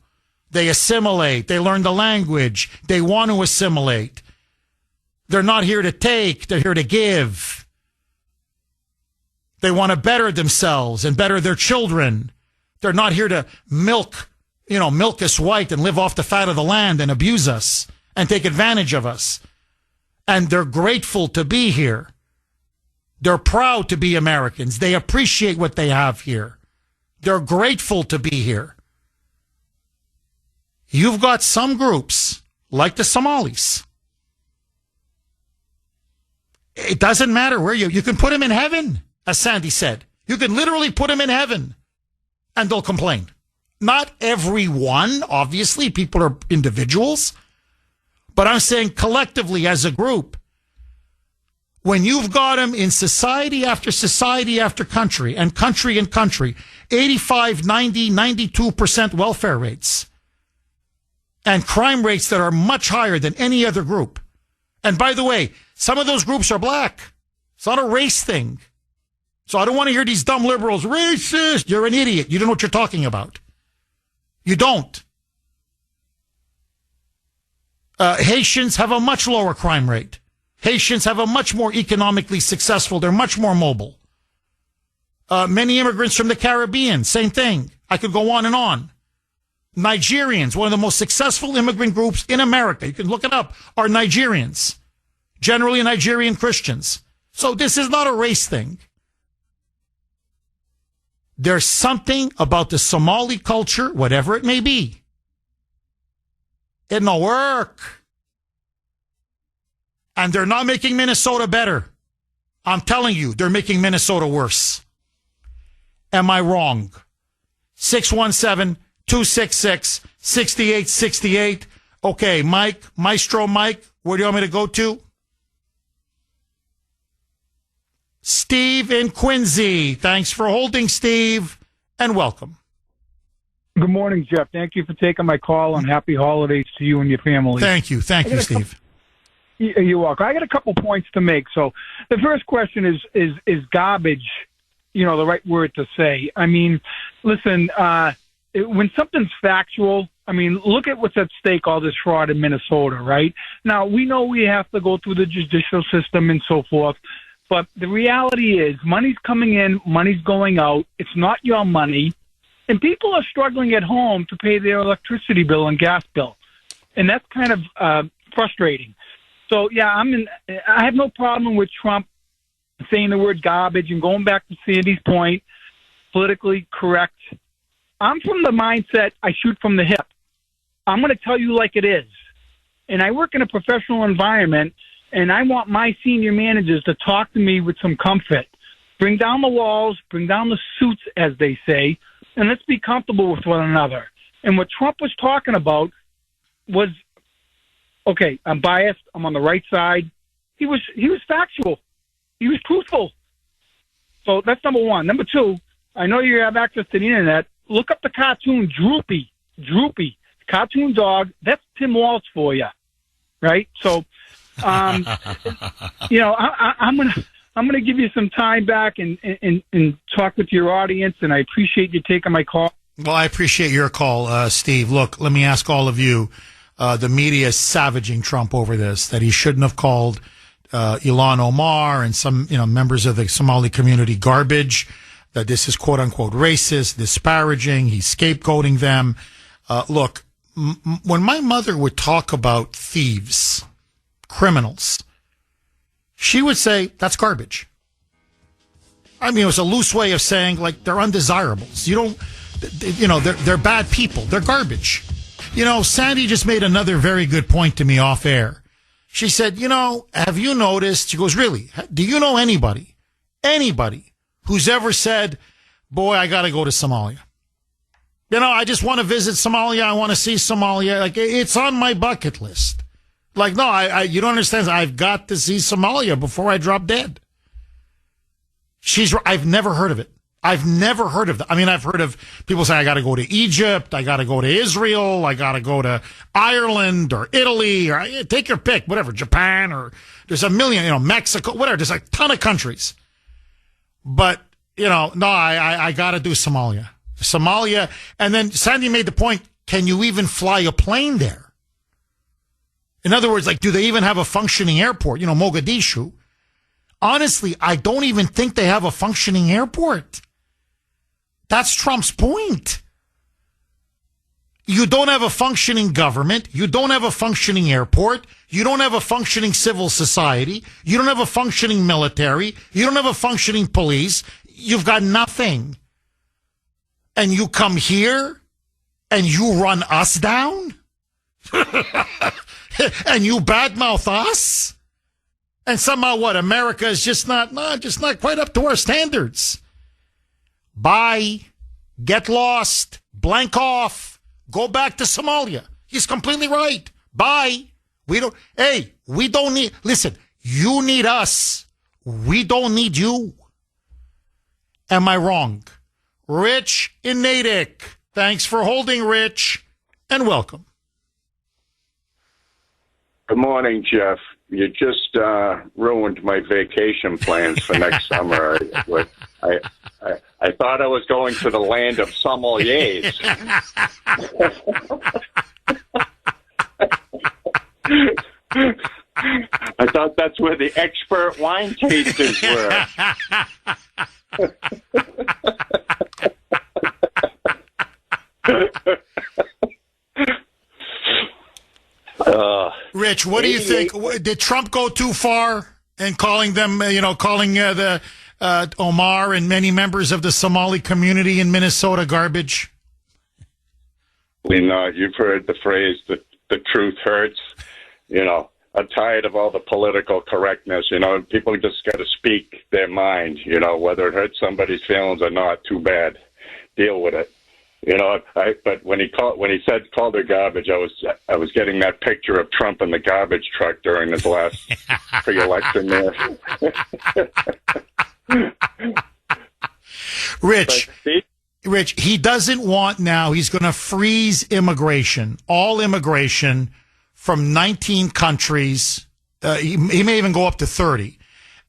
S1: They assimilate. They learn the language. They want to assimilate. They're not here to take. They're here to give. They want to better themselves and better their children. They're not here to milk us white and live off the fat of the land and abuse us and take advantage of us. And they're grateful to be here. They're proud to be Americans. They appreciate what they have here. They're grateful to be here. You've got some groups, like the Somalis. It doesn't matter where you can put them in heaven, as Sandy said. You can literally put them in heaven, and they'll complain. Not everyone, obviously. People are individuals. But I'm saying collectively as a group, when you've got them in society after country, 85, 90, 92% welfare rates, and crime rates that are much higher than any other group. And by the way, some of those groups are black. It's not a race thing. So I don't want to hear these dumb liberals, racist. You're an idiot. You don't know what you're talking about. You don't. Haitians have a much lower crime rate. Haitians have a much more economically successful. They're much more mobile. Many immigrants from the Caribbean, same thing. I could go on and on. Nigerians, one of the most successful immigrant groups in America, you can look it up, are Nigerians. Generally Nigerian Christians. So this is not a race thing. There's something about the Somali culture, whatever it may be. It'll work. And they're not making Minnesota better. I'm telling you, they're making Minnesota worse. Am I wrong? 617-266-6868. Okay, Mike, Maestro Mike, where do you want me to go to? Steve in Quincy. Thanks for holding, Steve, and welcome.
S12: Good morning, Jeff. Thank you for taking my call, and happy holidays to you and your family.
S1: Thank you, Steve.
S12: You're welcome. I got a couple points to make. So the first question is garbage, the right word to say? I mean, listen, when something's factual, look at what's at stake, all this fraud in Minnesota, right? Now, we know we have to go through the judicial system and so forth, but the reality is money's coming in, money's going out. It's not your money. And people are struggling at home to pay their electricity bill and gas bill. And that's kind of frustrating. So, yeah, I have no problem with Trump saying the word garbage and going back to Sandy's point, politically correct. I'm from the mindset I shoot from the hip. I'm going to tell you like it is. And I work in a professional environment, and I want my senior managers to talk to me with some comfort. Bring down the walls, bring down the suits, as they say, and let's be comfortable with one another. And what Trump was talking about was okay, I'm biased. I'm on the right side. He was factual. He was truthful. So that's number one. Number two, I know you have access to the internet. Look up the cartoon Droopy. Droopy, cartoon dog. That's Tim Waltz for you, right? So, I'm gonna give you some time back and talk with your audience, and I appreciate you taking my call.
S1: Well, I appreciate your call, Steve. Look, let me ask all of you. The media is savaging Trump over this, that he shouldn't have called Ilhan Omar and some members of the Somali community garbage, that this is quote-unquote racist, disparaging, he's scapegoating them. Look, when my mother would talk about thieves, criminals, she would say, that's garbage. I mean, it was a loose way of saying, like, they're undesirables. They're bad people. They're garbage. Sandy just made another very good point to me off air. She said, have you noticed? She goes, really? Do you know anybody who's ever said, boy, I got to go to Somalia? I just want to visit Somalia. I want to see Somalia. Like, it's on my bucket list. Like, no, you don't understand. I've got to see Somalia before I drop dead. I've never heard of it. I've never heard of that. I mean, I've heard of people say, I got to go to Egypt. I got to go to Israel. I got to go to Ireland or Italy or take your pick, whatever, Japan, or there's a million, Mexico, whatever. There's a ton of countries. But, no, I got to do Somalia. And then Sandy made the point, can you even fly a plane there? In other words, like, do they even have a functioning airport? Mogadishu. Honestly, I don't even think they have a functioning airport. That's Trump's point. You don't have a functioning government. You don't have a functioning airport. You don't have a functioning civil society. You don't have a functioning military. You don't have a functioning police. You've got nothing. And you come here and you run us down? And you badmouth us? And somehow what? America is just not quite up to our standards. Bye. Get lost. Blank off. Go back to Somalia. He's completely right. Bye. We don't need, listen, you need us. We don't need you. Am I wrong? Rich in Natick. Thanks for holding, Rich, and welcome.
S13: Good morning, Jeff. You just ruined my vacation plans for next summer. I thought I was going to the land of sommeliers. I thought that's where the expert wine tasters were.
S1: Rich, what do you think? Did Trump go too far in calling them, the Omar and many members of the Somali community in Minnesota garbage?
S13: You've heard the phrase that the truth hurts. I'm tired of all the political correctness. People just got to speak their mind. Whether it hurts somebody's feelings or not, too bad. Deal with it. But when he said called her garbage, I was getting that picture of Trump in the garbage truck during his last pre-election there.
S1: Rich, he doesn't want now. He's going to freeze immigration, all immigration from 19 countries. He may even go up to 30.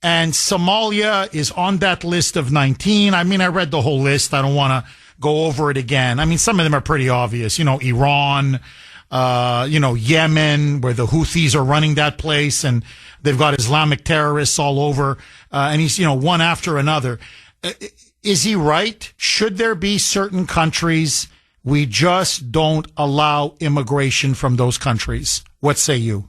S1: And Somalia is on that list of 19. I mean, I read the whole list. I don't want to go over it again. I mean, some of them are pretty obvious. Iran, Yemen, where the Houthis are running that place, and they've got Islamic terrorists all over. And he's, one after another. Is he right? Should there be certain countries we just don't allow immigration from those countries? What say you?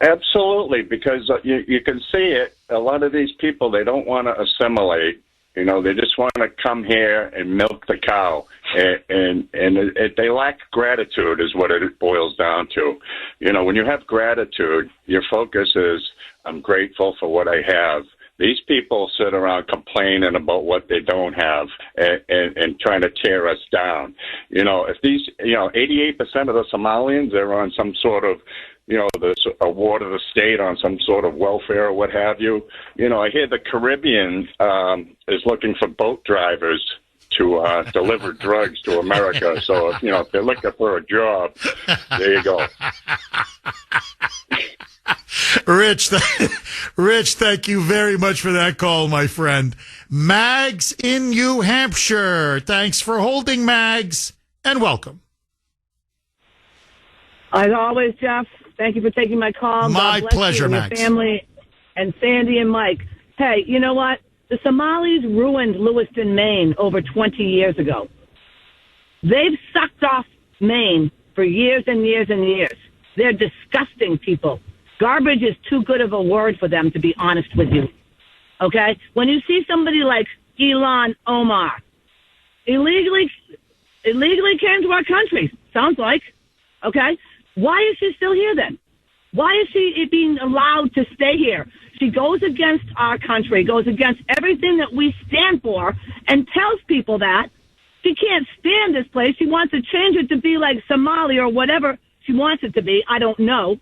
S13: Absolutely, because you can see it. A lot of these people, they don't want to assimilate. They just want to come here and milk the cow, and they lack gratitude is what it boils down to. When you have gratitude, your focus is, I'm grateful for what I have. These people sit around complaining about what they don't have and trying to tear us down. If these, 88% of the Somalians, they're on some sort of, this award of the state on some sort of welfare or what have you. I hear the Caribbean is looking for boat drivers to deliver drugs to America. So, if they're looking for a job, there you go.
S1: Rich, thank you very much for that call, my friend. Mags in New Hampshire. Thanks for holding, Mags, and welcome.
S14: As always, Jeff, thank you for taking my call.
S1: My
S14: God bless
S1: pleasure,
S14: you and
S1: Max.
S14: your family, and Sandy and Mike. Hey, you know what? The Somalis ruined Lewiston, Maine over 20 years ago. They've sucked off Maine for years and years and years. They're disgusting people. Garbage is too good of a word for them, to be honest with you. Okay? When you see somebody like Elon Omar, illegally came to our country, sounds like. Okay? Why is she still here then? Why is she being allowed to stay here? She goes against our country, goes against everything that we stand for, and tells people that. She can't stand this place. She wants to change it to be like Somalia or whatever she wants it to be. I don't know.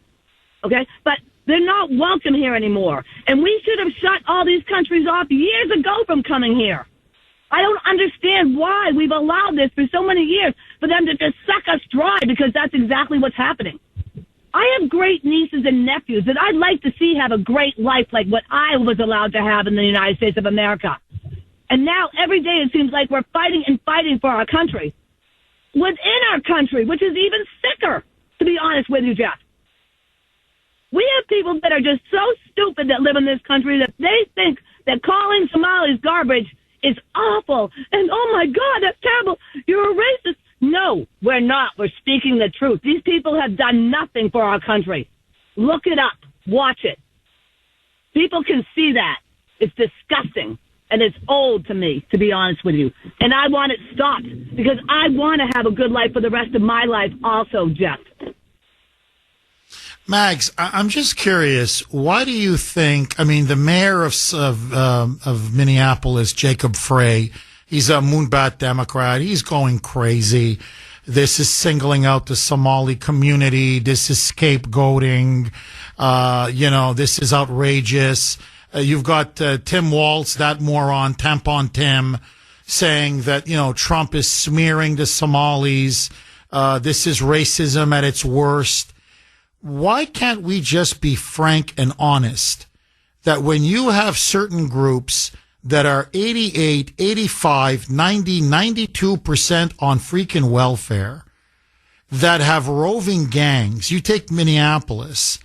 S14: Okay? But they're not welcome here anymore. And we should have shut all these countries off years ago from coming here. I don't understand why we've allowed this for so many years for them to just suck us dry, because that's exactly what's happening. I have great nieces and nephews that I'd like to see have a great life like what I was allowed to have in the United States of America. And now every day it seems like we're fighting and fighting for our country. Within our country, which is even sicker, to be honest with you, Jeff. We have people that are just so stupid that live in this country that they think that calling Somalis garbage is awful. And, oh, my God, that's terrible. You're a racist. No, we're not. We're speaking the truth. These people have done nothing for our country. Look it up. Watch it. People can see that. It's disgusting. And it's old to me, to be honest with you. And I want it stopped because I want to have a good life for the rest of my life also, Jeff.
S1: Mags, I'm just curious. Why do you think? I mean, the mayor of Minneapolis, Jacob Frey, he's a Moonbat Democrat. He's going crazy. This is singling out the Somali community. This is scapegoating. This is outrageous. You've got Tim Waltz, that moron, Tampon Tim, saying that Trump is smearing the Somalis. This is racism at its worst. Why can't we just be frank and honest that when you have certain groups that are 88, 85, 90, 92% on freaking welfare, that have roving gangs, you take Minneapolis,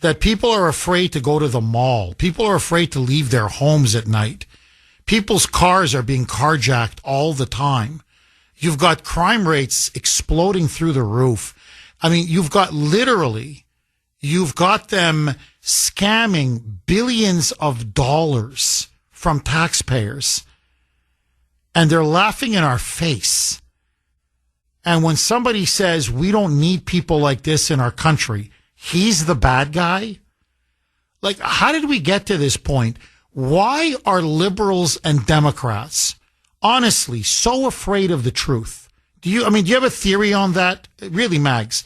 S1: that people are afraid to go to the mall. People are afraid to leave their homes at night. People's cars are being carjacked all the time. You've got crime rates exploding through the roof. I mean, you've got them scamming billions of dollars from taxpayers, and they're laughing in our face. And when somebody says we don't need people like this in our country, he's the bad guy. Like, how did we get to this point? Why are liberals and Democrats honestly so afraid of the truth? Do you have a theory on that? Really, Mags?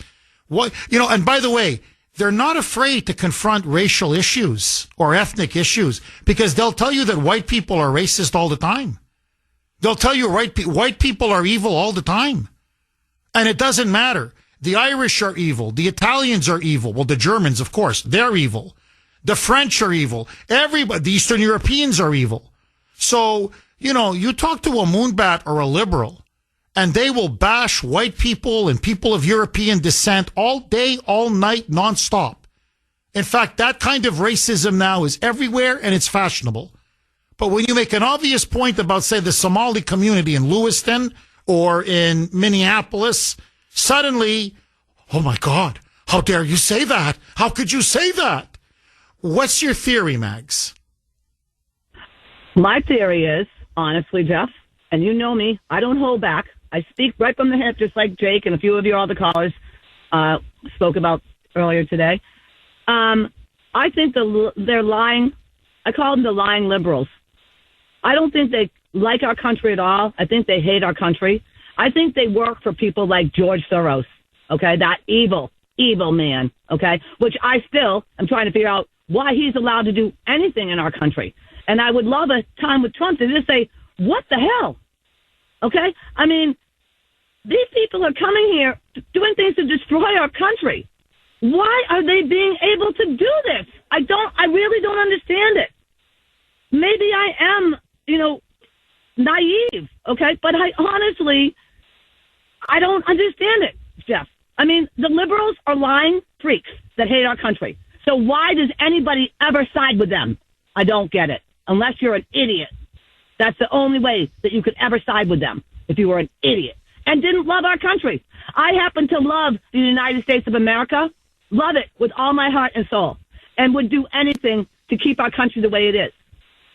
S1: What, and by the way, they're not afraid to confront racial issues or ethnic issues because they'll tell you that white people are racist all the time. They'll tell you white people are evil all the time. And it doesn't matter. The Irish are evil. The Italians are evil. Well, the Germans, of course, they're evil. The French are evil. Everybody, the Eastern Europeans are evil. So, you talk to a moonbat or a liberal, and they will bash white people and people of European descent all day, all night, nonstop. In fact, that kind of racism now is everywhere, and it's fashionable. But when you make an obvious point about, say, the Somali community in Lewiston or in Minneapolis, suddenly, oh my God, how dare you say that? How could you say that? What's your theory, Mags?
S14: My theory is, honestly, Jeff, and you know me, I don't hold back. I speak right from the hip, just like Jake and a few of your other callers spoke about earlier today. I think they're lying I call them the lying liberals. I don't think they like our country at all. I think they hate our country. I think they work for people like George Soros, okay, that evil man, okay, which I still am trying to figure out why he's allowed to do anything in our country. And I would love a time with Trump to just say, what the hell? Okay? I mean, these people are coming here doing things to destroy our country. Why are they being able to do this? I really don't understand it. Maybe I am, naive, okay? But I honestly don't understand it, Jeff. I mean, the liberals are lying freaks that hate our country. So why does anybody ever side with them? I don't get it. Unless you're an idiot. That's the only way that you could ever side with them, if you were an idiot and didn't love our country. I happen to love the United States of America, love it with all my heart and soul, and would do anything to keep our country the way it is.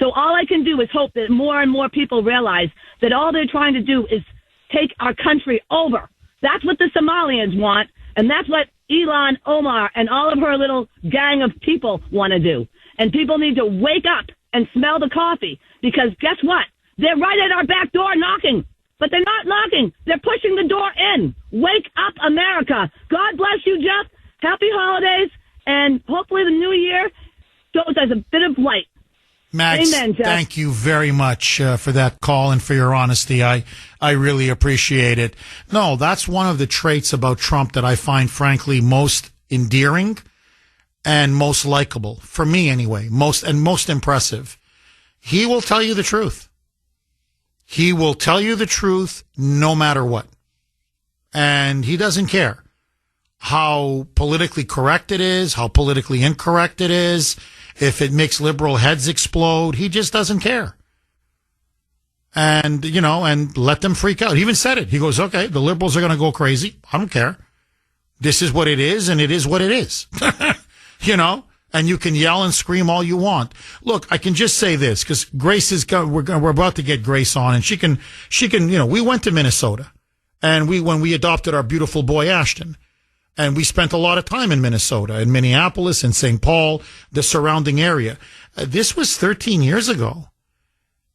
S14: So all I can do is hope that more and more people realize that all they're trying to do is take our country over. That's what the Somalians want, and that's what Ilhan Omar and all of her little gang of people want to do. And people need to wake up and smell the coffee, because guess what? They're right at our back door knocking. But they're not knocking. They're pushing the door in. Wake up, America. God bless you, Jeff. Happy holidays. And hopefully the new year goes as a bit of light.
S1: Max,
S14: Amen, Jeff.
S1: Thank you very much for that call and for your honesty. I really appreciate it. No, that's one of the traits about Trump that I find, frankly, most endearing and most likable. For me, anyway. Most impressive. He will tell you the truth. He will tell you the truth no matter what. And he doesn't care how politically correct it is, how politically incorrect it is, if it makes liberal heads explode. He just doesn't care. And, and let them freak out. He even said it. He goes, okay, the liberals are going to go crazy. I don't care. This is what it is, and it is what it is. And you can yell and scream all you want. Look, I can just say this, because Grace we're about to get Grace on, and she can, we went to Minnesota, and when we adopted our beautiful boy Ashton, and we spent a lot of time in Minnesota, in Minneapolis and St. Paul, the surrounding area. This was 13 years ago.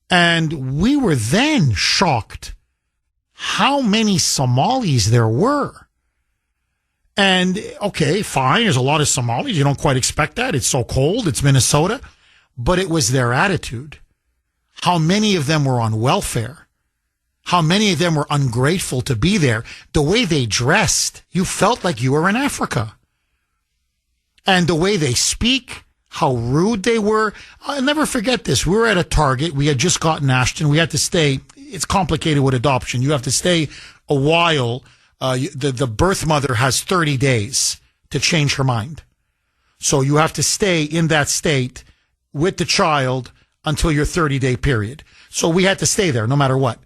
S1: And we were then shocked how many Somalis there were. And, okay, fine, there's a lot of Somalis. You don't quite expect that. It's so cold. It's Minnesota. But it was their attitude. How many of them were on welfare. How many of them were ungrateful to be there. The way they dressed, you felt like you were in Africa. And the way they speak, how rude they were. I'll never forget this. We were at a Target. We had just gotten Ashton. We had to stay. It's complicated with adoption. You have to stay a while. The birth mother has 30 days to change her mind. So you have to stay in that state with the child until your 30-day period. So we had to stay there no matter what.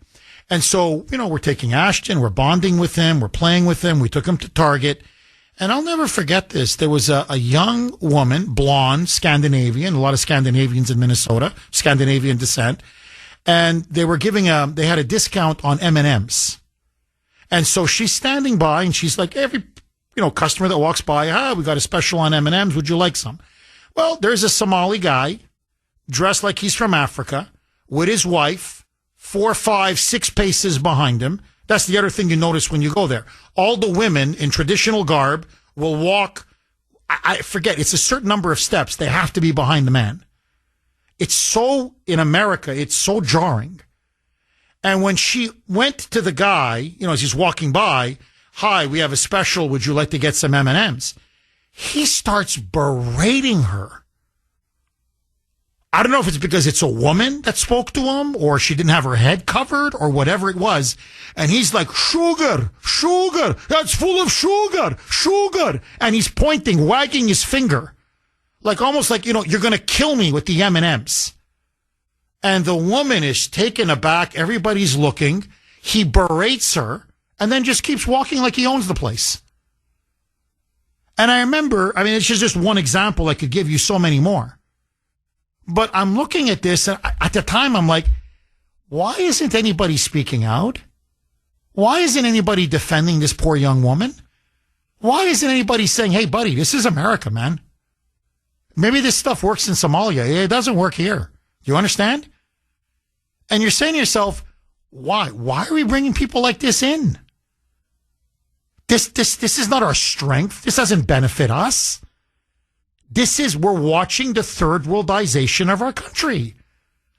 S1: And so, we're taking Ashton, we're bonding with him, we're playing with him. We took him to Target. And I'll never forget this. There was a young woman, blonde, Scandinavian, a lot of Scandinavians in Minnesota, Scandinavian descent. And they had a discount on M&Ms. And so she's standing by, and she's like, every, customer that walks by, we got a special on M&Ms. Would you like some? Well, there's a Somali guy dressed like he's from Africa with his wife, 4, 5, 6 paces behind him. That's the other thing you notice when you go there. All the women in traditional garb will walk, I forget, it's a certain number of steps. They have to be behind the man. In America, it's so jarring. And when she went to the guy, as he's walking by, hi, we have a special. Would you like to get some M&Ms? He starts berating her. I don't know if it's because it's a woman that spoke to him or she didn't have her head covered or whatever it was. And he's like, sugar, that's full of sugar. And he's pointing, wagging his finger. Like almost like, you're going to kill me with the M&Ms. And the woman is taken aback. Everybody's looking. He berates her and then just keeps walking like he owns the place. And I remember, it's just one example. I could give you so many more. But I'm looking at this, and at the time I'm like, why isn't anybody speaking out? Why isn't anybody defending this poor young woman? Why isn't anybody saying, hey, buddy, this is America, man? Maybe this stuff works in Somalia. It doesn't work here. You understand? And you're saying to yourself, why? Why are we bringing people like this in? This is not our strength. This doesn't benefit us. We're watching the third worldization of our country.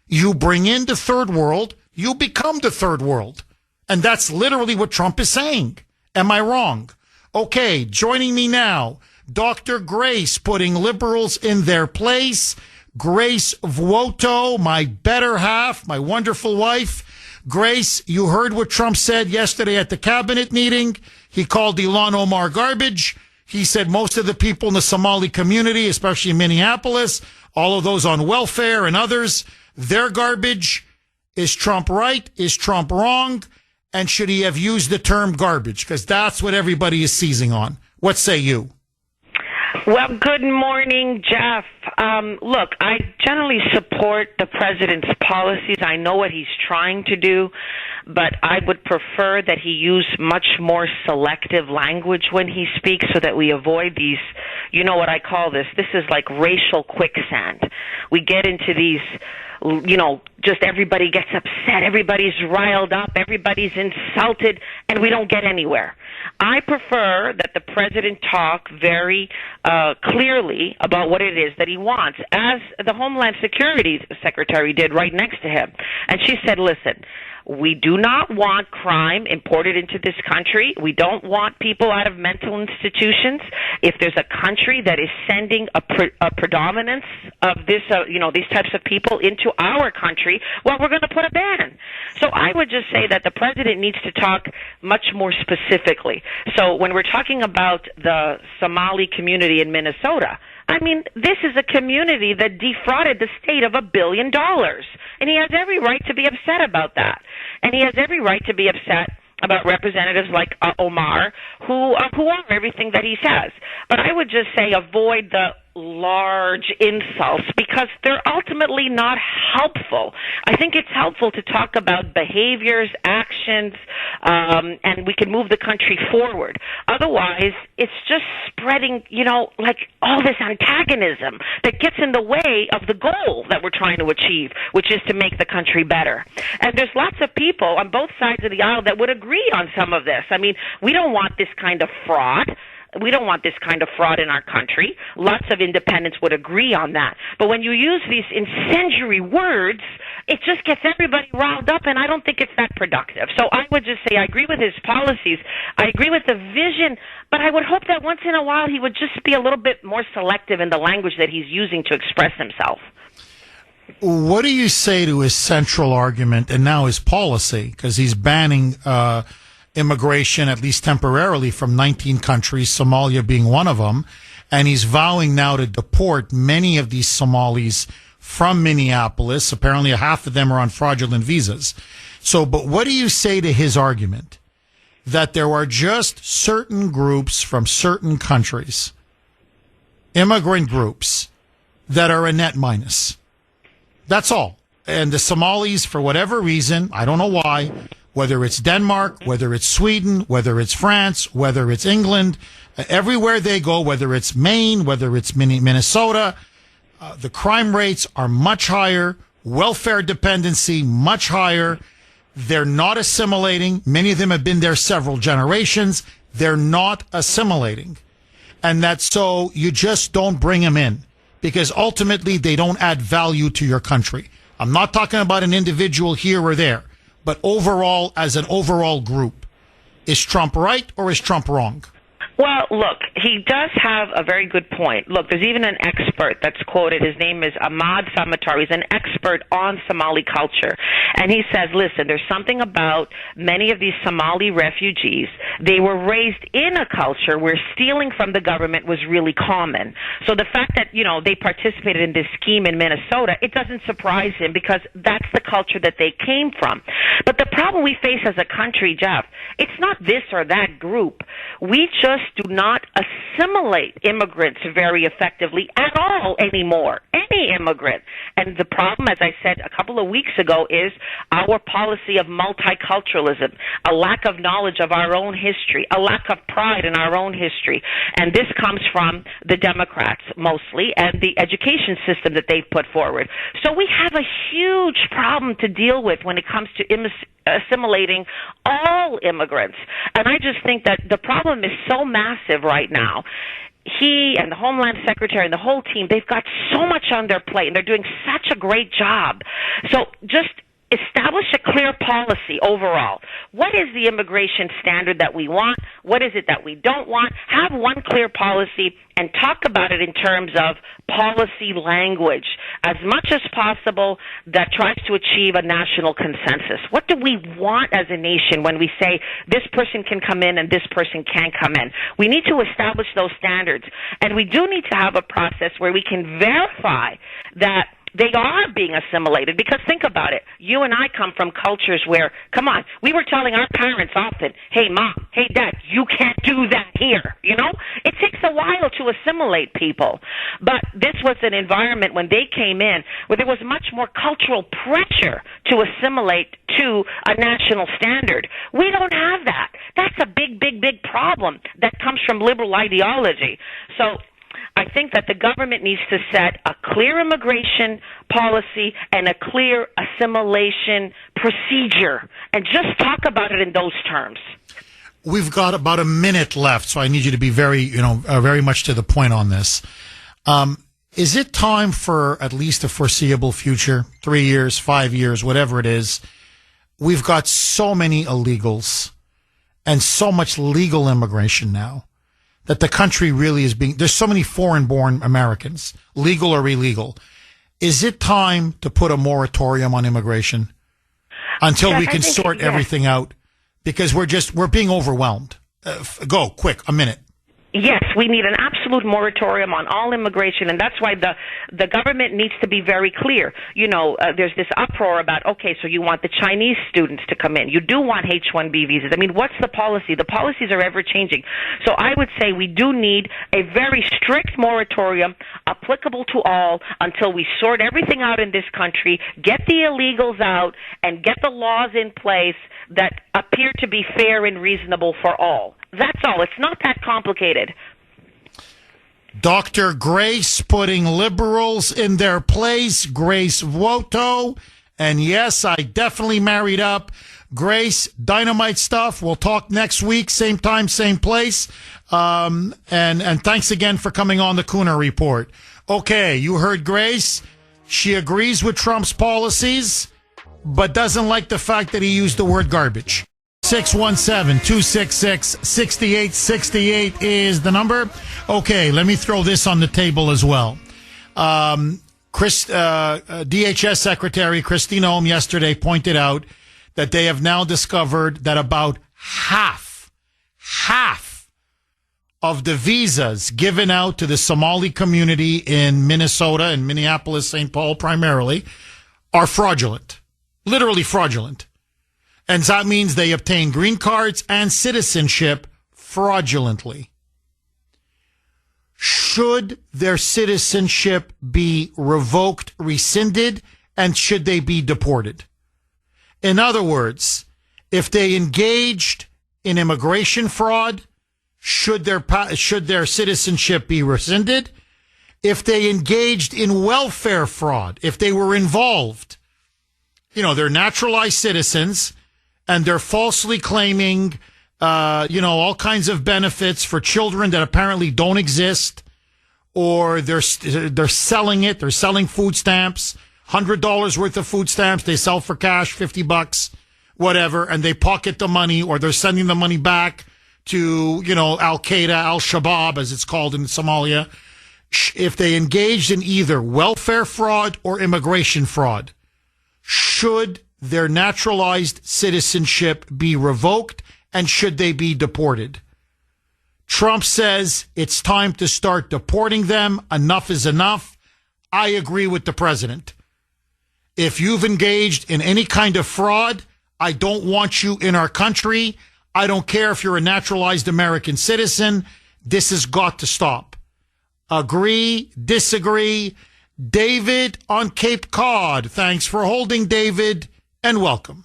S1: You bring in the third world, you become the third world. And that's literally what Trump is saying. Am I wrong? Okay, joining me now, Dr. Grace, putting liberals in their place. Grace Vuoto, my better half, my wonderful wife. Grace, you heard what Trump said yesterday at the cabinet meeting. He called Ilhan Omar garbage. He said most of the people in the Somali community, especially in Minneapolis, all of those on welfare and others, they're garbage. Is Trump right? Is Trump wrong? And should he have used the term garbage? Because that's what everybody is seizing on. What say you?
S15: Well, good morning, Jeff. Look, I generally support the president's policies. I know what he's trying to do, but I would prefer that he use much more selective language when he speaks so that we avoid these, you know what I call this? This is like racial quicksand. We get into these, just everybody gets upset, everybody's riled up, everybody's insulted, and we don't get anywhere. I prefer that the president talk very clearly about what it is that he wants, as the Homeland Security Secretary did right next to him. And she said, listen, we do not want crime imported into this country. We don't want people out of mental institutions. If there's a country that is sending a predominance of this, these types of people into our country, well, we're going to put a ban. So I would just say that the president needs to talk much more specifically. So when we're talking about the Somali community in Minnesota, I mean, this is a community that defrauded the state of $1 billion. And he has every right to be upset about that. And he has every right to be upset about representatives like Omar, who are everything that he says. But I would just say avoid the large insults because they're ultimately not helpful. I think it's helpful to talk about behaviors, actions, and we can move the country forward. Otherwise, it's just spreading, like all this antagonism that gets in the way of the goal that we're trying to achieve, which is to make the country better. And there's lots of people on both sides of the aisle that would agree on some of this. I mean, we don't want this kind of fraud. We don't want this kind of fraud in our country. Lots of independents would agree on that. But when you use these incendiary words, it just gets everybody riled up, and I don't think it's that productive. So I would just say I agree with his policies. I agree with the vision, but I would hope that once in a while he would just be a little bit more selective in the language that he's using to express himself.
S1: What do you say to his central argument and now his policy? Because he's banning immigration, at least temporarily, from 19 countries, Somalia being one of them. And he's vowing now to deport many of these Somalis from Minneapolis. Apparently, half of them are on fraudulent visas. So, but what do you say to his argument that there are just certain groups from certain countries, immigrant groups, that are a net minus? That's all. And the Somalis, for whatever reason, I don't know why, whether it's Denmark, whether it's Sweden, whether it's France, whether it's England, everywhere they go, whether it's Maine, whether it's Minnesota, the crime rates are much higher, welfare dependency much higher. They're not assimilating. Many of them have been there several generations. They're not assimilating. And that's so you just don't bring them in because ultimately they don't add value to your country. I'm not talking about an individual here or there, but overall, as an overall group. Is Trump right or is Trump wrong?
S15: Well, look, he does have a very good point. Look, there's even an expert that's quoted. His name is Ahmad Samatar. He's an expert on Somali culture. And he says, listen, there's something about many of these Somali refugees. They were raised in a culture where stealing from the government was really common. So the fact that, they participated in this scheme in Minnesota, it doesn't surprise him because that's the culture that they came from. But the problem we face as a country, Jeff, it's not this or that group. We just do not assimilate immigrants very effectively at all anymore. any immigrant. And the problem, as I said a couple of weeks ago, is our policy of multiculturalism, a lack of knowledge of our own history, a lack of pride in our own history. And this comes from the Democrats mostly and the education system that they've put forward. So we have a huge problem to deal with when it comes to assimilating all immigrants. And I just think that the problem is so massive right now. He and the Homeland Secretary and the whole team, they've got so much on their plate, and they're doing such a great job. So just establish a clear policy overall. What is the immigration standard that we want? What is it that we don't want? Have one clear policy and talk about it in terms of policy language as much as possible that tries to achieve a national consensus. What do we want as a nation when we say this person can come in and this person can't come in? We need to establish those standards. And we do need to have a process where we can verify that they are being assimilated, because think about it. You and I come from cultures where, come on, we were telling our parents often, hey, Mom, hey, Dad, you can't do that here, you know? It takes a while to assimilate people. But this was an environment when they came in where there was much more cultural pressure to assimilate to a national standard. We don't have that. That's a big, big, big problem that comes from liberal ideology. So I think that the government needs to set a clear immigration policy and a clear assimilation procedure and just talk about it in those terms.
S1: We've got about a minute left, so I need you to be very much to the point on this. Is it time for at least a foreseeable future, 3 years, 5 years, whatever it is? We've got so many illegals and so much legal immigration now that the country really is there's so many foreign-born Americans, legal or illegal. Is it time to put a moratorium on immigration until we can sort everything out? Because we're being overwhelmed. Go, quick, a minute.
S15: Yes, we need an absolute moratorium on all immigration, and that's why the government needs to be very clear. You know, there's this uproar about, okay, so you want the Chinese students to come in. You do want H-1B visas. I mean, what's the policy? The policies are ever-changing. So I would say we do need a very strict moratorium applicable to all until we sort everything out in this country, get the illegals out, and get the laws in place that appear to be fair and reasonable for all. That's all. It's not that complicated.
S1: Dr. Grace putting liberals in their place. Grace Voto. And yes, I definitely married up. Grace, dynamite stuff. We'll talk next week. Same time, same place. And thanks again for coming on the Kuhner Report. Okay, you heard Grace. She agrees with Trump's policies, but doesn't like the fact that he used the word garbage. 617-266-6868 is the number. Okay, let me throw this on the table as well. DHS Secretary Kristi Noem yesterday pointed out that they have now discovered that about half of the visas given out to the Somali community in Minnesota and Minneapolis, St. Paul primarily, are fraudulent. Literally fraudulent. And that means they obtain green cards and citizenship fraudulently. Should their citizenship be revoked, rescinded, and should they be deported? In other words, if they engaged in immigration fraud, should their citizenship be rescinded? If they engaged in welfare fraud, if they were involved, they're naturalized citizens, and they're falsely claiming, all kinds of benefits for children that apparently don't exist, or they're selling it. They're selling food stamps, $100 worth of food stamps. They sell for cash, $50, whatever, and they pocket the money, or they're sending the money back to, Al-Qaeda, Al-Shabaab, as it's called in Somalia. If they engaged in either welfare fraud or immigration fraud, should their naturalized citizenship be revoked, and should they be deported? Trump says it's time to start deporting them. Enough is enough. I agree with the president. If you've engaged in any kind of fraud, I don't want you in our country. I don't care if you're a naturalized American citizen. This has got to stop. Agree, disagree. David on Cape Cod. Thanks for holding, David, and welcome.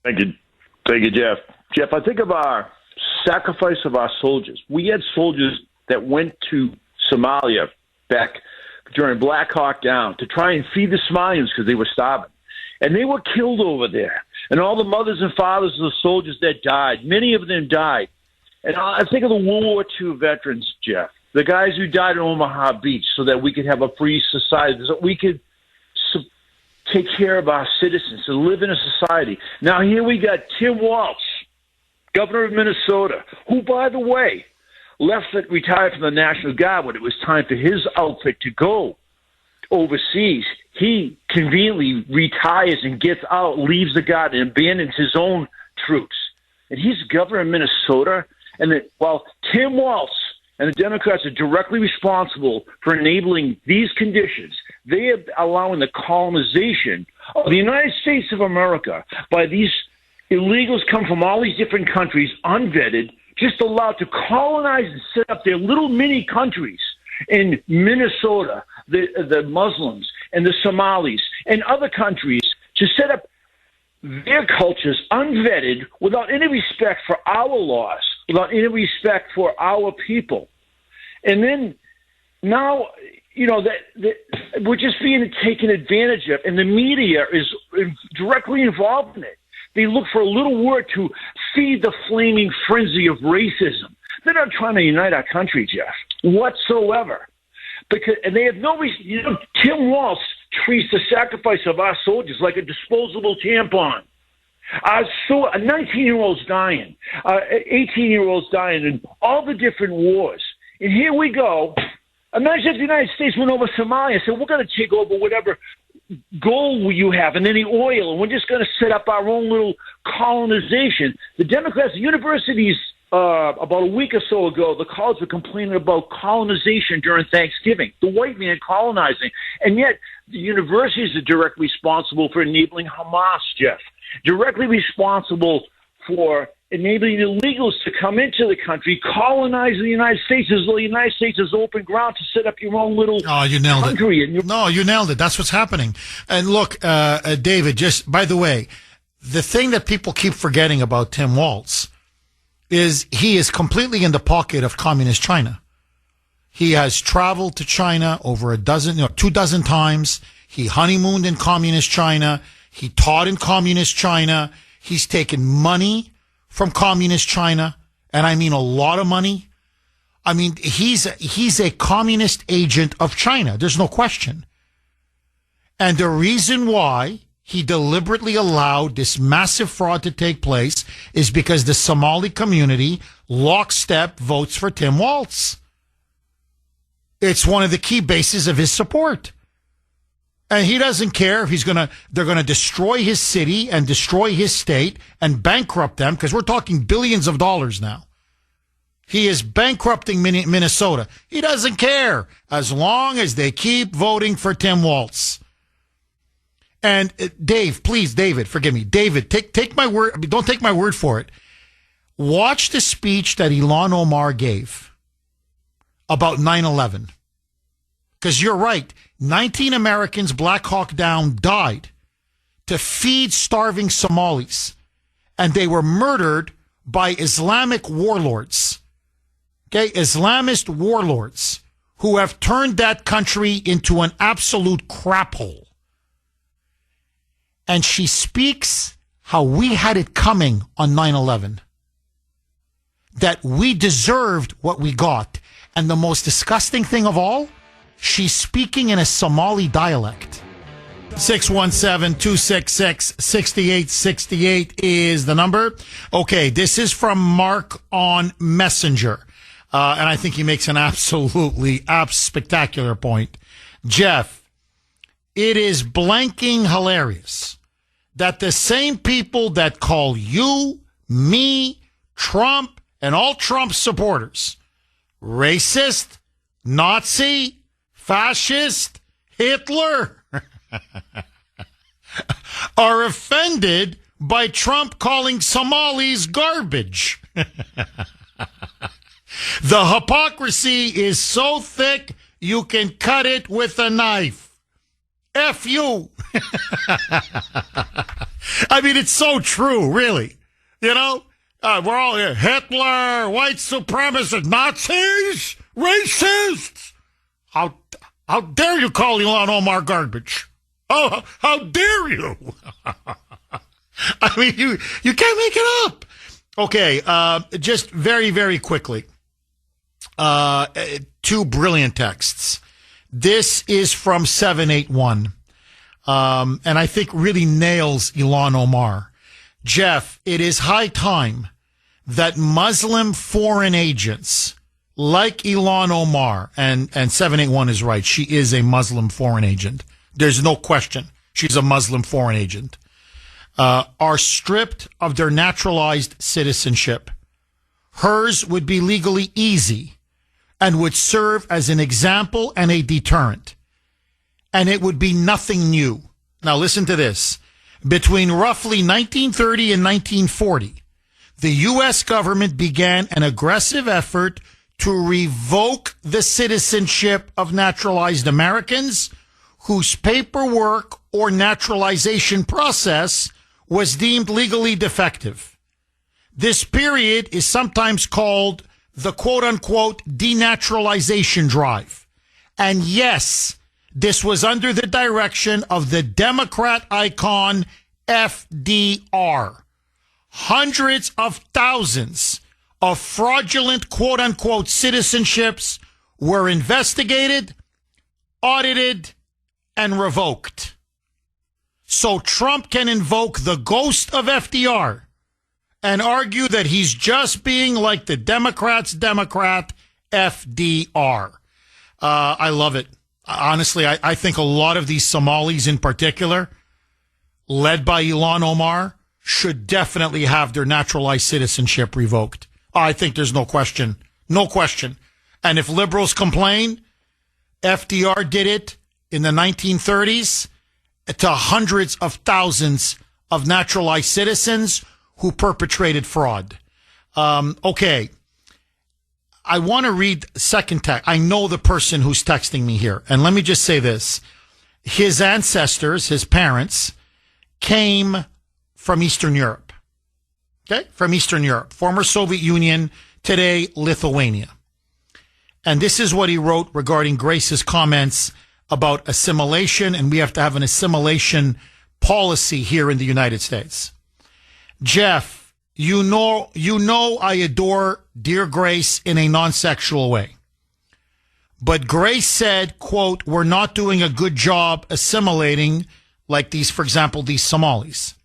S16: Thank you. Thank you, Jeff. Jeff, I think of our sacrifice of our soldiers. We had soldiers that went to Somalia back during Black Hawk Down to try and feed the Somalians because they were starving. And they were killed over there. And all the mothers and fathers of the soldiers that died, many of them died. And I think of the World War II veterans, Jeff, the guys who died in Omaha Beach so that we could have a free society, so that we could take care of our citizens and live in a society. Now here we got Tim Walz, governor of Minnesota, who, by the way, retired from the National Guard when it was time for his outfit to go overseas. He conveniently retires and gets out, leaves the Guard, and abandons his own troops. And he's governor of Minnesota. And that while Tim Walz and the Democrats are directly responsible for enabling these conditions, they are allowing the colonization of the United States of America by these illegals come from all these different countries, unvetted, just allowed to colonize and set up their little mini countries in Minnesota, the Muslims and the Somalis and other countries to set up their cultures unvetted without any respect for our laws, without any respect for our people. And then now, that we're just being taken advantage of, and the media is directly involved in it. They look for a little word to feed the flaming frenzy of racism. They're not trying to unite our country, Jeff, whatsoever. And they have no reason. Tim Walz treats the sacrifice of our soldiers like a disposable tampon. A 19-year-old's dying, 18-year-olds dying in all the different wars. And here we go. Imagine if the United States went over Somalia and said, we're going to take over whatever gold you have and any oil, and we're just going to set up our own little colonization. The Democrats, the universities, about a week or so ago, the college were complaining about colonization during Thanksgiving, the white man colonizing. And yet the universities are directly responsible for enabling Hamas, Jeff, directly responsible for enabling illegals to come into the country, colonize the United States as though the United States is open ground to set up your own little
S1: you nailed
S16: country.
S1: It. No, you nailed it. That's what's happening. And look, David, just by the way, the thing that people keep forgetting about Tim Walz is he is completely in the pocket of communist China. He has traveled to China over 24 times. He honeymooned in communist China. He taught in communist China. He's taken money from communist China, and I mean a lot of money. I mean, he's a communist agent of China. There's no question. And the reason why he deliberately allowed this massive fraud to take place is because the Somali community lockstep votes for Tim Walz. It's one of the key bases of his support. And he doesn't care if they're going to destroy his city and destroy his state and bankrupt them, because we're talking billions of dollars now. He is bankrupting Minnesota. He doesn't care as long as they keep voting for Tim Walz. And David, forgive me. David, take my word. Don't take my word for it. Watch the speech that Ilhan Omar gave about 9/11. Because you're right. 19 Americans, Black Hawk Down, died to feed starving Somalis. And they were murdered by Islamic warlords. Okay, Islamist warlords who have turned that country into an absolute crap hole. And she speaks how we had it coming on 9/11. That we deserved what we got. And the most disgusting thing of all, she's speaking in a Somali dialect. 617-266-6868 is the number. Okay, this is from Mark on Messenger. And I think he makes an absolutely spectacular point. Jeff, it is blanking hilarious that the same people that call you, me, Trump, and all Trump supporters racist, Nazi, fascist, Hitler are offended by Trump calling Somalis garbage. The hypocrisy is so thick, you can cut it with a knife. F you. I mean, it's so true, really. You know, we're all here. Hitler, white supremacists, Nazis, racists. How dare you call Ilhan Omar garbage? Oh, how dare you? I mean, you can't make it up. Okay, just very, very quickly. Two brilliant texts. This is from 781. And I think really nails Ilhan Omar. Jeff, it is high time that Muslim foreign agents like Ilhan Omar, and 781 is right, she is a Muslim foreign agent. There's no question. She's a Muslim foreign agent. Are stripped of their naturalized citizenship. Hers would be legally easy and would serve as an example and a deterrent. And it would be nothing new. Now listen to this. Between roughly 1930 and 1940, the U.S. government began an aggressive effort to revoke the citizenship of naturalized Americans whose paperwork or naturalization process was deemed legally defective. This period is sometimes called the quote-unquote denaturalization drive. And yes, this was under the direction of the Democrat icon FDR. Hundreds of thousands of fraudulent quote-unquote citizenships were investigated, audited, and revoked. So Trump can invoke the ghost of FDR and argue that he's just being like the Democrats' Democrat, FDR. I love it. Honestly, I think a lot of these Somalis in particular, led by Ilhan Omar, should definitely have their naturalized citizenship revoked. I think there's no question. No question. And if liberals complain, FDR did it in the 1930s to hundreds of thousands of naturalized citizens who perpetrated fraud. Okay. I want to read second text. I know the person who's texting me here. And let me just say this. His ancestors, his parents, came from Eastern Europe. Okay? From Eastern Europe. Former Soviet Union, today Lithuania. And this is what he wrote regarding Grace's comments about assimilation, and we have to have an assimilation policy here in the United States. Jeff, you know I adore dear Grace in a non-sexual way. But Grace said, quote, we're not doing a good job assimilating, like these, for example, these Somalis.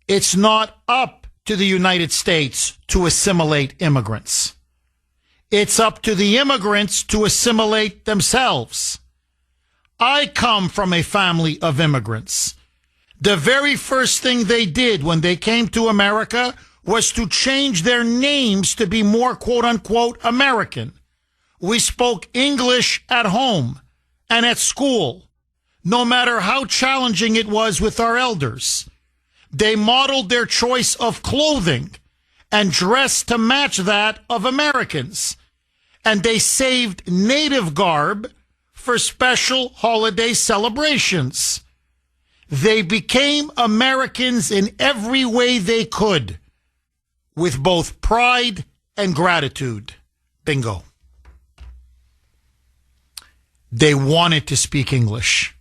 S1: It's not up to the United States to assimilate immigrants. It's up to the immigrants to assimilate themselves. I come from a family of immigrants. The very first thing they did when they came to America was to change their names to be more quote-unquote American. We spoke English at home and at school, no matter how challenging it was with our elders. They modeled their choice of clothing and dressed to match that of Americans. And they saved native garb for special holiday celebrations. They became Americans in every way they could, with both pride and gratitude. Bingo. They wanted to speak English.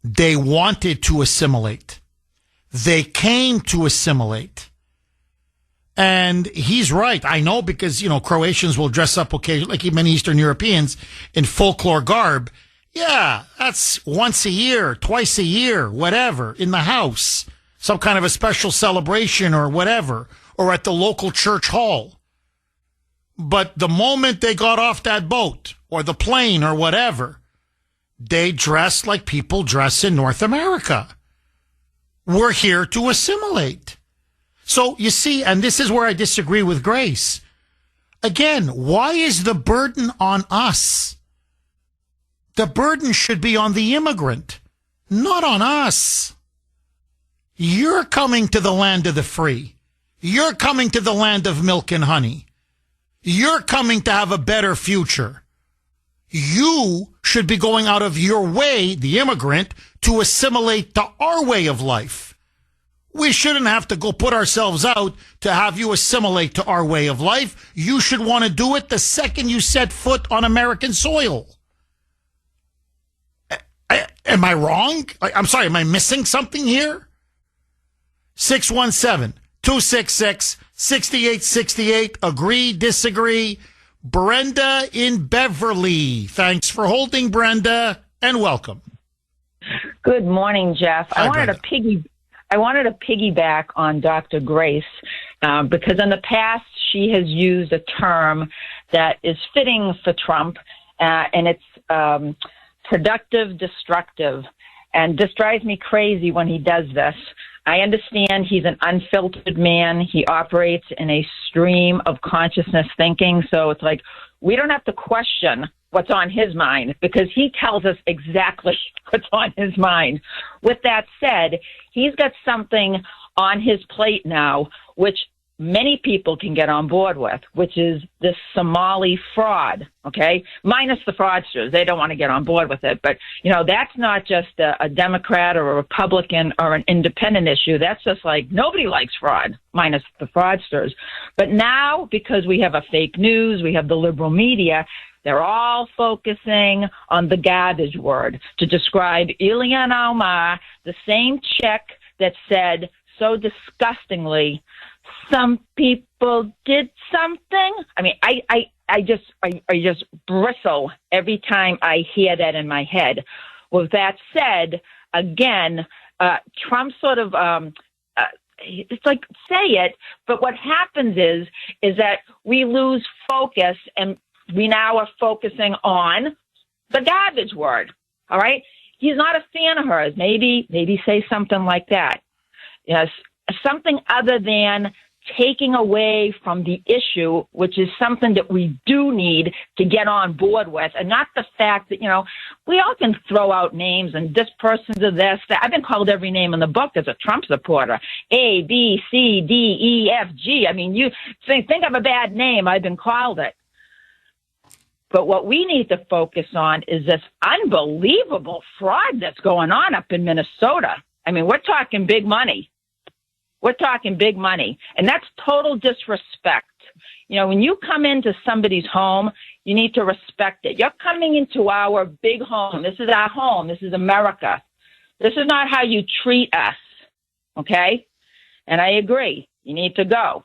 S1: They wanted to assimilate. They came to assimilate. And he's right. I know because, you know, Croatians will dress up occasionally, like many Eastern Europeans, in folklore garb. Yeah, that's once a year, twice a year, whatever, in the house. Some kind of a special celebration or whatever, or at the local church hall. But the moment they got off that boat or the plane or whatever, they dressed like people dress in North America. We're here to assimilate. So you see, and this is where I disagree with Grace. Again, why is the burden on us? The burden should be on the immigrant, not on us. You're coming to the land of the free. You're coming to the land of milk and honey. You're coming to have a better future. You should be going out of your way, the immigrant, to assimilate to our way of life. We shouldn't have to go put ourselves out to have you assimilate to our way of life. You should want to do it the second you set foot on American soil. Am I wrong? I'm sorry, am I missing something here? 617-266-6868. Agree, disagree? Brenda in Beverly. Thanks for holding, Brenda, and welcome.
S17: Good morning, Jeff.
S1: Hi,
S17: I wanted to piggyback on Dr. Grace because in the past she has used a term that is fitting for Trump, and it's productive, destructive. And this drives me crazy when he does this. I understand he's an unfiltered man. He operates in a stream of consciousness thinking. So it's like we don't have to question what's on his mind because he tells us exactly what's on his mind. With that said, he's got something on his plate now, which many people can get on board with, which is this Somali fraud, okay? Minus the fraudsters. They don't want to get on board with it. But, that's not just a Democrat or a Republican or an independent issue. That's just like nobody likes fraud, minus the fraudsters. But now, because we have a fake news, we have the liberal media, they're all focusing on the garbage word to describe Ilhan Omar, the same chick that said so disgustingly, some people did something. I mean, I just bristle every time I hear that in my head. With that said, again, Trump sort of, it's like, say it, but what happens is that we lose focus and we now are focusing on the garbage word. All right. He's not a fan of hers. Maybe say something like that. Yes. Something other than taking away from the issue, which is something that we do need to get on board with, and not the fact that, we all can throw out names and this person's of this. I've been called every name in the book as a Trump supporter. A, B, C, D, E, F, G. I mean, you think of a bad name, I've been called it. But what we need to focus on is this unbelievable fraud that's going on up in Minnesota. I mean, we're talking big money. We're talking big money, and that's total disrespect. When you come into somebody's home, you need to respect it. You're coming into our big home. This is our home. This is America. This is not how you treat us, okay? And I agree. You need to go.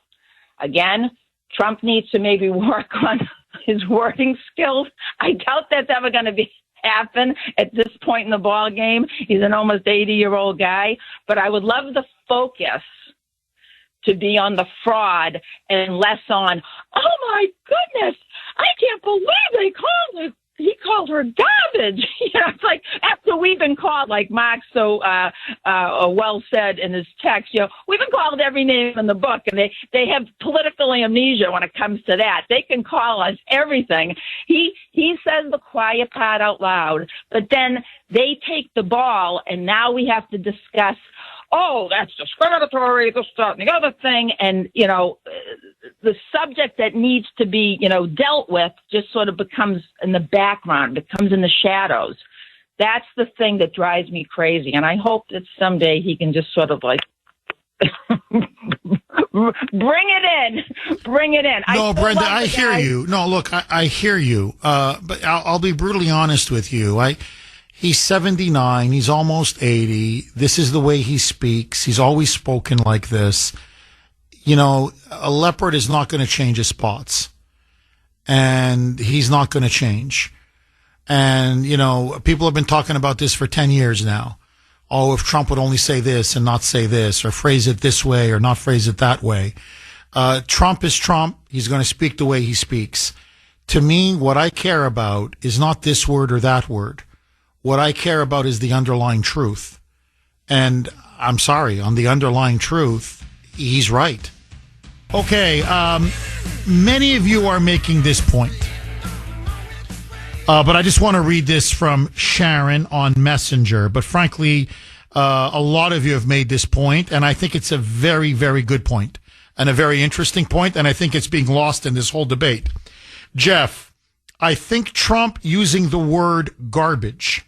S17: Again, Trump needs to maybe work on his wording skills. I doubt that's ever going to happen at this point in the ball game. He's an almost 80-year-old guy, but I would love the focus to be on the fraud and less on, oh my goodness, I can't believe he called her garbage. It's like after we've been called, like Mark so well said in his text, we've been called every name in the book, and they have political amnesia when it comes to that. They can call us everything. He says the quiet part out loud, but then they take the ball, and now we have to discuss, oh, that's discriminatory, this, that, and the other thing. And, the subject that needs to be, dealt with just sort of becomes in the background, becomes in the shadows. That's the thing that drives me crazy. And I hope that someday he can just sort of like bring it in.
S1: No, Brenda, I hear you. No, look, I hear you. But I'll be brutally honest with you. He's 79. He's almost 80. This is the way he speaks. He's always spoken like this. A leopard is not going to change his spots. And he's not going to change. And, people have been talking about this for 10 years now. Oh, if Trump would only say this and not say this, or phrase it this way or not phrase it that way. Trump is Trump. He's going to speak the way he speaks. To me, what I care about is not this word or that word. What I care about is the underlying truth. And I'm sorry, on the underlying truth, he's right. Okay, many of you are making this point. But I just want to read this from Sharon on Messenger. But frankly, a lot of you have made this point, and I think it's a very, very good point and a very interesting point, and I think it's being lost in this whole debate. Jeff, I think Trump using the word garbage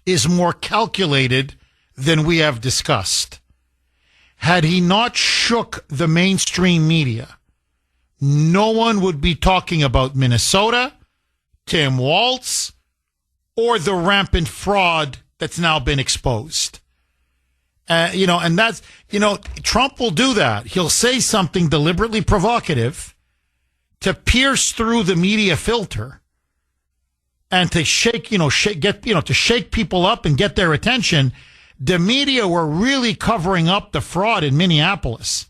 S1: is more calculated than we have discussed. Had he not shook the mainstream media, no one would be talking about Minnesota, Tim Walz, or the rampant fraud that's now been exposed. And that's, Trump will do that. He'll say something deliberately provocative to pierce through the media filter and to shake people up and get their attention. The media were really covering up the fraud in Minneapolis.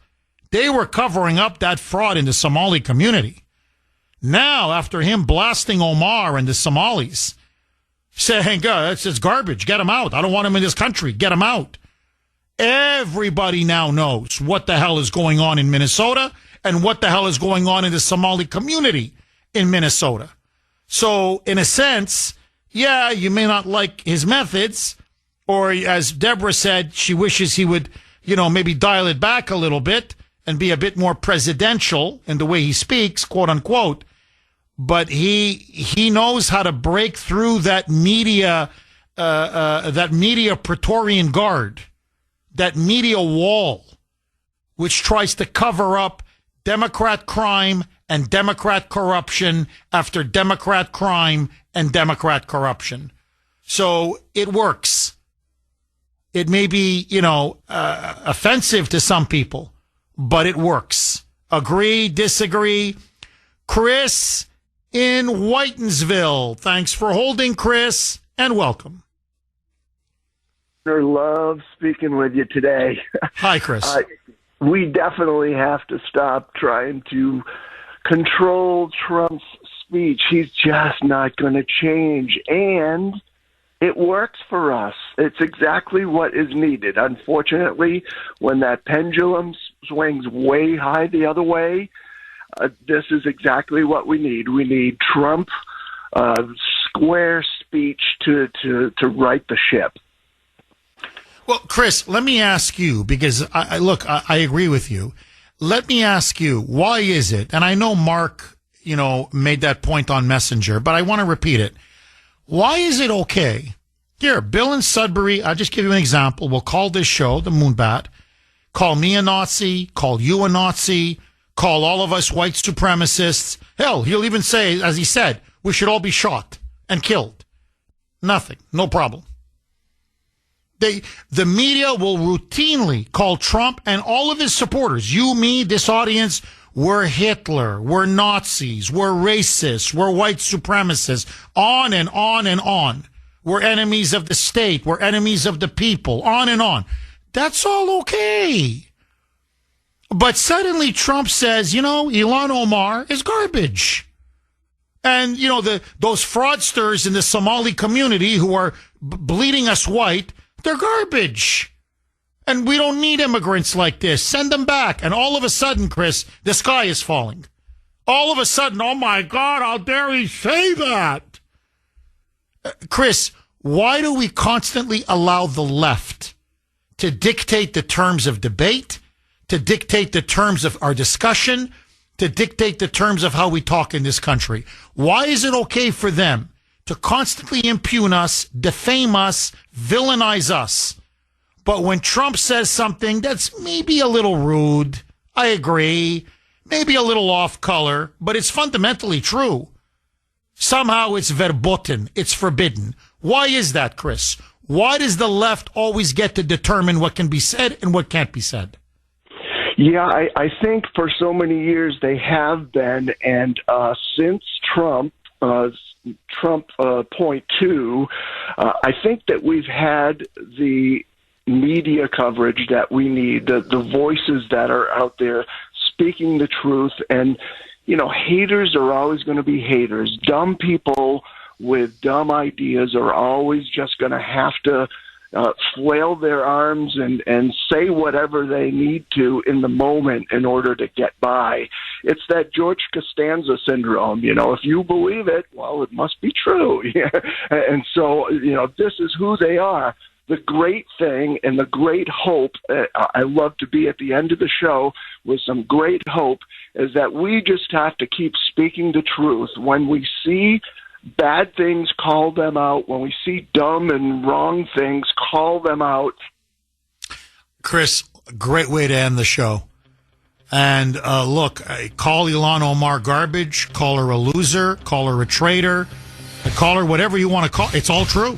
S1: They were covering up that fraud in the Somali community. Now, after him blasting Omar and the Somalis, saying, God, it's garbage, get him out. I don't want him in this country, get him out. Everybody now knows what the hell is going on in Minnesota and what the hell is going on in the Somali community in Minnesota. So, in a sense, yeah, you may not like his methods, or as Deborah said, she wishes he would, maybe dial it back a little bit and be a bit more presidential in the way he speaks, quote unquote. But he knows how to break through that media Praetorian Guard, that media wall, which tries to cover up Democrat crime and Democrat corruption after Democrat crime and Democrat corruption. So it works. It may be, offensive to some people, but it works. Agree, disagree? Chris in Whitensville. Thanks for holding, Chris, and welcome.
S18: Love speaking with you today.
S1: Hi, Chris.
S18: We definitely have to stop trying to control Trump's speech. He's just not going to change. And it works for us. It's exactly what is needed. Unfortunately, when that pendulum swings way high the other way, this is exactly what we need. We need Trump square speech to right the ship.
S1: Well, Chris, let me ask you, because I agree with you. Let me ask you, why is it, and I know Mark, made that point on Messenger, but I want to repeat it. Why is it okay? Here, Bill in Sudbury, I'll just give you an example. We'll call this show the Moonbat. Call me a Nazi, call you a Nazi, call all of us white supremacists. Hell, he'll even say, as he said, we should all be shot and killed. Nothing. No problem. The media will routinely call Trump and all of his supporters, you, me, this audience, we're Hitler, we're Nazis, we're racists, we're white supremacists, on and on and on. We're enemies of the state, we're enemies of the people, on and on. That's all okay. But suddenly Trump says, Ilhan Omar is garbage. And, those fraudsters in the Somali community who are bleeding us white, they're garbage. And we don't need immigrants like this. Send them back. And all of a sudden, Chris, the sky is falling. All of a sudden, oh my God, how dare he say that? Chris, why do we constantly allow the left to dictate the terms of debate, to dictate the terms of our discussion, to dictate the terms of how we talk in this country? Why is it okay for them to constantly impugn us, defame us, villainize us? But when Trump says something that's maybe a little rude, I agree, maybe a little off color, but it's fundamentally true. Somehow it's verboten, it's forbidden. Why is that, Chris? Why does the left always get to determine what can be said and what can't be said?
S18: Yeah, I think for so many years they have been, and since Trump point two, I think that we've had the media coverage that we need, the voices that are out there speaking the truth. And, haters are always going to be haters. Dumb people with dumb ideas are always just going to have to flail their arms and say whatever they need to in the moment in order to get by. It's that George Costanza syndrome. If you believe it, well, it must be true. And so, this is who they are. the great thing and the great hope, I love to be at the end of the show with some great hope, is that we just have to keep speaking the truth. When we see bad things, call them out. When we see dumb and wrong things, call them out.
S1: Chris, great way to end the show. And look, call Ilhan Omar garbage, call her a loser, call her a traitor, call her whatever you want to call. It's all true.